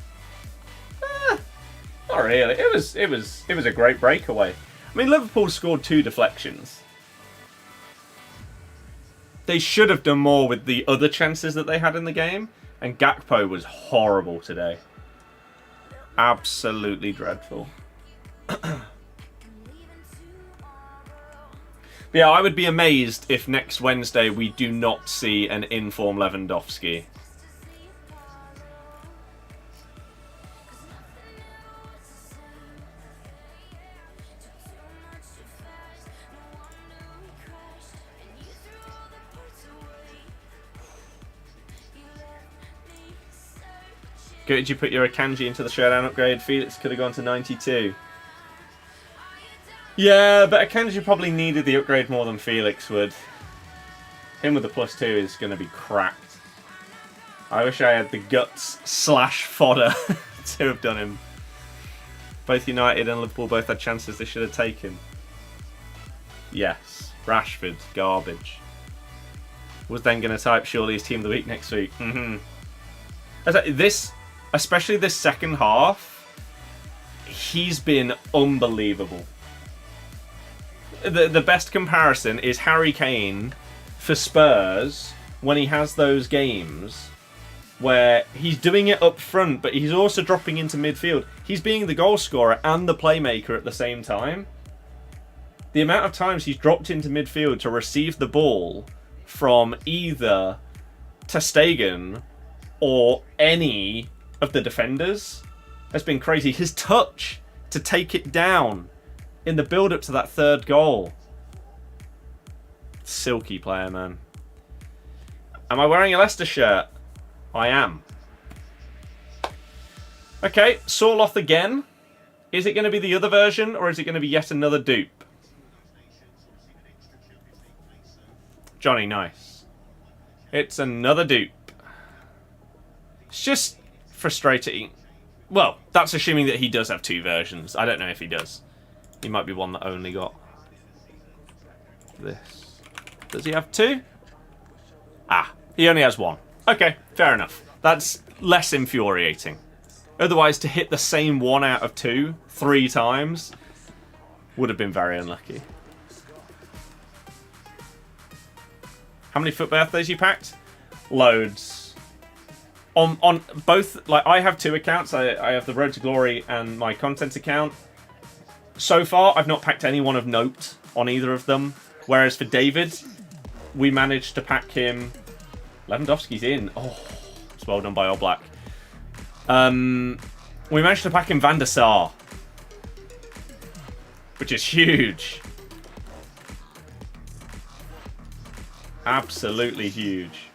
Not really. It was a great breakaway. I mean, Liverpool scored 2 deflections. They should have done more with the other chances that they had in the game, and Gakpo was horrible today. Absolutely dreadful. But yeah, I would be amazed if next Wednesday we do not see an in-form Lewandowski. Did you put your Akanji into the showdown upgrade? Felix could have gone to 92. Yeah, but Akanji probably needed the upgrade more than Felix would. Him with the +2 is going to be cracked. I wish I had the guts / fodder to have done him. Both United and Liverpool both had chances they should have taken. Yes. Rashford, garbage. Was then going to type surely his team of the week next week. This, especially this second half, he's been unbelievable. The best comparison is Harry Kane for Spurs when he has those games where he's doing it up front, but he's also dropping into midfield. He's being the goal scorer and the playmaker at the same time. The amount of times he's dropped into midfield to receive the ball from either ter Stegen or any of the defenders has been crazy. His touch to take it down in the build-up to that third goal. Silky player, man. Am I wearing a Leicester shirt? I am. Okay, Sorloth again. Is it going to be the other version, or is it going to be yet another dupe? Johnny, nice. It's another dupe. It's just frustrating. Well, that's assuming that he does have two versions. I don't know if he does. He might be one that only got this. Does he have two? Ah, he only has one. Okay, fair enough. That's less infuriating. Otherwise, to hit the same 1 out of 2 3 times would have been very unlucky. How many FUT birthdays you packed? Loads. On both, like, I have 2 accounts. I have the Road to Glory and my content account. So far, I've not packed anyone of note on either of them. Whereas for David, we managed to pack him. Lewandowski's in. Oh, it's well done by All Black. We managed to pack him Van der Sar, which is huge. Absolutely huge.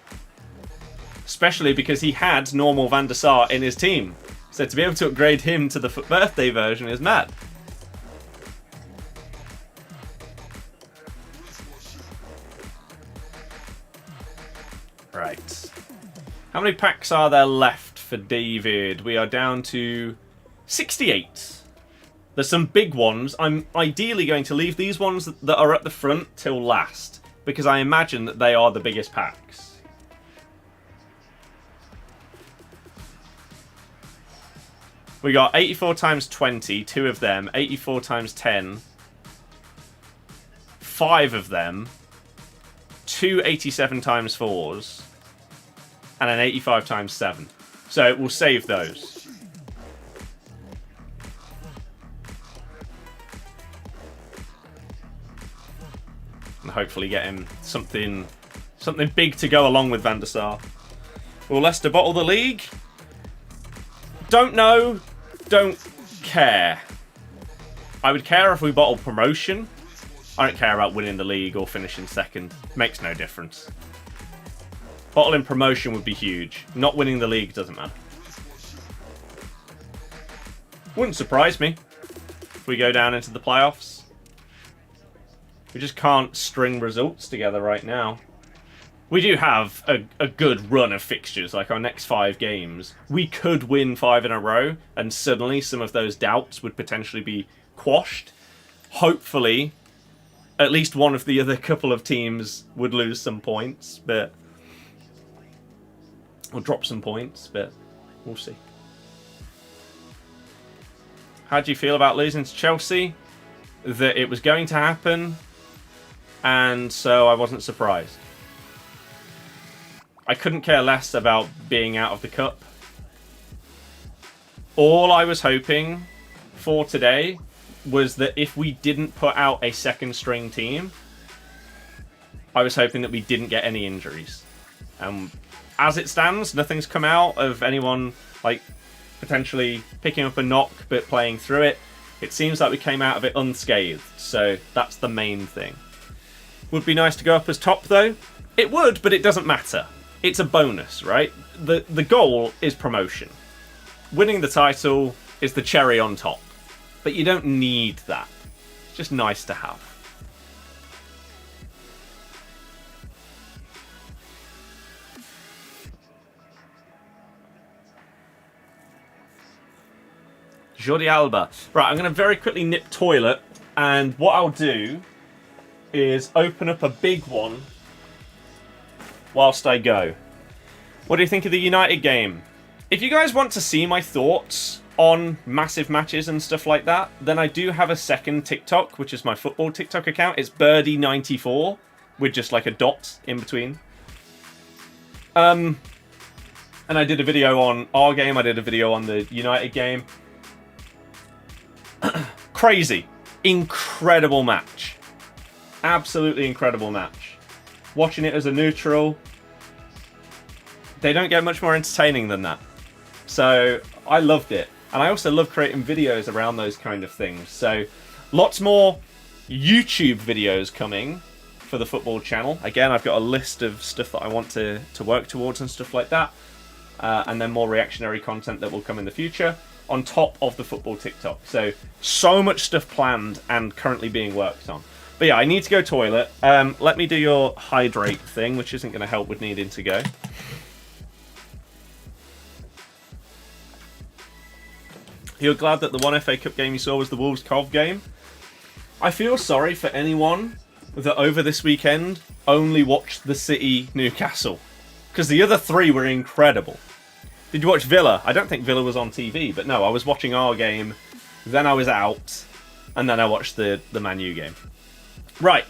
Especially because he had normal Van der Sar in his team. So to be able to upgrade him to the FUT birthday version is mad. Right. How many packs are there left for David? We are down to 68. There's some big ones. I'm ideally going to leave these ones that are at the front till last, because I imagine that they are the biggest packs. We got 84 times 20, 2 of them. 84 times 10, 5 of them. 2 87 times 4s. And an 85 times 7. So we'll save those. And hopefully get him something big to go along with Van der Sar. Will Leicester bottle the league? Don't know. Don't care. I would care if we bottled promotion. I don't care about winning the league or finishing second. Makes no difference. Bottling promotion would be huge. Not winning the league doesn't matter. Wouldn't surprise me if we go down into the playoffs. We just can't string results together right now. We do have a good run of fixtures, like our next 5 games. We could win 5 in a row, and suddenly some of those doubts would potentially be quashed. Hopefully, at least one of the other couple of teams would lose some points, but... or drop some points, but we'll see. How do you feel about losing to Chelsea? That it was going to happen, and so I wasn't surprised. I couldn't care less about being out of the cup. All I was hoping for today was that if we didn't put out a second string team, I was hoping that we didn't get any injuries. As it stands, nothing's come out of anyone like potentially picking up a knock but playing through it. It seems like we came out of it unscathed, so that's the main thing. Would be nice to go up as top though. It would, but it doesn't matter. It's a bonus, right? The goal is promotion. Winning the title is the cherry on top. But you don't need that. It's just nice to have. Jordi Alba. Right, I'm going to very quickly nip toilet. And what I'll do is open up a big one whilst I go. What do you think of the United game? If you guys want to see my thoughts on massive matches and stuff like that, then I do have a second TikTok, which is my football TikTok account. It's Birdie94 with just like a dot in between. And I did a video on our game. I did a video on the United game. Crazy. Incredible match. Absolutely incredible match. Watching it as a neutral, they don't get much more entertaining than that. So I loved it. And I also love creating videos around those kind of things. So lots more YouTube videos coming for the football channel. Again, I've got a list of stuff that I want to work towards and stuff like that. And then more reactionary content that will come in the future on top of the football TikTok. So much stuff planned and currently being worked on. But yeah, I need to go toilet. Let me do your hydrate thing, which isn't going to help with needing to go. You're glad that the one FA Cup game you saw was the Wolves-Cov game? I feel sorry for anyone that over this weekend only watched the City-Newcastle. Because the other three were incredible. Did you watch Villa? I don't think Villa was on TV, but no, I was watching our game, then I was out, and then I watched the Man U game. Right,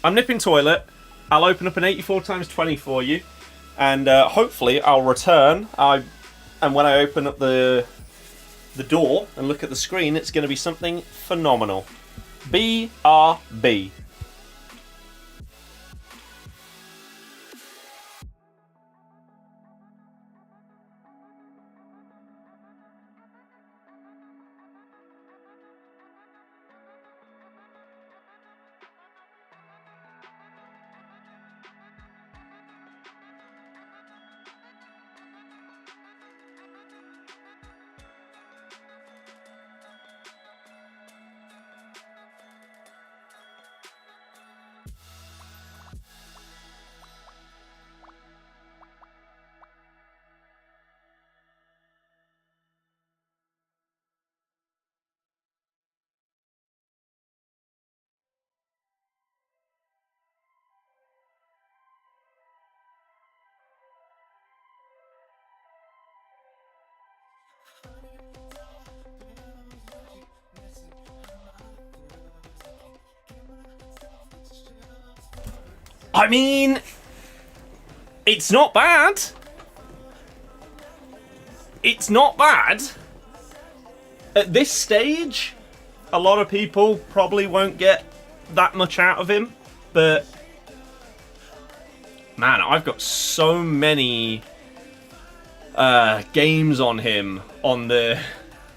I'm nipping toilet. I'll open up an 84x20 for you, and hopefully I'll return. And when I open up the door and look at the screen, it's going to be something phenomenal. BRB. I mean, it's not bad. It's not bad. At this stage, a lot of people probably won't get that much out of him, but man, I've got so many games on him on the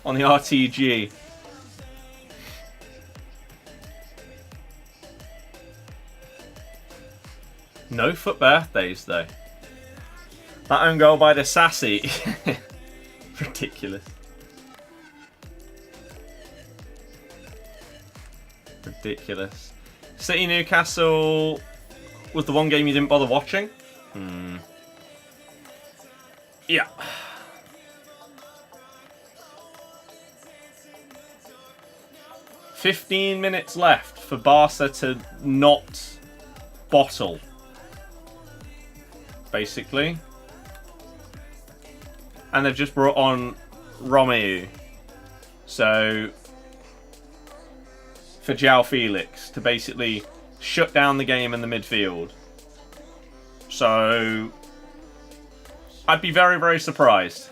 RTG. No FUT birthdays though. That own goal by the Sassy. Ridiculous. Ridiculous. City Newcastle was the one game you didn't bother watching? Yeah. "15 minutes left for Barca to not bottle." Basically. And they've just brought on Romeo. So, for João Felix to basically shut down the game in the midfield. So, I'd be very, very surprised.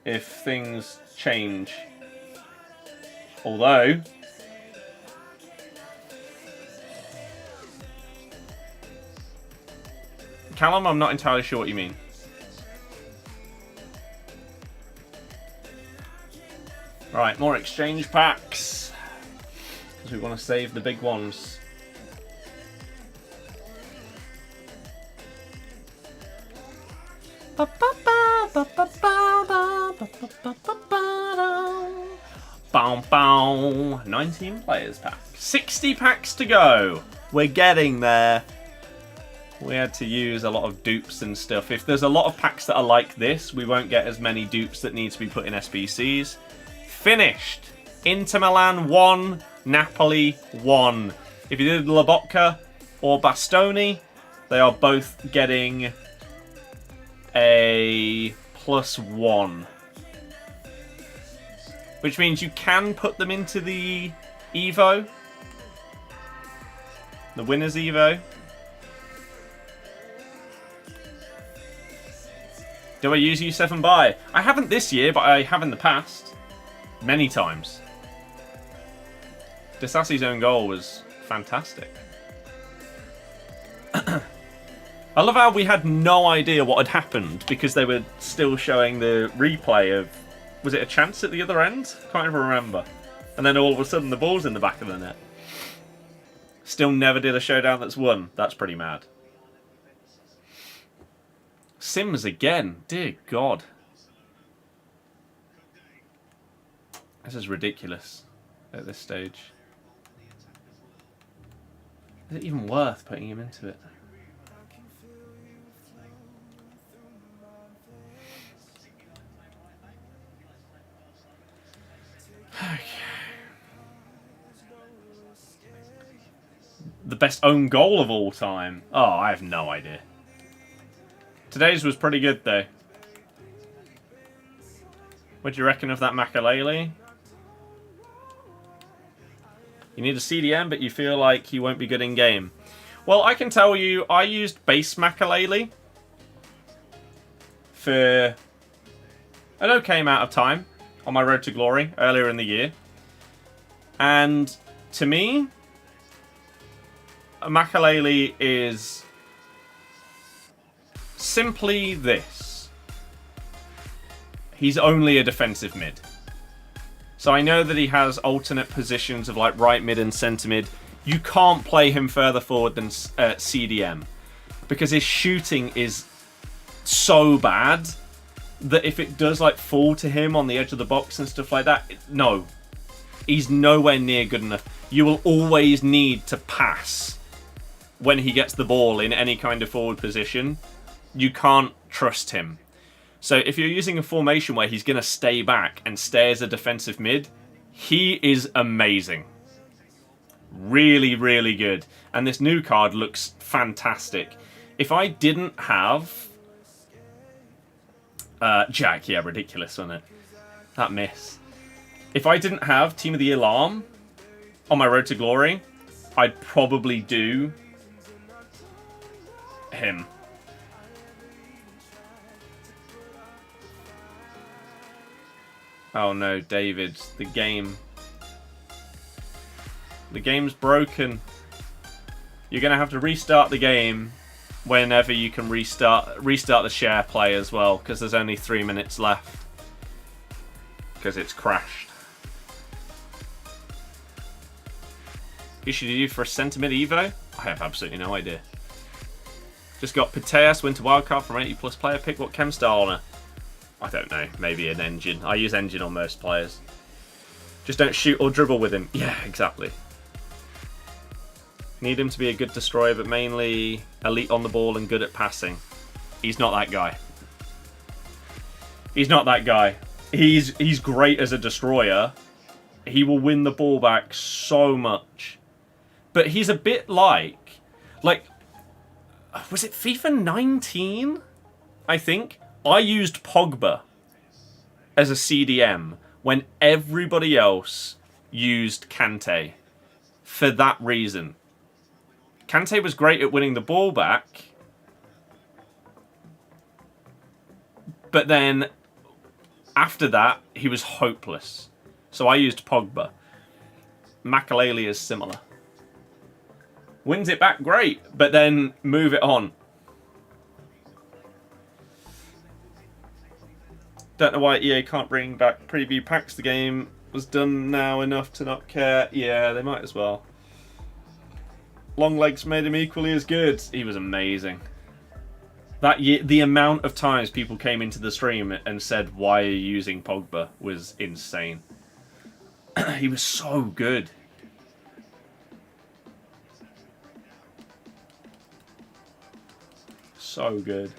if things change. Although... Callum, I'm not entirely sure what you mean. Right, more exchange packs. Because we want to save the big ones. Bow, bow. 19 players pack. 60 packs to go. We're getting there. We had to use a lot of dupes and stuff. If there's a lot of packs that are like this, we won't get as many dupes that need to be put in SBCs. Finished. Inter Milan 1, Napoli 1. If you did Lobotka or Bastoni, they are both getting a +1. Which means you can put them into the Evo. The winner's Evo. Do I use U7 buy? I haven't this year, but I have in the past. Many times. Desassi's own goal was fantastic. I love how we had no idea what had happened because they were still showing the replay of... Was it a chance at the other end? Can't even remember. And then all of a sudden the ball's in the back of the net. Still never did a showdown that's won. That's pretty mad. Sims again. Dear God. This is ridiculous at this stage. Is it even worth putting him into it? Okay. The best own goal of all time. Oh, I have no idea. Today's was pretty good though. What do you reckon of that Makalele? You need a CDM, but you feel like he won't be good in game. Well, I can tell you, I used base Makalele for an okay amount of time on my road to glory earlier in the year. And to me, Makalele is simply this. He's only a defensive mid. So I know that he has alternate positions of like right mid and centre mid. You can't play him further forward than CDM because his shooting is so bad that if it does like fall to him on the edge of the box and stuff like that, no. He's nowhere near good enough. You will always need to pass when he gets the ball in any kind of forward position. You can't trust him. So if you're using a formation where he's going to stay back and stay as a defensive mid, he is amazing. Really, really good. And this new card looks fantastic. If I didn't have... Jack, yeah, ridiculous, wasn't it? That miss. If I didn't have Team of the Alarm on my road to glory, I'd probably do him. Oh no, David, the game. The game's broken. You're going to have to restart the game whenever you can restart the share play as well, because there's only 3 minutes left. Because it's crashed. Who should you do for a centre mid Evo? I have absolutely no idea. Just got Pateas, Winter Wildcard from 80+ player pick. What chem style on her? I don't know. Maybe an engine. I use engine on most players. Just don't shoot or dribble with him. Yeah, exactly. Need him to be a good destroyer, but mainly elite on the ball and good at passing. He's not that guy. He's not that guy. He's great as a destroyer. He will win the ball back so much. But he's a bit like... Was it FIFA 19? I think. I used Pogba as a CDM when everybody else used Kante for that reason. Kante was great at winning the ball back, but then After that, he was hopeless. So I used Pogba. Makaleli is similar. Wins it back, great, but then move it on. Don't know why EA can't bring back preview packs. The game was done now enough to not care. Yeah, they might as well. Long legs made him equally as good. He was amazing. The amount of times people came into the stream and said, "Why are you using Pogba?" was insane. He was so good. So good.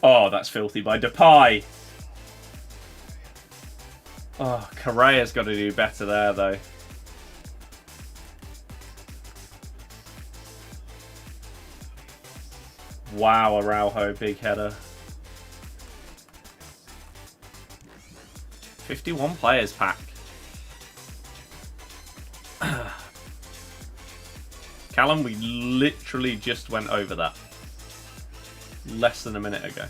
Oh, that's filthy by Depay. Oh, Correa's got to do better there, though. Wow, Araujo, big header. 51 players pack. Callum, we literally just went over that. Less than a minute ago.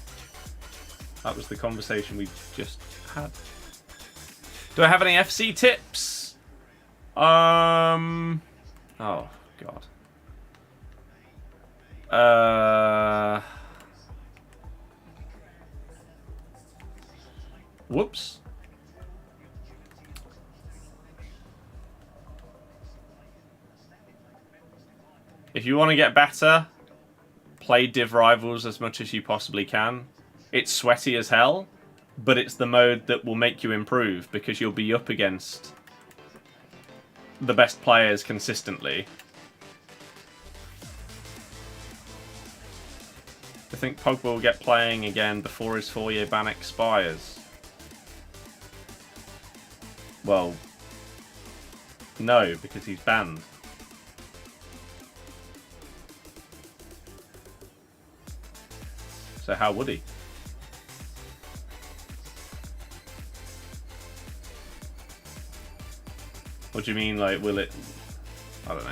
That was the conversation we just had. Do I have any FC tips? Oh, God. Whoops. If you want to get better, play Div Rivals as much as you possibly can. It's sweaty as hell, but it's the mode that will make you improve because you'll be up against the best players consistently. I think Pogba will get playing again before his 4-year ban expires. Well, no, because he's banned. So how would he? What do you mean, like, will it... I don't know.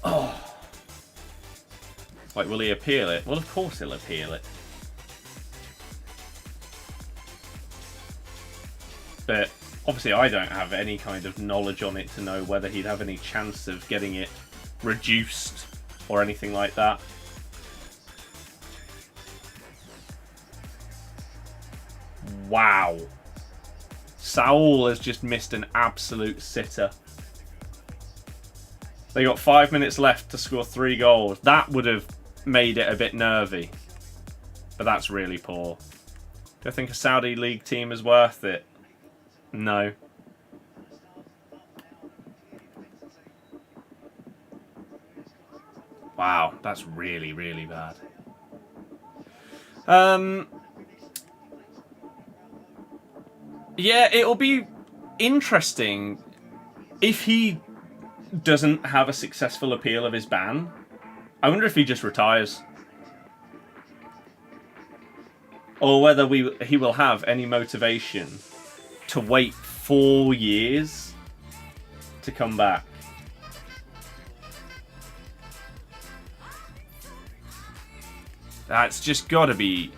Oh. Like, will he appeal it? Well, of course he'll appeal it. But, obviously I don't have any kind of knowledge on it to know whether he'd have any chance of getting it reduced or anything like that. Wow. Saul has just missed an absolute sitter. They got 5 minutes left to score 3 goals. That would have made it a bit nervy. But that's really poor. Do I think a Saudi League team is worth it? No. Wow, that's really, really bad. Yeah, it'll be interesting if he doesn't have a successful appeal of his ban. I wonder if he just retires. Or whether he will have any motivation to wait 4 years to come back. That's just got to be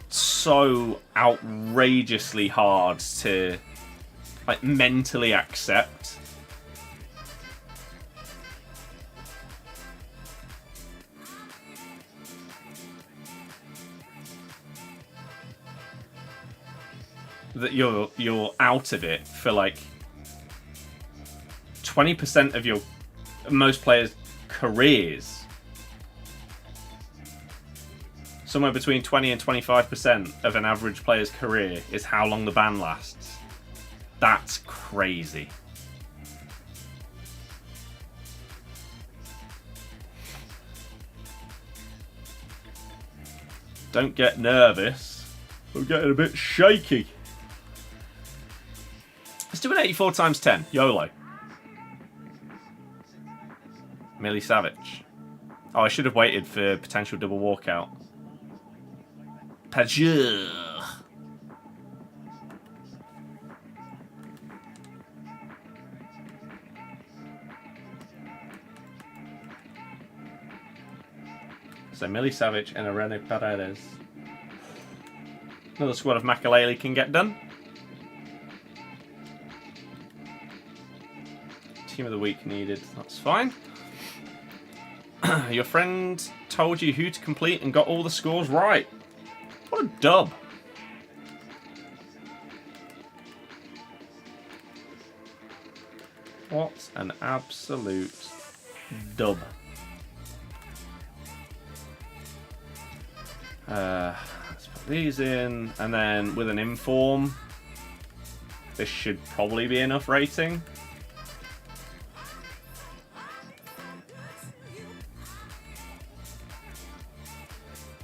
so outrageously hard to, like, mentally accept. That you're out of it for like 20% of your most players' careers. Somewhere between 20 and 25% of an average player's career is how long the ban lasts. That's crazy. Don't get nervous. I'm getting a bit shaky. Let's do an 84 times 10. YOLO. Millie Savage. Oh, I should have waited for potential double walkout. Pajur. So Milicevic and Irene Paredes. Another squad of Makaleli can get done. Team of the week needed. That's fine. Your friend told you who to complete and got all the scores right. What a dub. What an absolute dub. Let's put these in, and then with an inform, this should probably be enough rating.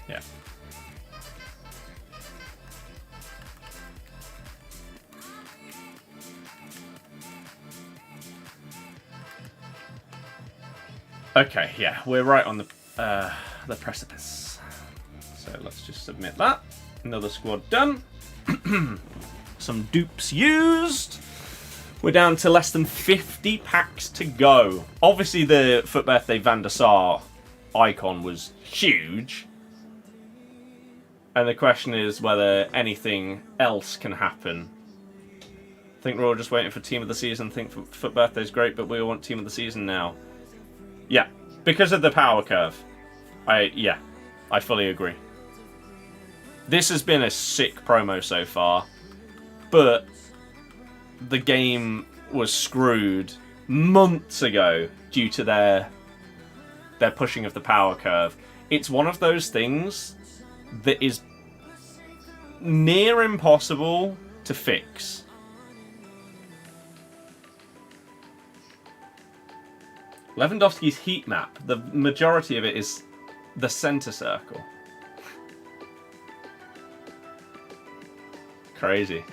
Yeah. Okay, yeah, we're right on the precipice. So let's just submit that. Another squad done. Some dupes used. We're down to less than 50 packs to go. Obviously, the FUT Birthday Van der Sar icon was huge. And the question is whether anything else can happen. I think we're all just waiting for Team of the Season. I think FUT Birthday's great, but we all want Team of the Season now. Yeah, because of the power curve. I fully agree. This has been a sick promo so far, but the game was screwed months ago due to their pushing of the power curve. It's one of those things that is near impossible to fix. Lewandowski's heat map, the majority of it is the center circle. Crazy.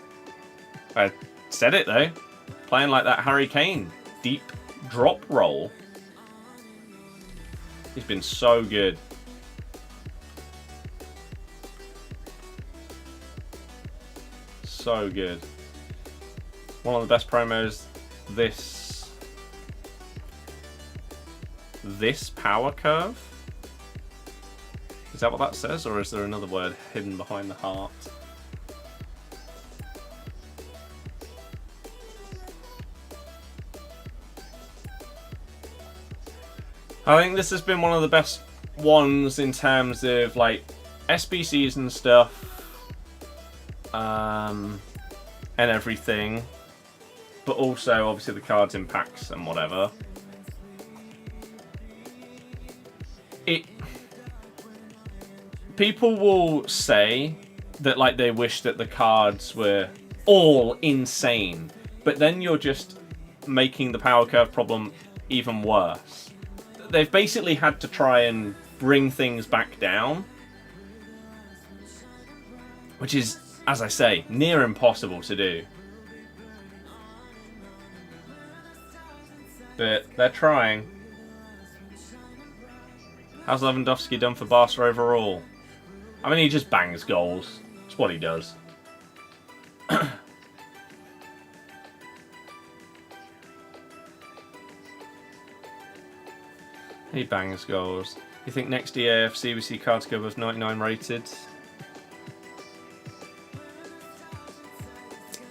I said it though. Playing like that Harry Kane. Deep drop roll. He's been so good. So good. One of the best promos this power curve? Is that what that says, or is there another word hidden behind the heart? I think this has been one of the best ones in terms of like SBCs and stuff, and everything, but also obviously the cards in packs and whatever. People will say that like they wish that the cards were all insane, but then you're just making the power curve problem even worse. They've basically had to try and bring things back down, which is, as I say, near impossible to do. But they're trying. How's Lewandowski done for Barca overall? I mean, he just bangs goals. That's what he does. He bangs goals. You think next eafc we see cards go above 99 rated?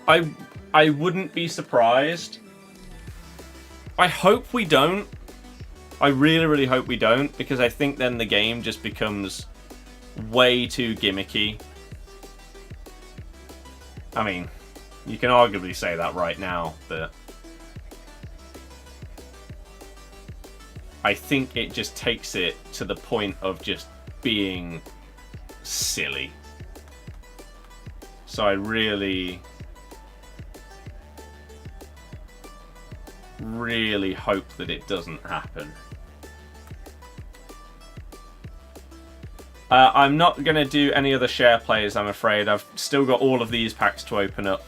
I wouldn't be surprised. I hope we don't. I really, really hope we don't, because I think then the game just becomes way too gimmicky. I mean, you can arguably say that right now, but I think it just takes it to the point of just being silly. So I really, really hope that it doesn't happen. I'm not going to do any other share plays, I'm afraid. I've still got all of these packs to open up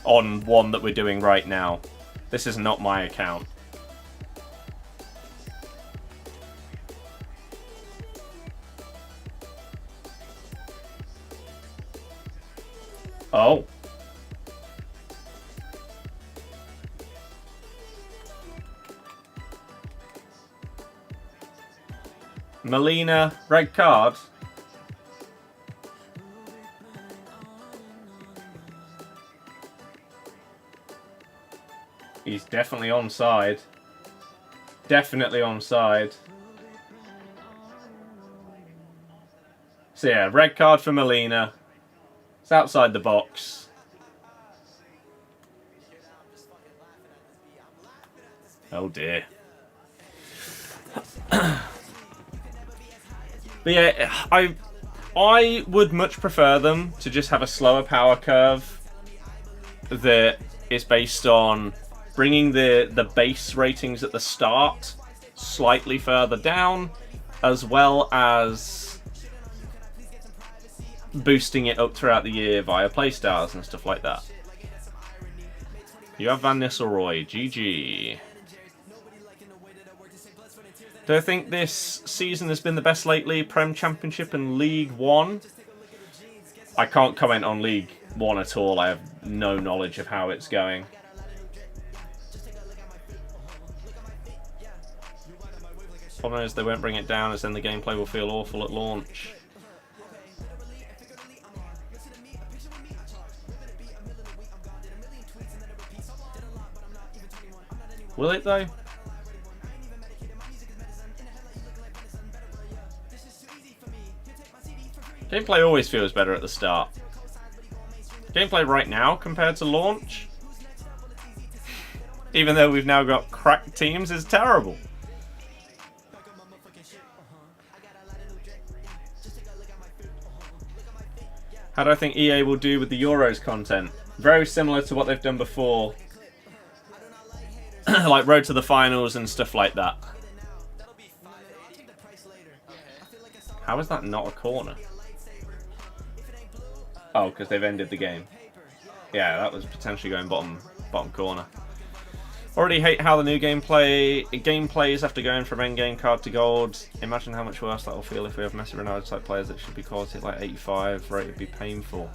on one that we're doing right now. This is not my account. Oh. Molina, red card. He's definitely onside. Definitely onside. So yeah, red card for Molina. It's outside the box. Oh dear. But yeah, I would much prefer them to just have a slower power curve that is based on bringing the base ratings at the start slightly further down, as well as boosting it up throughout the year via playstars and stuff like that. You have Van Nistelrooy, GG. Do I think this season has been the best lately? Prem Championship and League One? I can't comment on League One at all. I have no knowledge of how it's going. Problem is they won't bring it down, as then the gameplay will feel awful at launch. Will it though? Gameplay always feels better at the start. Gameplay right now compared to launch, even though we've now got cracked teams, is terrible. How do I think EA will do with the Euros content? Very similar to what they've done before. Like Road to the Finals and stuff like that. How is that not a corner? Oh, because they've ended the game. Yeah, that was potentially going bottom corner. Already hate how the new game plays after going from endgame card to gold. Imagine how much worse that will feel if we have Messi, Ronaldo type players that should be quality like 85. Rate would be painful.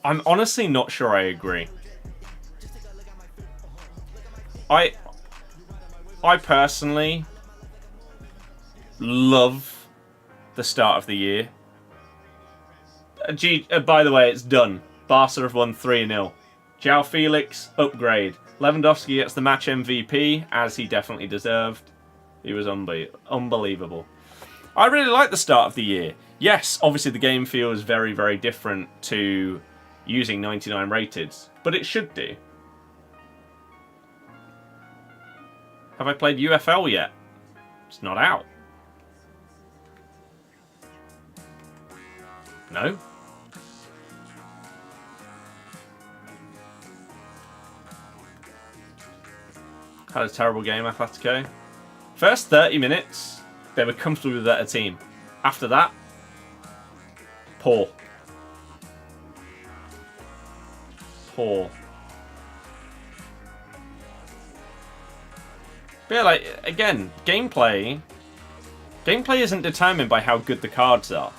I'm honestly not sure I agree. I personally love the start of the year. By the way, it's done. Barca have won 3-0. João Felix, upgrade. Lewandowski gets the match MVP, as he definitely deserved. He was unbelievable. I really like the start of the year. Yes, obviously the game feels very, very different to using 99 rateds, but it should do. Have I played UFL yet? It's not out. No? Had a terrible game, Atletico. First 30 minutes, they were comfortably the better team. After that, poor. Poor. But yeah, like, again, gameplay isn't determined by how good the cards are.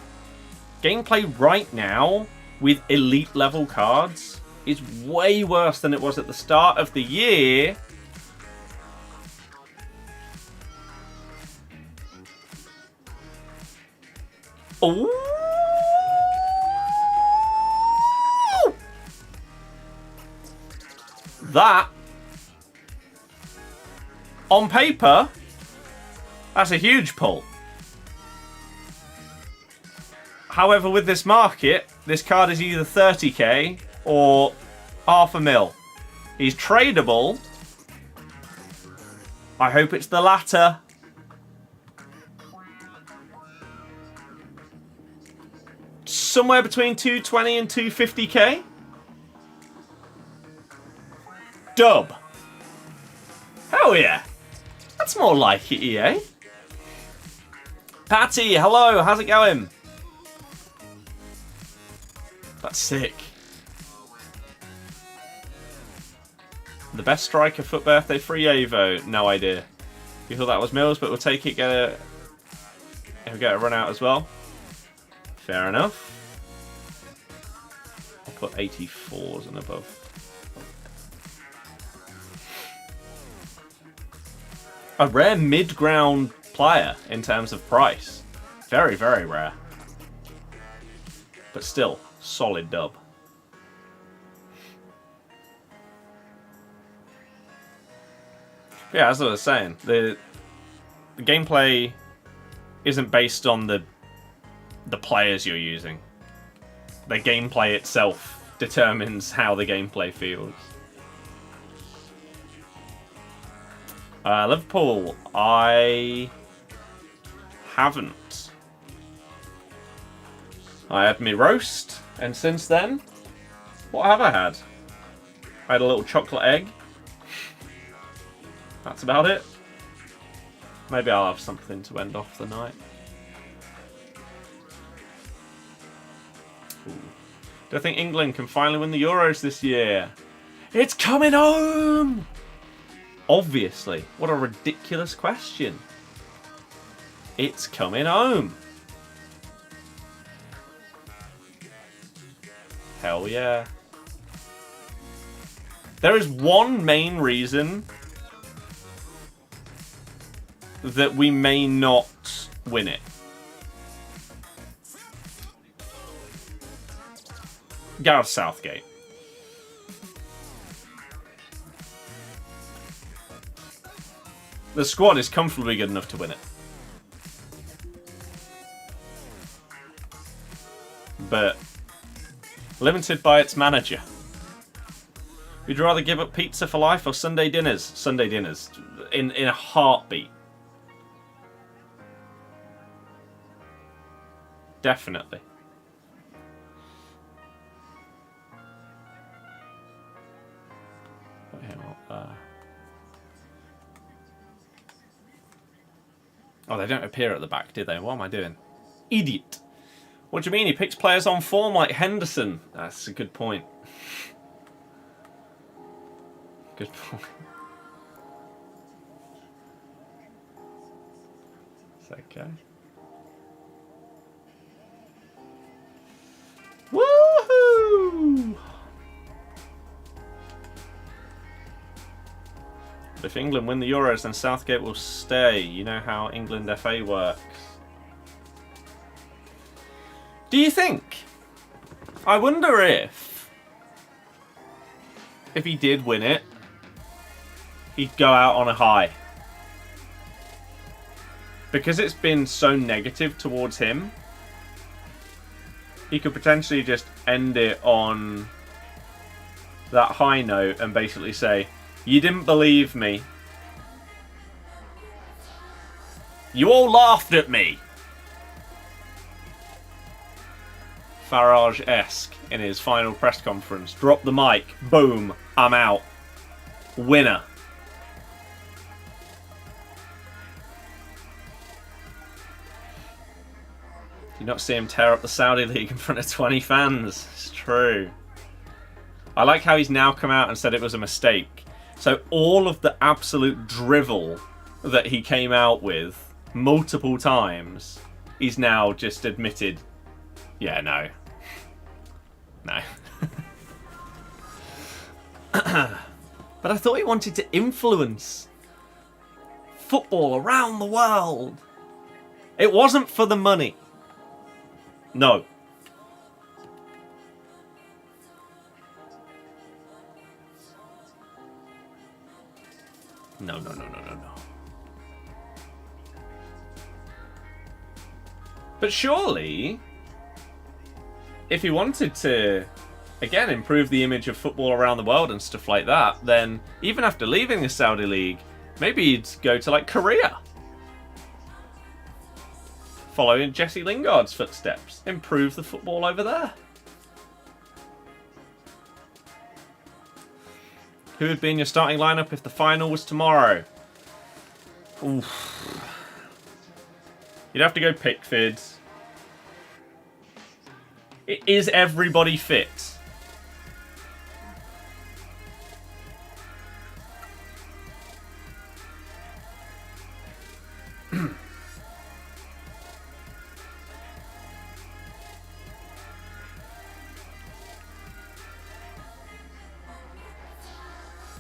Gameplay right now, with elite level cards, is way worse than it was at the start of the year. Oh! That, on paper, that's a huge pull. However, with this market, this card is either 30k or $500,000. He's tradable. I hope it's the latter. Somewhere between 220 and 250k. Dub. Hell yeah. That's more like it, EA. Patty, hello. How's it going? That's sick. The best striker FUT birthday free Evo. No idea. You thought that was Mills, but we'll take it. Get a run out as well. Fair enough. I'll put 84s and above. A rare mid-ground player in terms of price. Very, very rare. But still, solid dub. Yeah, as I was saying, the gameplay isn't based on the players you're using. The gameplay itself determines how the gameplay feels. Liverpool, I haven't. I had me roast, and since then, what have I had? I had a little chocolate egg. That's about it. Maybe I'll have something to end off the night. Ooh. Do I think England can finally win the Euros this year? It's coming home! Obviously. What a ridiculous question. It's coming home. Hell yeah. There is one main reason that we may not win it. Gareth Southgate. The squad is comfortably good enough to win it. But limited by its manager. Would you rather give up pizza for life or Sunday dinners? Sunday dinners. In a heartbeat. Definitely. Put him up there. Oh, they don't appear at the back, do they? What am I doing? Idiot. What do you mean? He picks players on form like Henderson. That's a good point. Good point. It's okay. Woohoo! But if England win the Euros, then Southgate will stay. You know how England FA works. Do you think? I wonder if he did win it, he'd go out on a high. Because it's been so negative towards him, he could potentially just end it on that high note and basically say, you didn't believe me. You all laughed at me. Farage-esque in his final press conference. Drop the mic. Boom. I'm out. Winner. Do you not see him tear up the Saudi League in front of 20 fans? It's true. I like how he's now come out and said it was a mistake. So all of the absolute drivel that he came out with multiple times, he's now just admitted, yeah, no. No. But I thought he wanted to influence football around the world. It wasn't for the money. No. No. But surely, if he wanted to, again, improve the image of football around the world and stuff like that, then even after leaving the Saudi League, maybe he'd go to, like, Korea. Follow in Jesse Lingard's footsteps. Improve the football over there. Who would be in your starting lineup if the final was tomorrow? Oof. You'd have to go Pickford. Is everybody fit?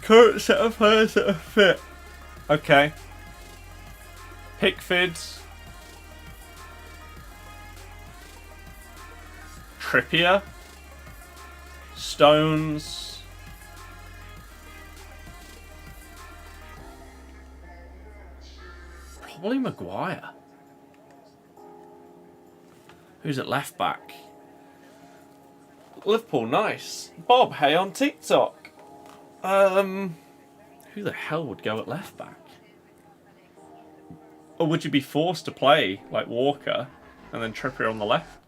Current set of players that are fit. Okay. Pickford. Trippier. Stones. Probably Maguire. Who's at left back? Liverpool, nice. Bob, hey on TikTok. Who the hell would go at left back? Or would you be forced to play like Walker and then Trippier on the left?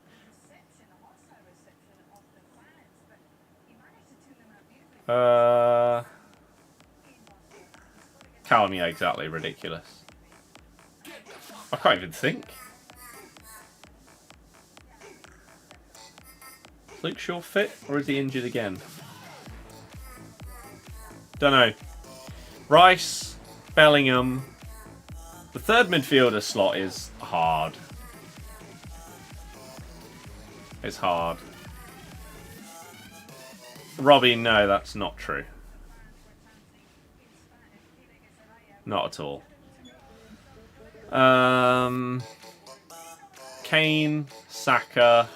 Callum, yeah, exactly. Ridiculous. I can't even think. Is Luke Shaw fit, or is he injured again? Don't know. Rice, Bellingham. The third midfielder slot is hard. It's hard. Robbie, no, that's not true. Not at all. Kane, Saka.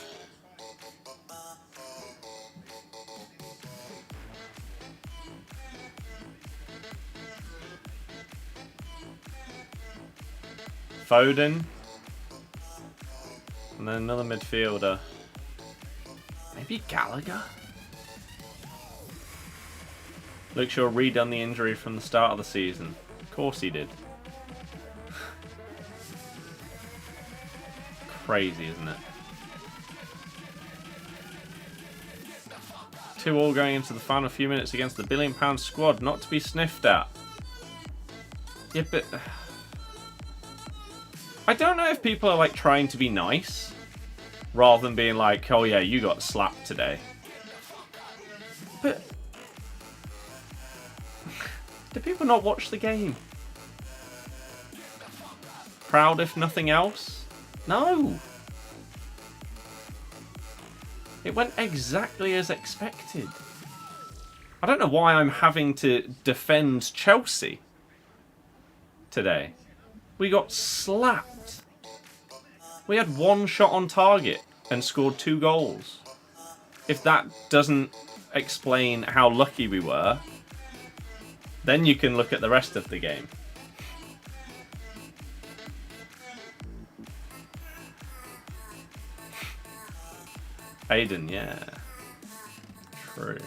Foden. And then another midfielder. Maybe Gallagher? Luke Shaw redone the injury from the start of the season. Of course he did. Crazy, isn't it? 2-2 going into the final few minutes against the £1 billion squad. Not to be sniffed at. Yeah, but... I don't know if people are like trying to be nice rather than being like, oh yeah, you got slapped today. But do people not watch the game? Proud if nothing else? No. It went exactly as expected. I don't know why I'm having to defend Chelsea today. We got slapped. We had one shot on target and scored 2 goals. If that doesn't explain how lucky we were, then you can look at the rest of the game. Aiden, yeah. True.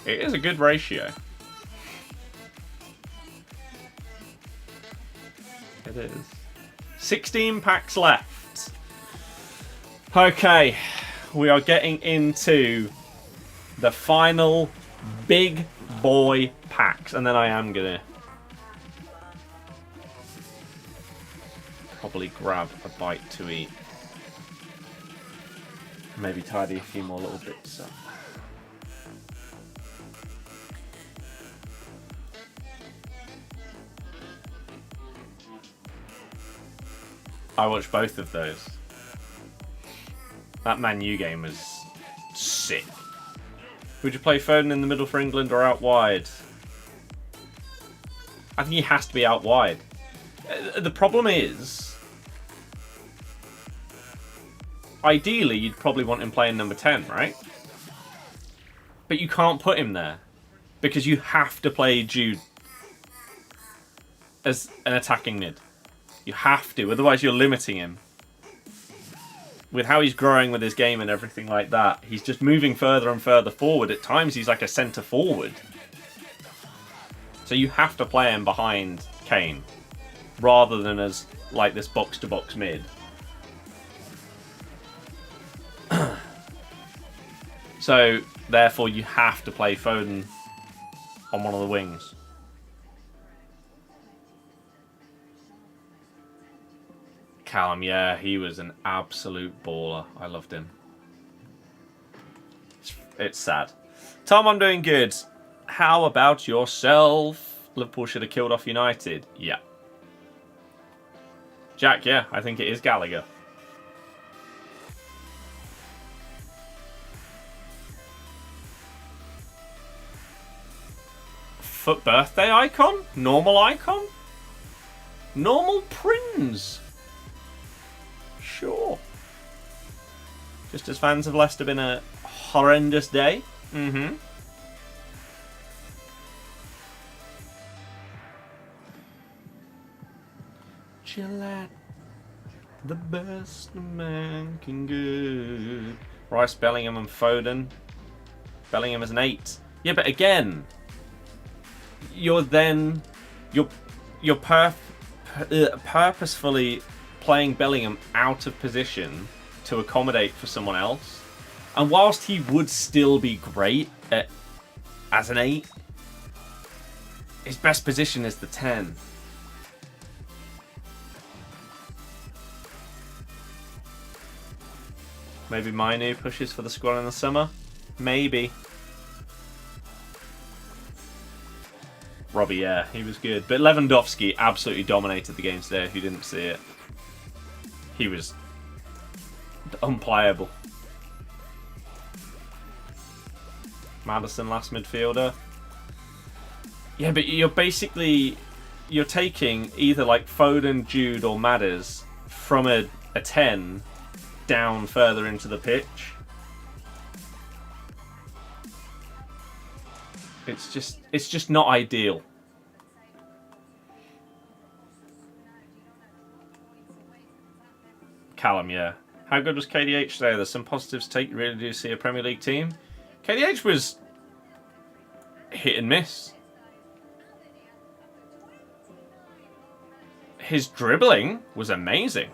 It is a good ratio. It is. 16 packs left. Okay, we are getting into the final big boy packs, and then I am gonna probably grab a bite to eat. Maybe tidy a few more little bits up. I watched both of those. That Man U game was sick. Would you play Foden in the middle for England or out wide? I think he has to be out wide. The problem is, ideally you'd probably want him playing number 10, right? But you can't put him there because you have to play Jude as an attacking mid. You have to, otherwise you're limiting him. With how he's growing with his game and everything like that, he's just moving further and further forward. At times he's like a centre forward. So you have to play him behind Kane, rather than as like this box-to-box mid. So, therefore, you have to play Foden on one of the wings. Callum, yeah, he was an absolute baller. I loved him. It's sad. Tom, I'm doing good. How about yourself? Liverpool should have killed off United. Yeah. Jack, yeah, I think it is Gallagher. FUT birthday icon? Normal icon? Normal Prince. Sure. Just as fans of Leicester been a horrendous day. Mm-hmm. Gillette, the best man can get. Rice, Bellingham and Foden. Bellingham is an 8. Yeah, but again, you're purposefully playing Bellingham out of position to accommodate for someone else. And whilst he would still be great as an 8, his best position is the 10. Maybe Mainu pushes for the squad in the summer? Maybe. Robbie, yeah, he was good. But Lewandowski absolutely dominated the game today, if you didn't see it. He was unplayable. Maddison, last midfielder. Yeah, but you're taking either like Foden, Jude or Madders from a 10 down further into the pitch. It's just not ideal. Callum, yeah. How good was KDH today? There's some positives to take. You really do see a Premier League team. KDH was hit and miss. His dribbling was amazing.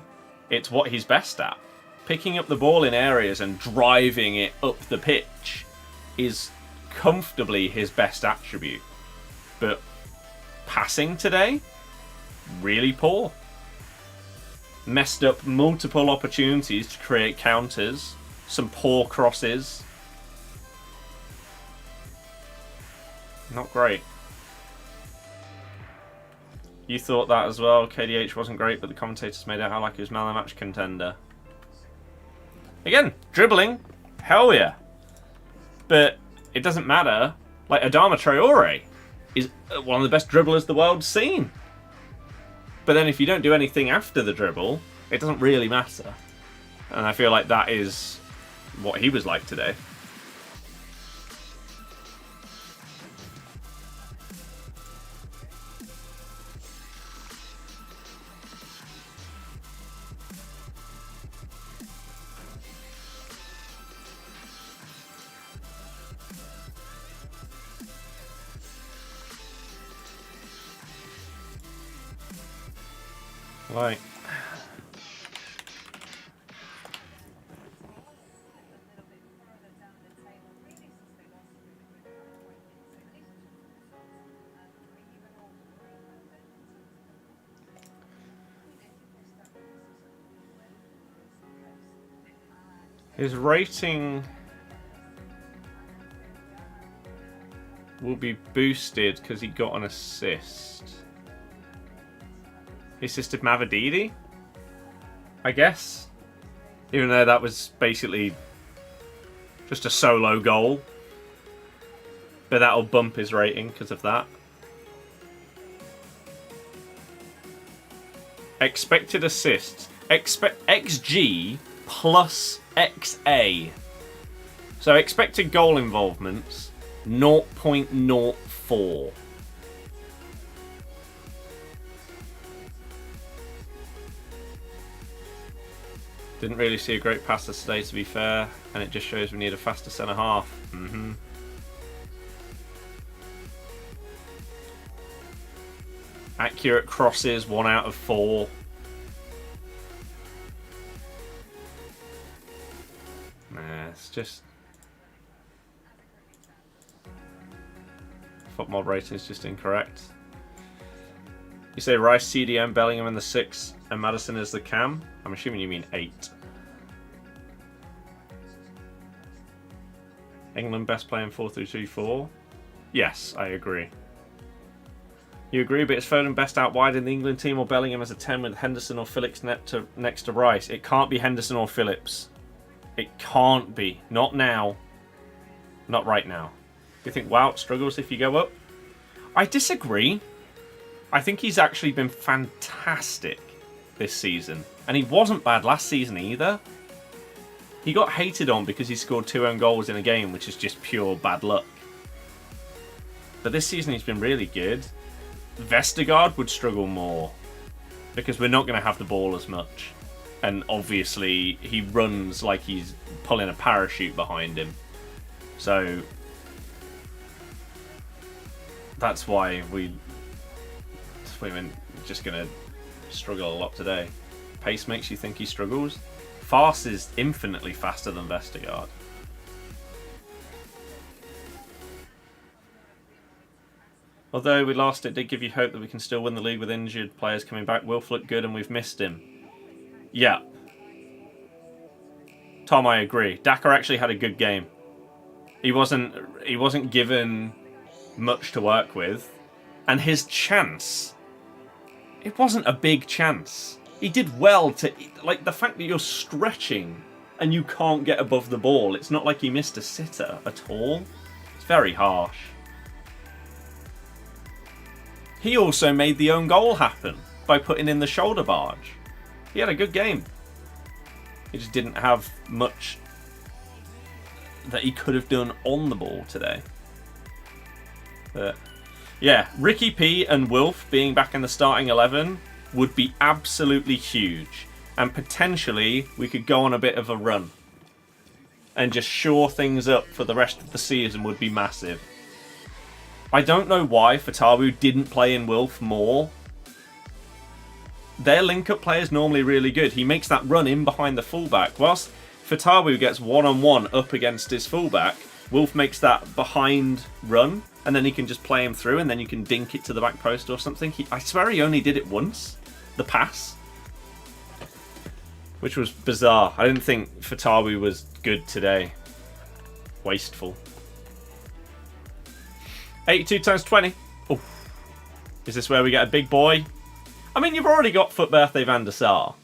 It's what he's best at. Picking up the ball in areas and driving it up the pitch is comfortably his best attribute. But passing today, really poor. Messed up multiple opportunities to create counters. Some poor crosses. Not great. You thought that as well. KDH wasn't great, but the commentators made it out like he was man of the match contender. Again, dribbling, hell yeah. But it doesn't matter. Like, Adama Traore is one of the best dribblers the world's seen. But then if you don't do anything after the dribble, it doesn't really matter. And I feel like that is what he was like today. Right. His rating will be boosted because he got an assist. He assisted Mavididi, I guess. Even though that was basically just a solo goal. But that'll bump his rating because of that. Expected assists. XG plus XA. So expected goal involvements, 0.04. Didn't really see a great passer today, to be fair, and it just shows we need a faster centre half. Accurate crosses, 1 out of 4. Nah, it's just... FUT mod rating is just incorrect. You say Rice, CDM, Bellingham in the 6, and Maddison is the cam. I'm assuming you mean 8. England best player in 4-3-2-4. Yes, I agree. You agree, but is Foden best out wide in the England team or Bellingham as a 10 with Henderson or Phillips next to Rice? It can't be Henderson or Phillips. It can't be. Not now. Not right now. Do you think Wout struggles if you go up? I disagree. I think he's actually been fantastic this season. And he wasn't bad last season either. He got hated on because he scored 2 own goals in a game, which is just pure bad luck. But this season he's been really good. Vestergaard would struggle more because we're not going to have the ball as much. And obviously he runs like he's pulling a parachute behind him. So that's why we're just going to struggle a lot today. Pace makes you think he struggles. Fast is infinitely faster than Vestergaard. Although we lost, it did give you hope that we can still win the league with injured players coming back. Wilf looked good and we've missed him. Yeah. Tom, I agree. Dakar actually had a good game. He wasn't given much to work with. And his chance, it wasn't a big chance. He did well to, like, the fact that you're stretching and you can't get above the ball. It's not like he missed a sitter at all. It's very harsh. He also made the own goal happen by putting in the shoulder barge. He had a good game. He just didn't have much that he could have done on the ball today. But yeah, Ricky P and Wilf being back in the starting 11 would be absolutely huge. And potentially we could go on a bit of a run. And just shore things up for the rest of the season would be massive. I don't know why Fatawu didn't play in Wilf more. Their link-up play is normally really good. He makes that run in behind the fullback. Whilst Fatawu gets one-on-one up against his fullback, Wilf makes that behind run, and then he can just play him through, and then you can dink it to the back post or something. I swear he only did it once, the pass, which was bizarre. I didn't think Fatawu was good today. Wasteful. 82 times 20. Oh, is this where we get a big boy? I mean, you've already got FUT Birthday Van der Sar.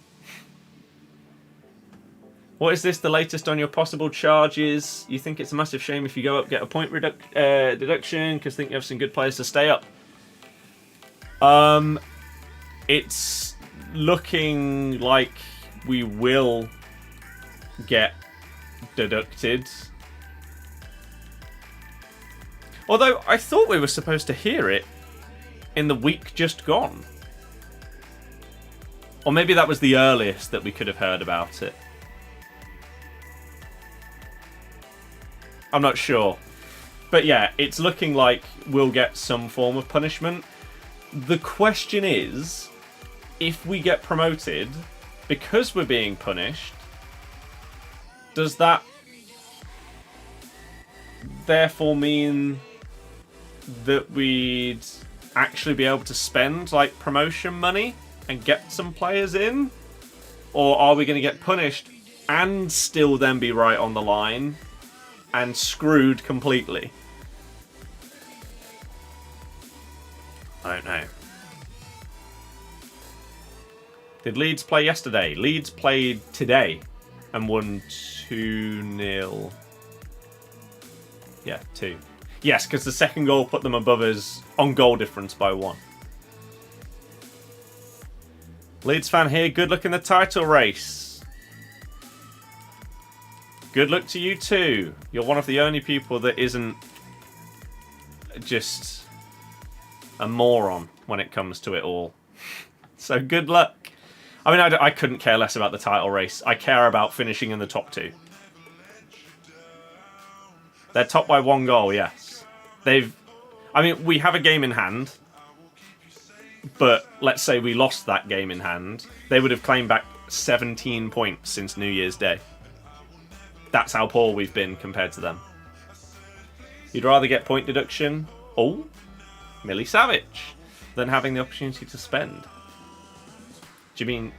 What is this? The latest on your possible charges? You think it's a massive shame if you go up, get a point deduction because think you have some good players to stay up. It's looking like we will get deducted. Although I thought we were supposed to hear it in the week just gone. Or maybe that was the earliest that we could have heard about it. I'm not sure. But yeah, it's looking like we'll get some form of punishment. The question is, if we get promoted, because we're being punished, does that therefore mean that we'd actually be able to spend like promotion money and get some players in? Or are we going to get punished and still then be right on the line and screwed completely? I don't know. Did Leeds play yesterday? Leeds played today and won 2-0. Yeah, 2. Yes, because the second goal put them above us on goal difference by 1. Leeds fan here, good luck in the title race. Good luck to you too. You're one of the only people that isn't just a moron when it comes to it all. So good luck. I mean, I couldn't care less about the title race. I care about finishing in the top 2. They're top by 1 goal, yes. I mean, we have a game in hand. But let's say we lost that game in hand. They would have claimed back 17 points since New Year's Day. That's how poor we've been compared to them. You'd rather get point deduction, oh, Millie Savage, than having the opportunity to spend. Do you mean...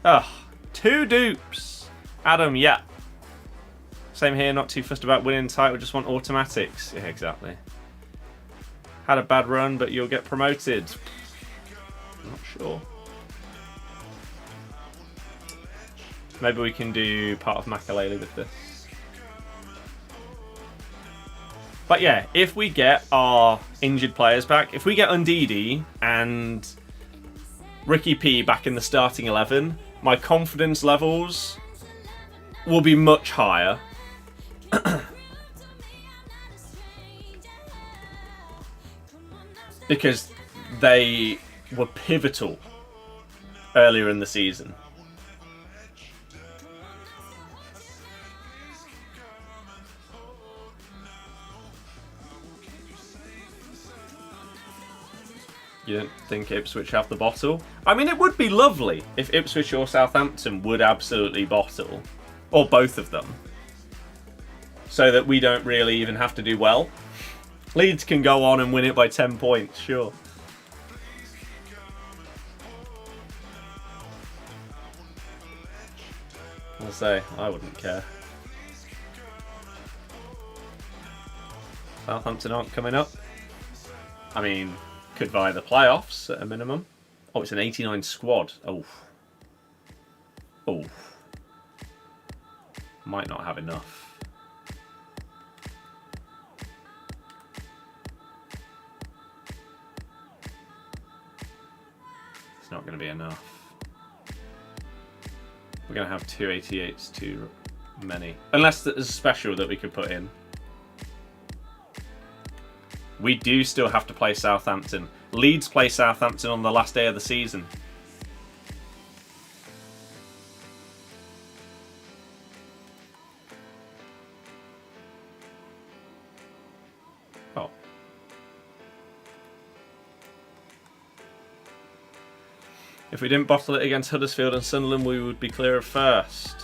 Ugh, 2 dupes. Adam, yeah. Same here, not too fussed about winning title, just want automatics. Yeah, exactly. Had a bad run, but you'll get promoted. Not sure. Maybe we can do part of Makalele with this. But yeah, if we get our injured players back, if we get Ndidi and Ricky P back in the starting 11, my confidence levels will be much higher. Because they were pivotal earlier in the season. You don't think Ipswich have the bottle? I mean, it would be lovely if Ipswich or Southampton would absolutely bottle. Or both of them. So that we don't really even have to do well. Leeds can go on and win it by 10 points, sure. I'll say, I wouldn't care. Southampton aren't coming up. I mean, could vie the playoffs at a minimum. Oh, it's an 89 squad. Oh. Oh. Might not have enough. It's not going to be enough. We're going to have 288s too many. Unless there's a special that we could put in. We do still have to play Southampton. Leeds play Southampton on the last day of the season. Oh. If we didn't bottle it against Huddersfield and Sunderland, we would be clear of first.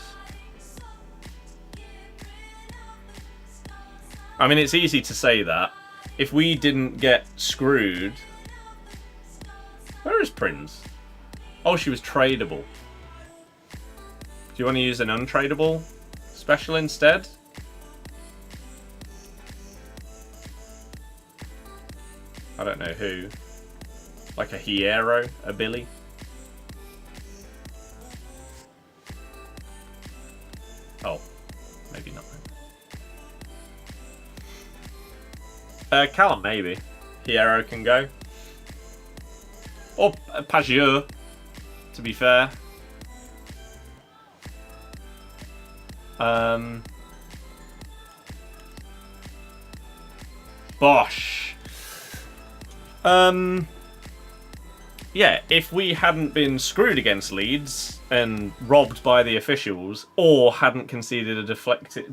I mean, it's easy to say that. If we didn't get screwed... Where is Prince? Oh, she was tradable. Do you want to use an untradeable special instead? I don't know who. Like a Hierro, a Billy. Oh, maybe not. Callum, maybe. Hierro can go. Or Pajeur, to be fair. Bosh. Yeah, if we hadn't been screwed against Leeds and robbed by the officials, or hadn't conceded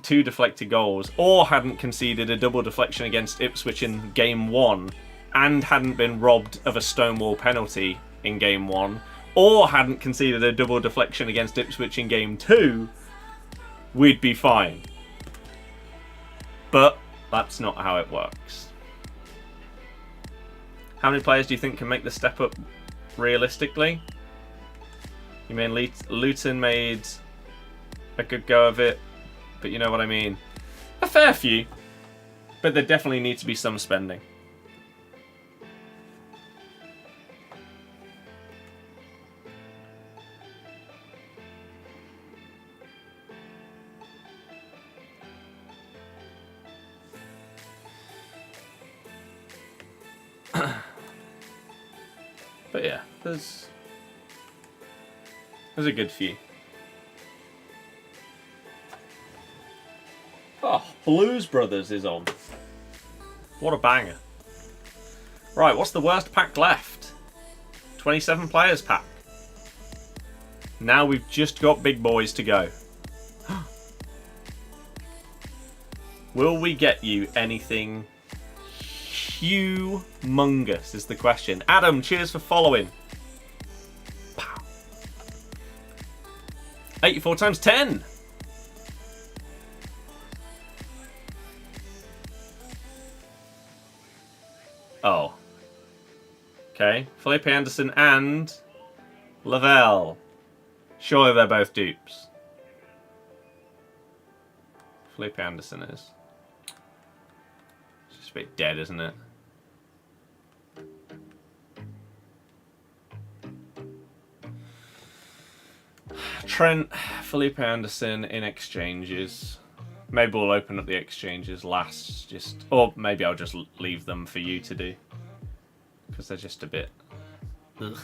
two deflected goals, or hadn't conceded a double deflection against Ipswich in game 1, and hadn't been robbed of a Stonewall penalty in game 1, or hadn't conceded a double deflection against Ipswich in game 2, we'd be fine. But that's not how it works. How many players do you think can make the step up realistically? You mean Luton made a good go of it, but you know what I mean. A fair few, but there definitely needs to be some spending. But yeah, there's a good few. Oh, Blues Brothers is on. What a banger. Right, what's the worst pack left? 27 players pack. Now we've just got big boys to go. Will we get you anything humongous is the question. Adam, cheers for following. Pow. 84 times 10. Oh. Okay. Felipe Anderson and Lavelle. Surely they're both dupes. Felipe Anderson is. It's just a bit dead, isn't it? Trent, Felipe Anderson in exchanges. Maybe we'll open up the exchanges last, or maybe I'll just leave them for you to do, because they're just a bit. Ugh.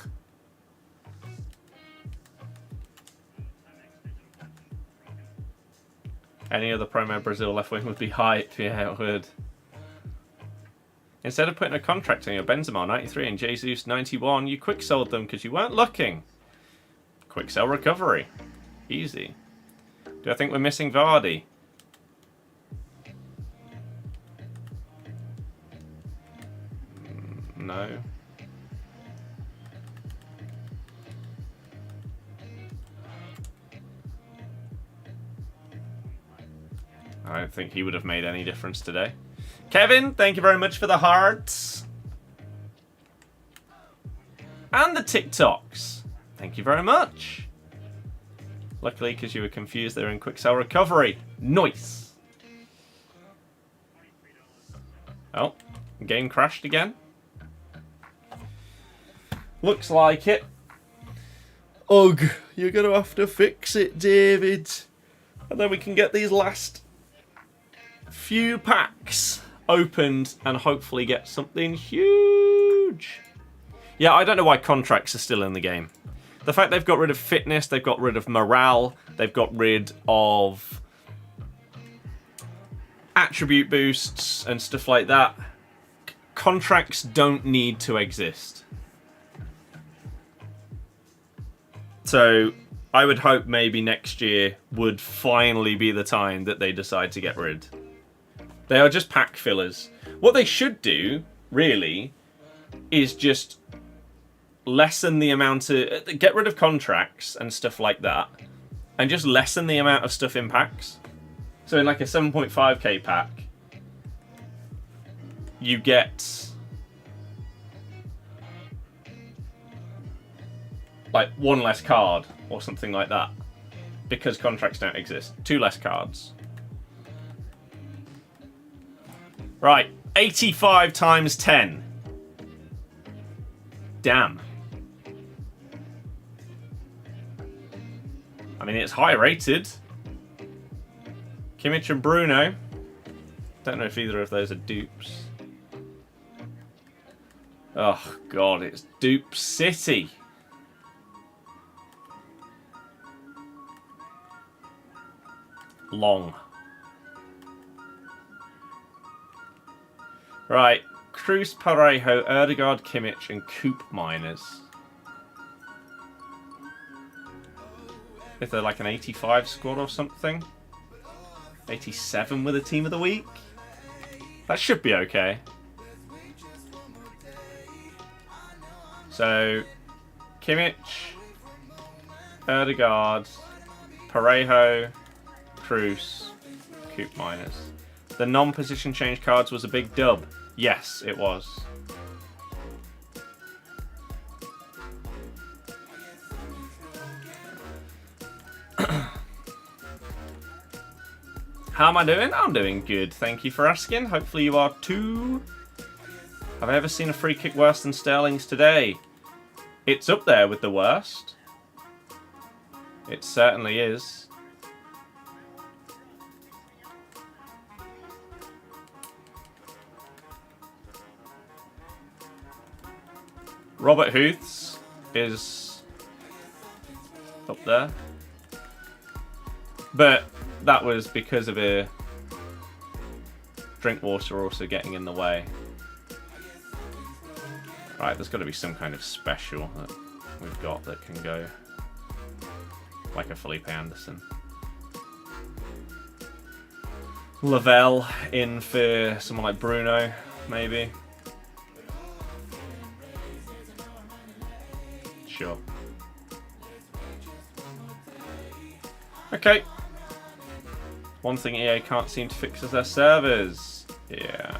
Any other promo Brazil left wing would be hype. Yeah, it would. Instead of putting a contract on your Benzema 93 and Jesus 91, you quick sold them because you weren't looking. Quick sell recovery. Easy. Do I think we're missing Vardy? No. I don't think he would have made any difference today. Kevin, thank you very much for the hearts. And the TikToks. Thank you very much. Luckily, because you were confused, they're in quick sell recovery. Nice. Oh, game crashed again. Looks like it. Ugh, you're going to have to fix it, David. And then we can get these last few packs opened and hopefully get something huge. Yeah, I don't know why contracts are still in the game. The fact they've got rid of fitness, they've got rid of morale, they've got rid of attribute boosts and stuff like that. Contracts don't need to exist. So I would hope maybe next year would finally be the time that they decide to get rid. They are just pack fillers. What they should do, really, is just lessen the amount of... Get rid of contracts and stuff like that, and just lessen the amount of stuff in packs. So in like a 7.5k pack, you get like one less card or something like that, because contracts don't exist. 2 less cards. Right, 85 times 10. Damn. I mean, it's high rated. Kimmich and Bruno. Don't know if either of those are dupes. Oh, God, it's Dupe City. Long. Right, Cruz, Parejo, Erdegaard, Kimmich, and Coop Miners. If they're like an 85 squad or something. 87 with a team of the week. That should be okay. So, Kimmich, Erdegaard, Parejo, Cruz, Coop Miners. The non-position change cards was a big dub. Yes, it was. How am I doing? I'm doing good. Thank you for asking. Hopefully you are too. Have I ever seen a free kick worse than Sterling's today? It's up there with the worst. It certainly is. Robert Huth's is up there. But that was because of a drink water also getting in the way. Right, there's got to be some kind of special that we've got that can go like a Felipe Anderson. Lavelle in for someone like Bruno, maybe. Sure. Okay. One thing EA can't seem to fix is their servers. Yeah.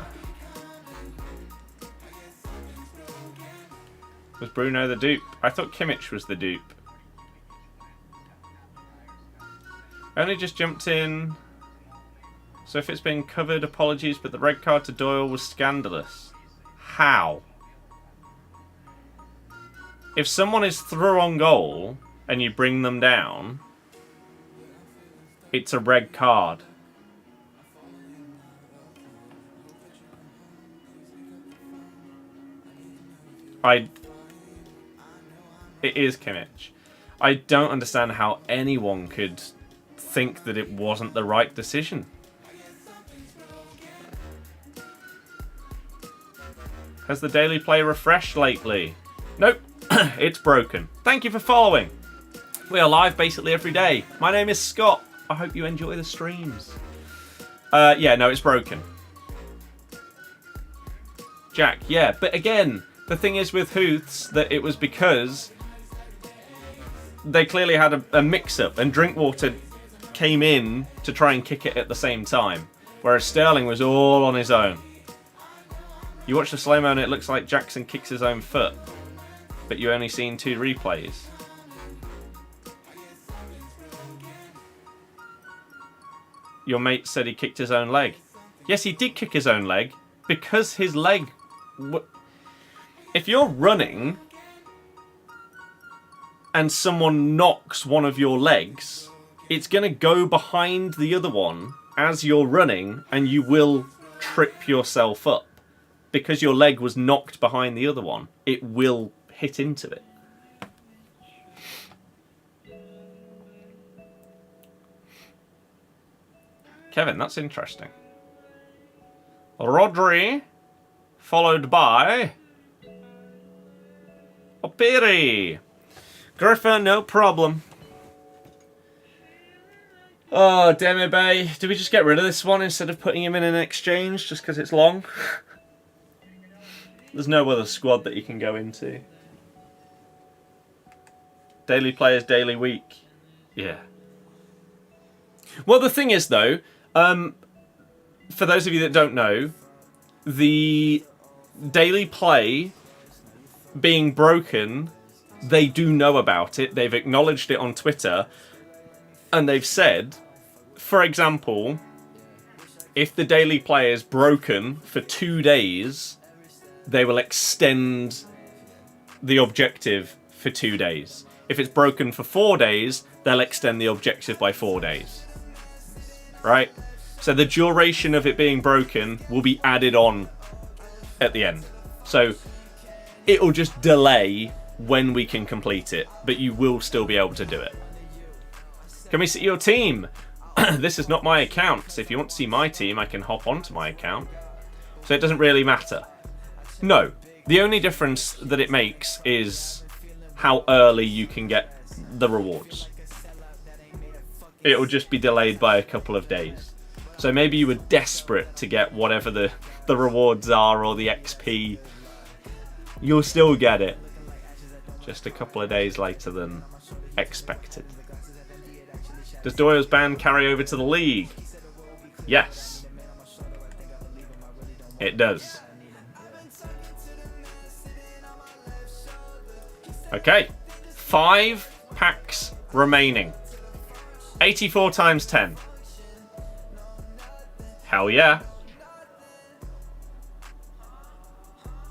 Was Bruno the dupe? I thought Kimmich was the dupe. I only just jumped in. So if it's been covered, apologies, but the red card to Doyle was scandalous. How? If someone is through on goal and you bring them down, it's a red card. It is Kimmich. I don't understand how anyone could think that it wasn't the right decision. Has the daily play refreshed lately? Nope, it's broken. Thank you for following. We are live basically every day. My name is Scott. I hope you enjoy the streams. Yeah, no, it's broken. Jack, yeah, but again, the thing is with Hooths that it was because they clearly had a mix-up and Drinkwater came in to try and kick it at the same time, whereas Sterling was all on his own. You watch the slow-mo and it looks like Jackson kicks his own foot, but you only seen 2 replays. Your mate said he kicked his own leg. Yes, he did kick his own leg because his leg... If you're running and someone knocks one of your legs, it's going to go behind the other one as you're running and you will trip yourself up. Because your leg was knocked behind the other one, it will hit into it. Kevin, that's interesting. Rodri, followed by Opiri. Griffin, no problem. Oh, Dembele. Do we just get rid of this one instead of putting him in an exchange just because it's long? There's no other squad that you can go into. Daily players, daily week. Yeah. Well, the thing is, though, for those of you that don't know, the daily play being broken, they do know about it. They've acknowledged it on Twitter. And they've said, for example, if the daily play is broken for 2 days, they will extend the objective for 2 days. If it's broken for 4 days, they'll extend the objective by 4 days. Right? So the duration of it being broken will be added on at the end. So it'll just delay when we can complete it, but you will still be able to do it. Can we see your team? This is not my account, so if you want to see my team, I can hop onto my account. So it doesn't really matter. No, the only difference that it makes is how early you can get the rewards. It will just be delayed by a couple of days. So maybe you were desperate to get whatever the rewards are or the XP. You'll still get it. Just a couple of days later than expected. Does Doyle's ban carry over to the league? Yes. It does. Okay. 5 packs remaining. 84 times 10. Hell yeah.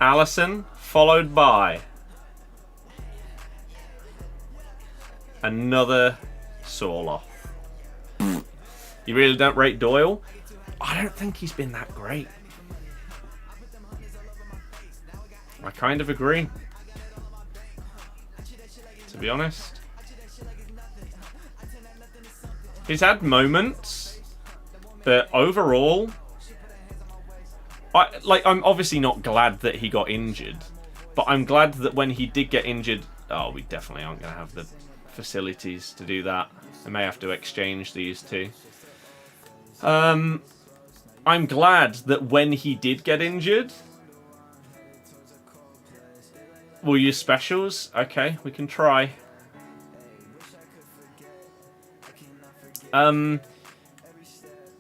Allison, followed by another Sorloth. You really don't rate Doyle? I don't think he's been that great. I kind of agree. To be honest. He's had moments, but overall, I'm obviously not glad that he got injured, but I'm glad that when he did get injured, we definitely aren't going to have the facilities to do that. I may have to exchange these two. I'm glad that when he did get injured, we'll use specials. Okay, we can try. I'm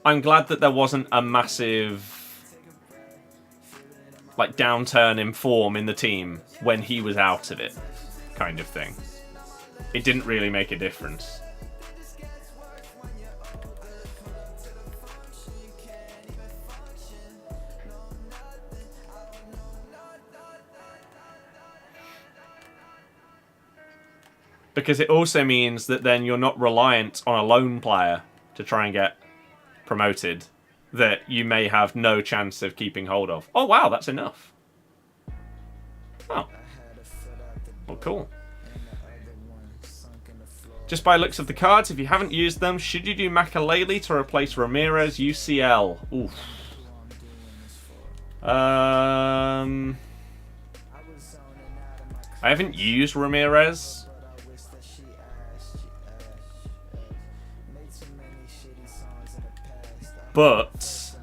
glad that there wasn't a massive downturn in form in the team when he was out of it, kind of thing. It didn't really make a difference. Because it also means that then you're not reliant on a lone player to try and get promoted that you may have no chance of keeping hold of. Oh wow, that's enough. Oh. Well, cool. Just by looks of the cards, if you haven't used them, should you do Makalele to replace Ramires UCL? Oof. I haven't used Ramires. But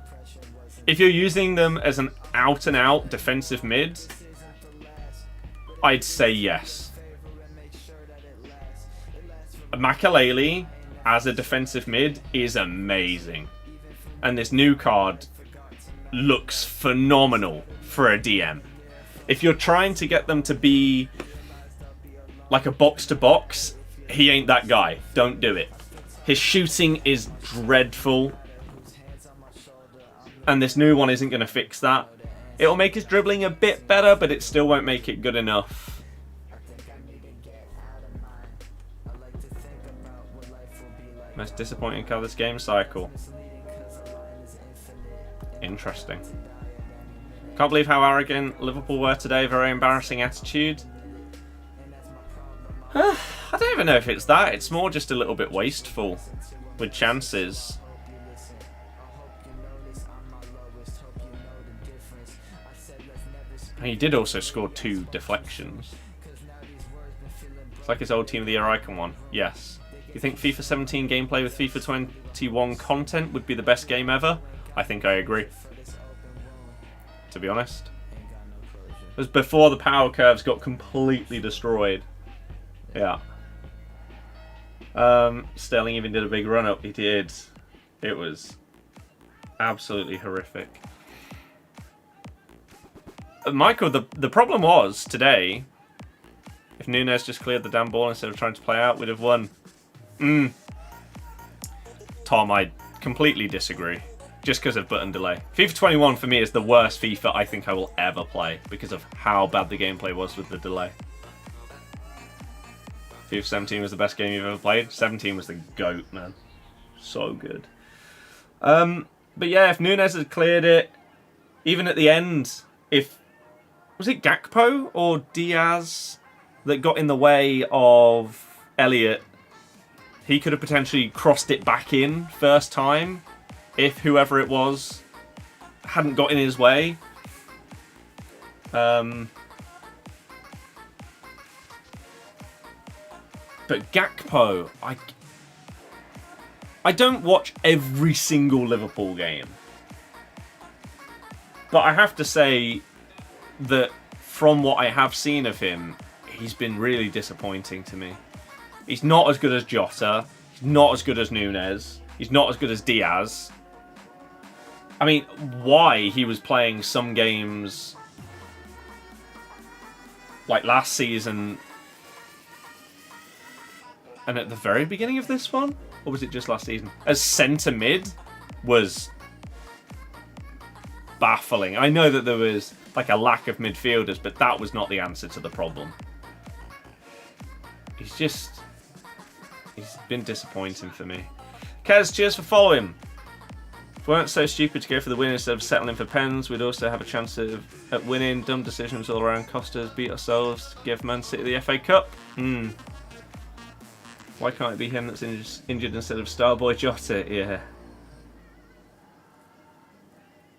if you're using them as an out-and-out defensive mid, I'd say yes. Makalele as a defensive mid is amazing. And this new card looks phenomenal for a DM. If you're trying to get them to be like a box-to-box, he ain't that guy. Don't do it. His shooting is dreadful. And this new one isn't going to fix that. It'll make his dribbling a bit better, but it still won't make it good enough. Most disappointing card this game cycle. Interesting. Can't believe how arrogant Liverpool were today. Very embarrassing attitude. I don't even know if it's that. It's more just a little bit wasteful with chances. And he did also score 2 deflections. It's like his old Team of the Year icon one. Yes. You think FIFA 17 gameplay with FIFA 21 content would be the best game ever? I think I agree. To be honest. It was before the power curves got completely destroyed. Yeah. Sterling even did a big run up. He did. It was absolutely horrific. Michael, the problem was today, if Nunes just cleared the damn ball instead of trying to play out, we'd have won. Tom, I completely disagree. Just because of button delay. FIFA 21 for me is the worst FIFA I think I will ever play because of how bad the gameplay was with the delay. FIFA 17 was the best game you've ever played. 17 was the GOAT, man. So good. But yeah, if Nunes had cleared it, even at the end, if... Was it Gakpo or Diaz that got in the way of Elliott? He could have potentially crossed it back in first time if whoever it was hadn't got in his way. But Gakpo, I don't watch every single Liverpool game. But I have to say that from what I have seen of him, he's been really disappointing to me. He's not as good as Jota. He's not as good as Nunes. He's not as good as Diaz. I mean, why he was playing some games like last season and at the very beginning of this one? Or was it just last season? As centre mid was baffling. I know that there was like a lack of midfielders, but that was not the answer to the problem. He's been disappointing for me. Kez, cheers for following. If we weren't so stupid to go for the win instead of settling for pens, we'd also have a chance at winning. Dumb decisions all around cost us, beat ourselves, give Man City the FA Cup. Why can't it be him that's injured instead of Starboy Jota? Yeah.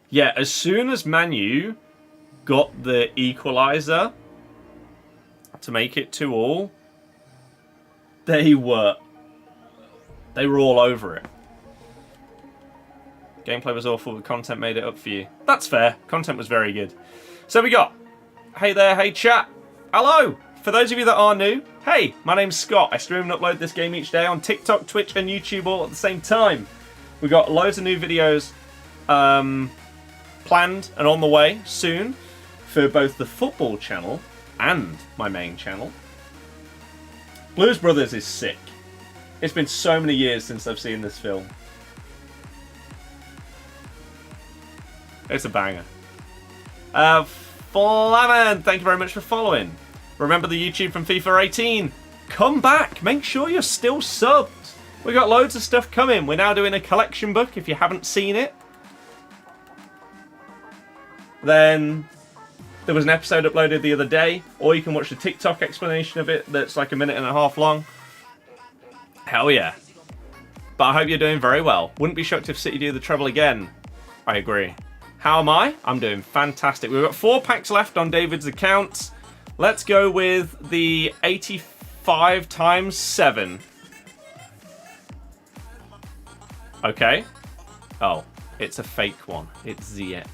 Yeah, as soon as Man U got the equaliser to make it 2-2, they were all over it. Gameplay was awful, but content made it up for you. That's fair. Content was very good. So we got, hey there, hey chat. Hello. For those of you that are new, hey, my name's Scott. I stream and upload this game each day on TikTok, Twitch, and YouTube all at the same time. We got loads of new videos planned and on the way soon for both the football channel and my main channel. Blues Brothers is sick. It's been so many years since I've seen this film. It's a banger. Flaman, thank you very much for following. Remember the YouTube from FIFA 18? Come back. Make sure you're still subbed. We got loads of stuff coming. We're now doing a collection book if you haven't seen it. Then There was an episode uploaded the other day, or you can watch the TikTok explanation of it that's like 1.5 minutes long. Hell yeah. But I hope you're doing very well. Wouldn't be shocked if City do the treble again. I agree. How am I? I'm doing fantastic. We've got 4 packs left on David's account. Let's go with the 85 times 7. Okay. Oh, it's a fake one. It's Ziyech.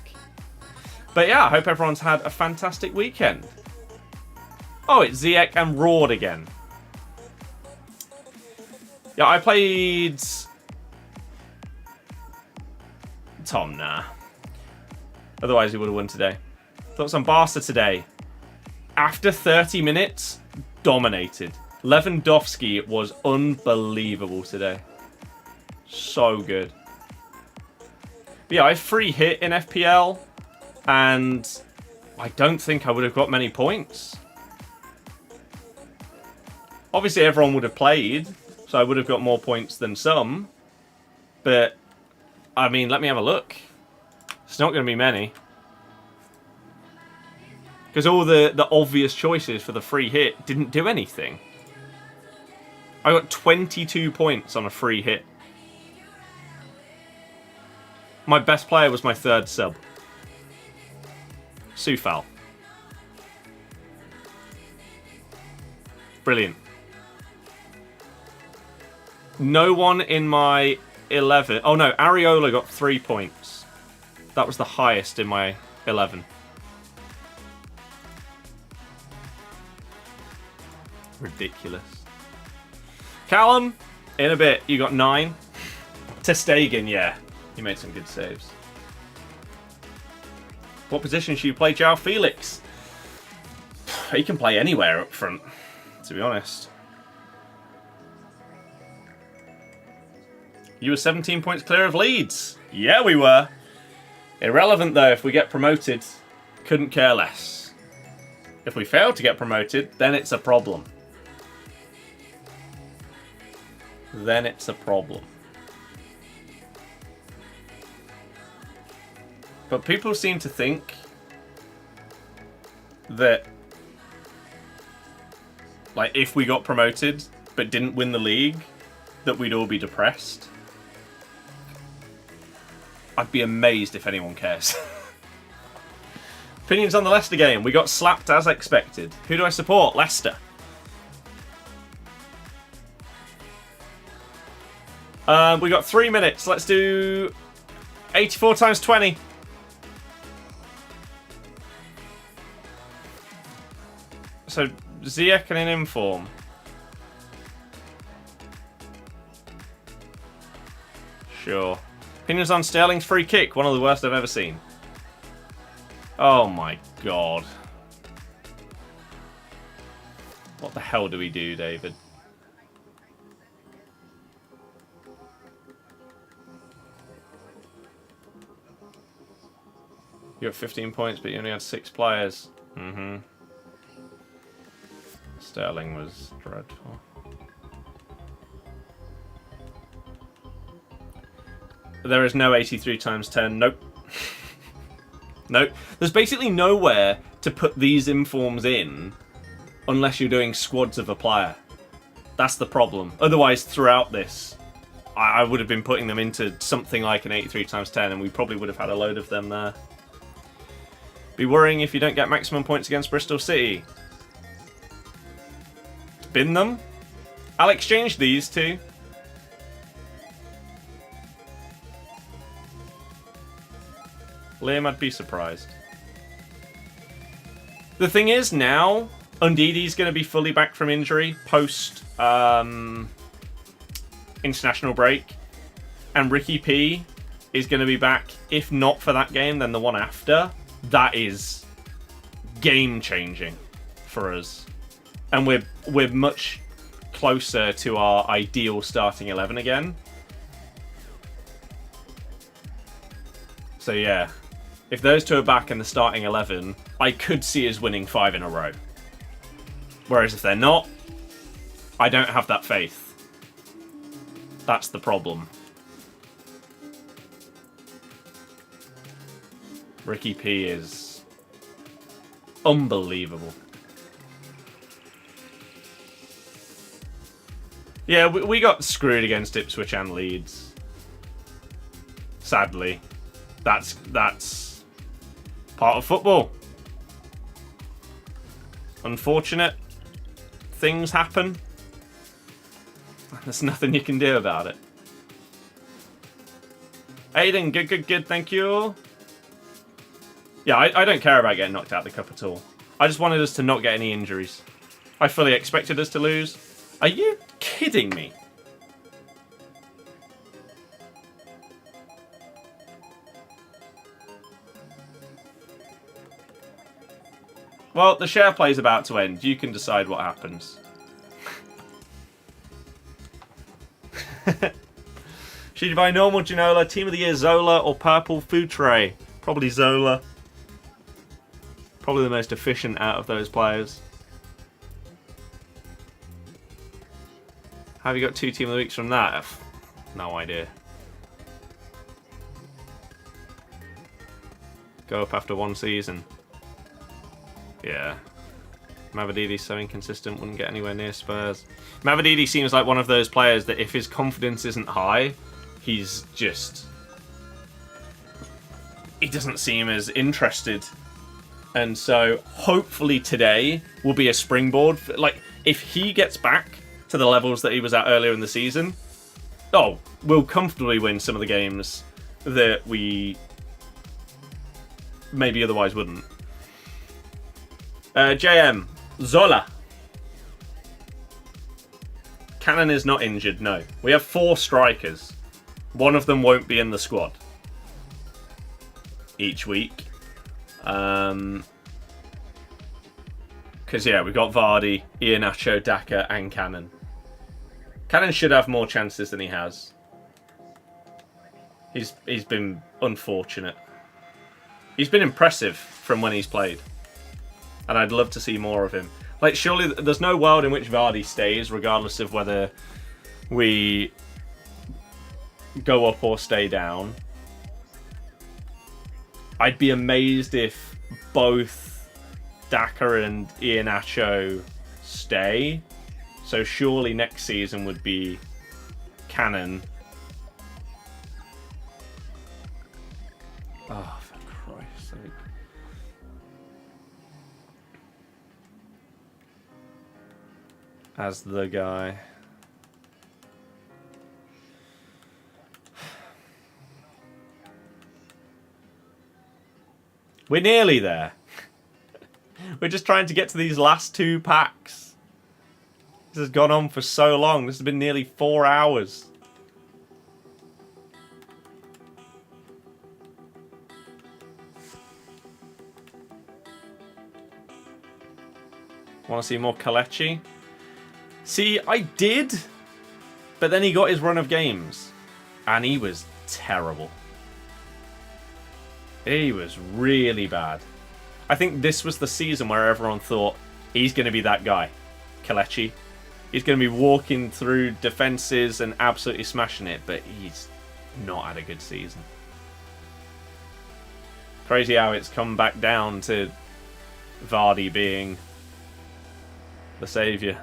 But yeah, I hope everyone's had a fantastic weekend. Oh, it's Ziyech and Roared again. Yeah, I played... Tom, nah. Otherwise, he would have won today. Thoughts on Barca today? After 30 minutes, dominated. Lewandowski was unbelievable today. So good. But yeah, I free hit in FPL, and I don't think I would have got many points. Obviously, everyone would have played, so I would have got more points than some. But, I mean, let me have a look. It's not going to be many. Because all the obvious choices for the free hit didn't do anything. I got 22 points on a free hit. My best player was my 3rd sub. Sufal. Brilliant. No one in my 11... Oh no, Areola got 3 points. That was the highest in my 11. Ridiculous. Callum, in a bit, you got 9. Ter Stegen, yeah. He made some good saves. What position should you play João Felix? He can play anywhere up front, to be honest. You were 17 points clear of Leeds. Yeah, we were. Irrelevant, though, if we get promoted. Couldn't care less. If we fail to get promoted, then it's a problem. Then it's a problem. But people seem to think that, like, if we got promoted but didn't win the league, that we'd all be depressed. I'd be amazed if anyone cares. Opinions on the Leicester game. We got slapped as expected. Who do I support? Leicester. We got 3 minutes. Let's do 84 times 20. So, Ziyech in inform. Sure. Opinions on Sterling's free kick. One of the worst I've ever seen. Oh my god. What the hell do we do, David? You got 15 points, but you only had 6 players. Sterling was dreadful. There is no 83 times 10. Nope. Nope. There's basically nowhere to put these informs in unless you're doing squads of a player. That's the problem. Otherwise, throughout this, I would have been putting them into something like an 83 times 10, and we probably would have had a load of them there. Be worrying if you don't get maximum points against Bristol City. Bin them. I'll exchange these two. Liam, I'd be surprised. The thing is, now, Undidi's going to be fully back from injury post international break. And Ricky P is going to be back, if not for that game, then the one after. That is game-changing for us. And we're much closer to our ideal starting 11 again. So yeah, if those two are back in the starting 11, I could see us winning 5 in a row. Whereas if they're not, I don't have that faith. That's the problem. Ricky P is Unbelievable. Yeah, we got screwed against Ipswich and Leeds. Sadly. That's part of football. Unfortunate. Things happen. There's nothing you can do about it. Aiden, good, thank you. Yeah, I don't care about getting knocked out of the cup at all. I just wanted us to not get any injuries. I fully expected us to lose. Are you kidding me? Well, the share play is about to end. You can decide what happens. Should you buy normal Ginola, Team of the Year Zola, or Purple Food Tray? Probably Zola. Probably the most efficient out of those players. Have you got 2 Team of the Weeks from that? No idea. Go up after 1 season. Yeah. Mavadidi's so inconsistent, wouldn't get anywhere near Spurs. Mavadidi seems like one of those players that if his confidence isn't high, he's just... he doesn't seem as interested. And so, hopefully today will be a springboard. Like, if he gets back to the levels that he was at earlier in the season, oh, we'll comfortably win some of the games that we maybe otherwise wouldn't. JM, Zola. Cannon is not injured, no. We have 4 strikers. One of them won't be in the squad each week. Because, yeah, we've got Vardy, Iheanacho, Daka, and Cannon. Cannon should have more chances than he has. He's been unfortunate. He's been impressive from when he's played. And I'd love to see more of him. Like, surely there's no world in which Vardy stays, regardless of whether we go up or stay down. I'd be amazed if both Daka and Iheanacho stay. So surely next season would be Cannon. Oh, for Christ's sake. As the guy. We're nearly there. We're just trying to get to these last 2 packs. This has gone on for so long. This has been nearly 4 hours. Want to see more Kelechi? See, I did, but then he got his run of games, and he was terrible. He was really bad. I think this was the season where everyone thought, he's going to be that guy, Kelechi. He's going to be walking through defences and absolutely smashing it, but he's not had a good season. Crazy how it's come back down to Vardy being the saviour.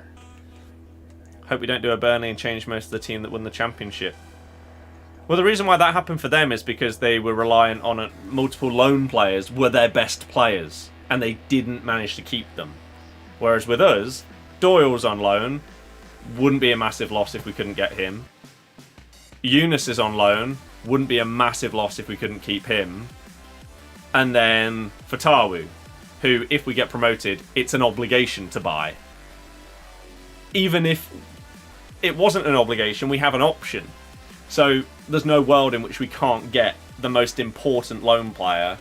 Hope we don't do a Burnley and change most of the team that won the championship. Well, the reason why that happened for them is because they were reliant on multiple loan players were their best players, and they didn't manage to keep them. Whereas with us, Doyle's on loan, wouldn't be a massive loss if we couldn't get him. Eunice is on loan, wouldn't be a massive loss if we couldn't keep him. And then Fatawu, who, if we get promoted, it's an obligation to buy. Even if it wasn't an obligation, we have an option. So there's no world in which we can't get the most important loan player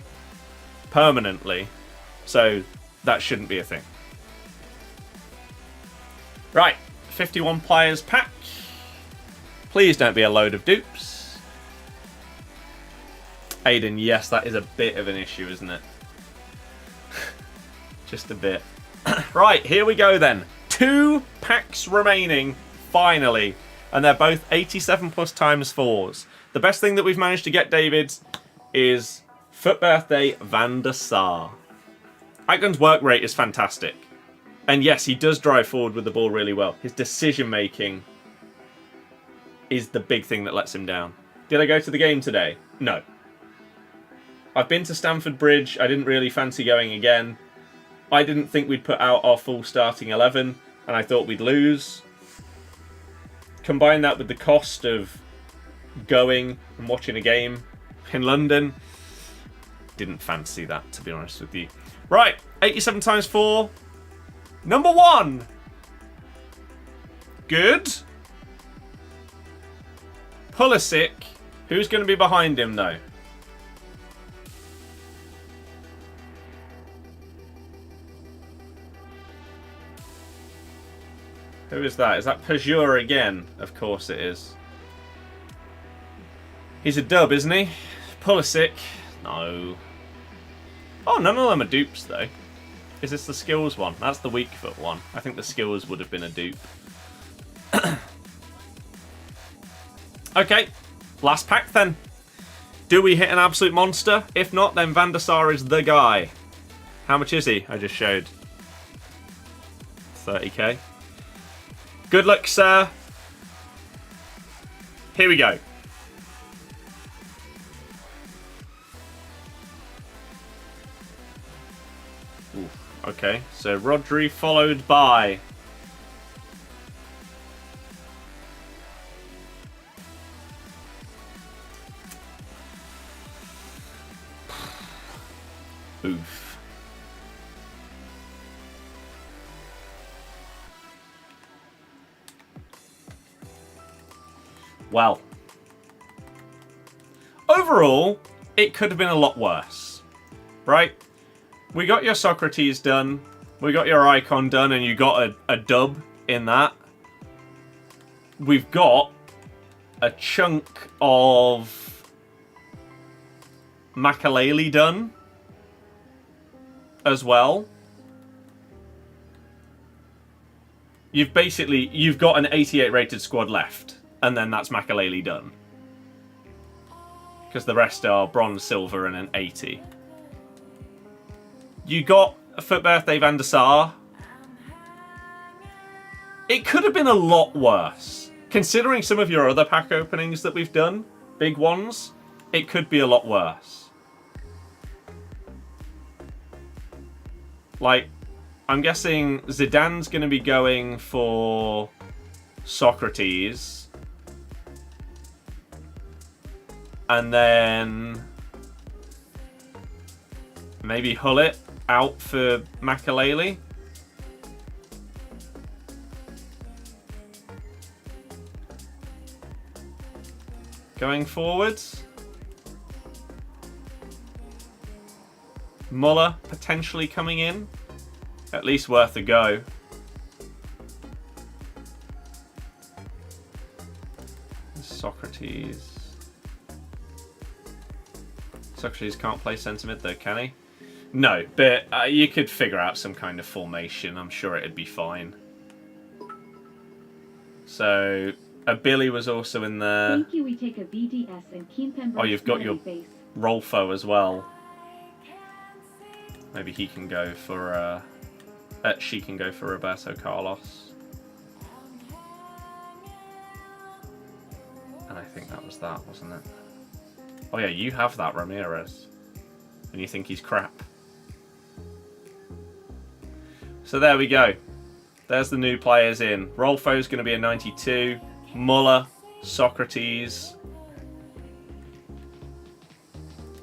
permanently. So that shouldn't be a thing. Right, 51 players pack. Please don't be a load of dupes. Aiden, yes, that is a bit of an issue, isn't it? Just a bit. Right, here we go then. 2 packs remaining, finally. And they're both 87 plus times 4s. The best thing that we've managed to get, David, is FUT Birthday Van der Sar. Icons' work rate is fantastic. And yes, he does drive forward with the ball really well. His decision-making is the big thing that lets him down. Did I go to the game today? No. I've been to Stamford Bridge. I didn't really fancy going again. I didn't think we'd put out our full starting 11, and I thought we'd lose. Combine that with the cost of going and watching a game in London. Didn't fancy that, to be honest with you. Right, 87 times 4. Number 1. Good. Pulisic. Who's going to be behind him, though? Who is that? Is that Pajur again? Of course it is. He's a dub, isn't he? Pulisic. No. Oh, none of them are dupes, though. Is this the skills one? That's the weak foot one. I think the skills would have been a dupe. Okay. Last pack, then. Do we hit an absolute monster? If not, then Van der Sar is the guy. How much is he? I just showed. 30k. Good luck, sir. Here we go. Ooh, okay, so Rodri followed by... Oof. Well, overall, it could have been a lot worse, right? We got your Socrates done, we got your Icon done, and you got a dub in that. We've got a chunk of Makaleli done as well. You've got an 88 rated squad left. And then that's Makaleli done. Because the rest are bronze, silver, and an 80. You got a FUT Birthday Van der Sar. It could have been a lot worse. Considering some of your other pack openings that we've done, big ones, it could be a lot worse. Like, I'm guessing Zidane's going to be going for Socrates. And then maybe Hullet out for Makaleli. Going forwards. Muller potentially coming in. At least worth a go. Socrates. Socrates can't play centre mid though, can he? No, but you could figure out some kind of formation. I'm sure it'd be fine. So, Billy was also in there. Thank you, we take a BDS and oh, you've got your Rolfo as well. Maybe he can go for... she can go for Roberto Carlos. And I think that was that, wasn't it? Oh yeah, you have that Ramires. And you think he's crap. So there we go. There's the new players in. Rolfo's going to be a 92. Muller, Socrates,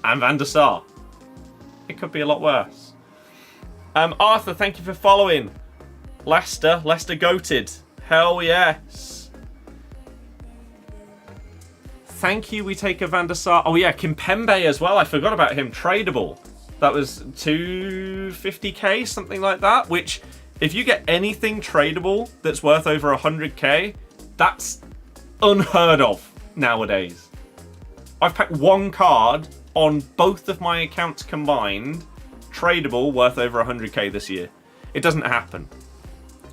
and Van der Sar. It could be a lot worse. Arthur, thank you for following. Leicester goated. Hell yes. Thank you, we take a Van der Sar. Oh yeah, Kimpembe as well. I forgot about him. Tradable. That was 250k, something like that. Which, if you get anything tradable that's worth over 100k, that's unheard of nowadays. I've packed one card on both of my accounts combined, tradable, worth over 100k this year. It doesn't happen.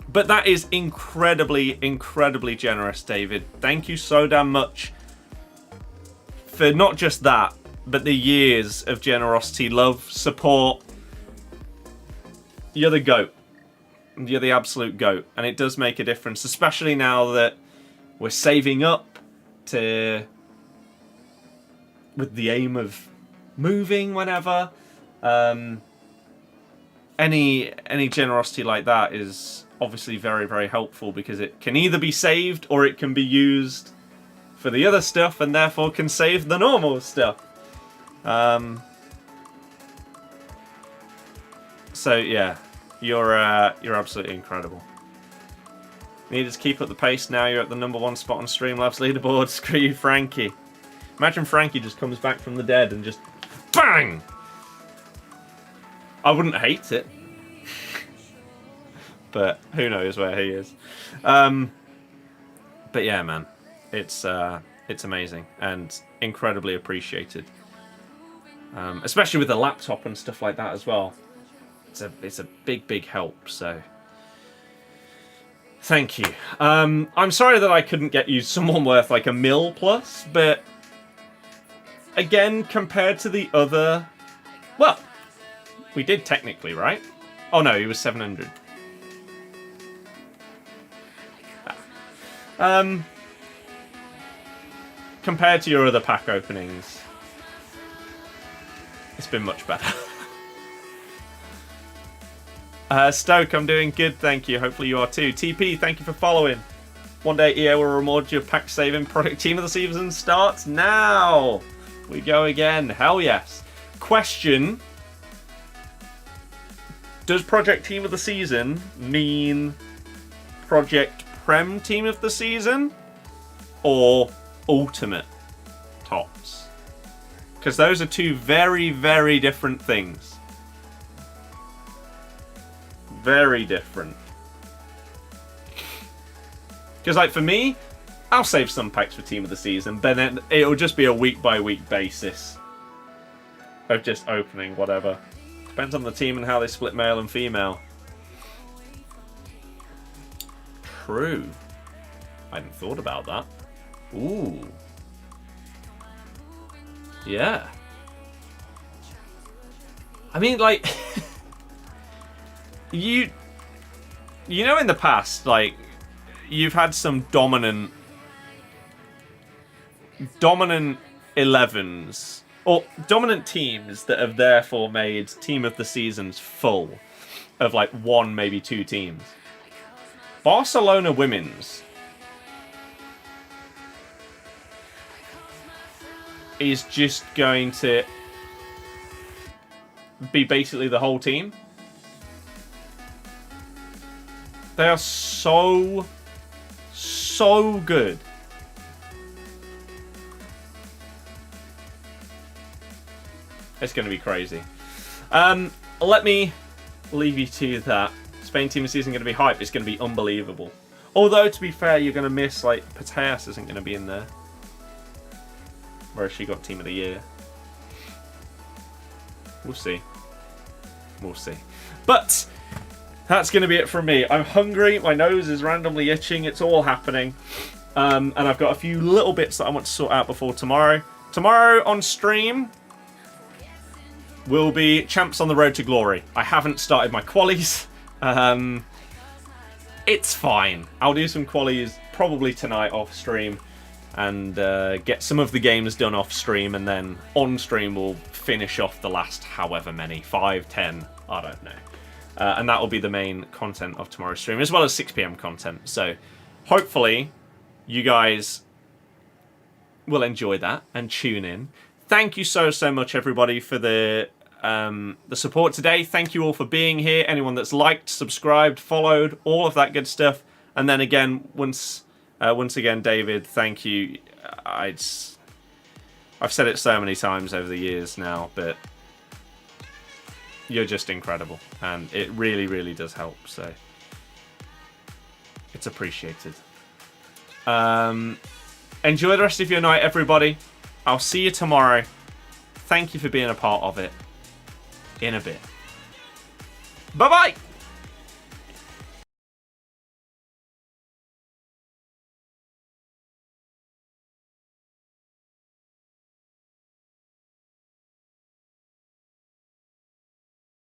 But that is incredibly, incredibly generous, David. Thank you so damn much for not just that, but the years of generosity, love, support. you're the GOAT. You're the absolute GOAT. And it does make a difference, especially now that we're saving up with the aim of moving whenever. Any generosity like that is obviously very, very helpful because it can either be saved or it can be used for the other stuff and therefore can save the normal stuff. So yeah, you're absolutely incredible. Needed to keep up the pace now. You're at the #1 spot on Streamlabs leaderboard. Screw you, Frankie. Imagine Frankie just comes back from the dead and just bang. I wouldn't hate it, but who knows where he is. But yeah, man, it's amazing and incredibly appreciated. Especially with the laptop and stuff like that as well. It's a big help. So thank you. I'm sorry that I couldn't get you someone worth like $1 mil plus, but again, compared to the other, well, we did technically, right? Oh no, he was 700. Compared to your other pack openings, it's been much better. Stoke, I'm doing good, thank you. Hopefully you are too. TP, thank you for following. One day EA will reward your pack saving. Project Team of the Season starts now. We go again. Hell yes. Question. Does Project Team of the Season mean Project Prem Team of the Season or Ultimate Tops? Because those are two very, very different things. Very different. Because like for me, I'll save some packs for Team of the Season, but then it'll just be a week-by-week basis of just opening whatever. Depends on the team and how they split male and female. True. I hadn't thought about that. Ooh. Yeah. I mean, like, you know, in the past, like, you've had some dominant 11s or dominant teams that have therefore made Team of the Seasons full of like one, maybe two teams. Barcelona women's is just going to be basically the whole team. They are so good. It's going to be crazy. Let me leave you to that. Spain Team of the Season going to be hype. It's going to be unbelievable. Although, to be fair, you're going to miss, like, Pateas isn't going to be in there. Whereas she got Team of the Year. We'll see. We'll see. But that's going to be it from me. I'm hungry. My nose is randomly itching. It's all happening. And I've got a few little bits that I want to sort out before tomorrow. Tomorrow on stream will be Champs on the Road to Glory. I haven't started my qualies. It's fine. I'll do some qualies probably tonight off stream and get some of the games done off stream, and then on stream we'll finish off the last however many, 5, 10, I don't know. And that will be the main content of tomorrow's stream, as well as 6 PM content. So hopefully you guys will enjoy that and tune in. Thank you so much, everybody, for the support today. Thank you all for being here. Anyone that's liked, subscribed, followed, all of that good stuff. And then again, once again, David, thank you. I've said it so many times over the years now, but you're just incredible, and it really, really does help. So it's appreciated. Enjoy the rest of your night, everybody. I'll see you tomorrow. Thank you for being a part of it. In a bit. Bye-bye!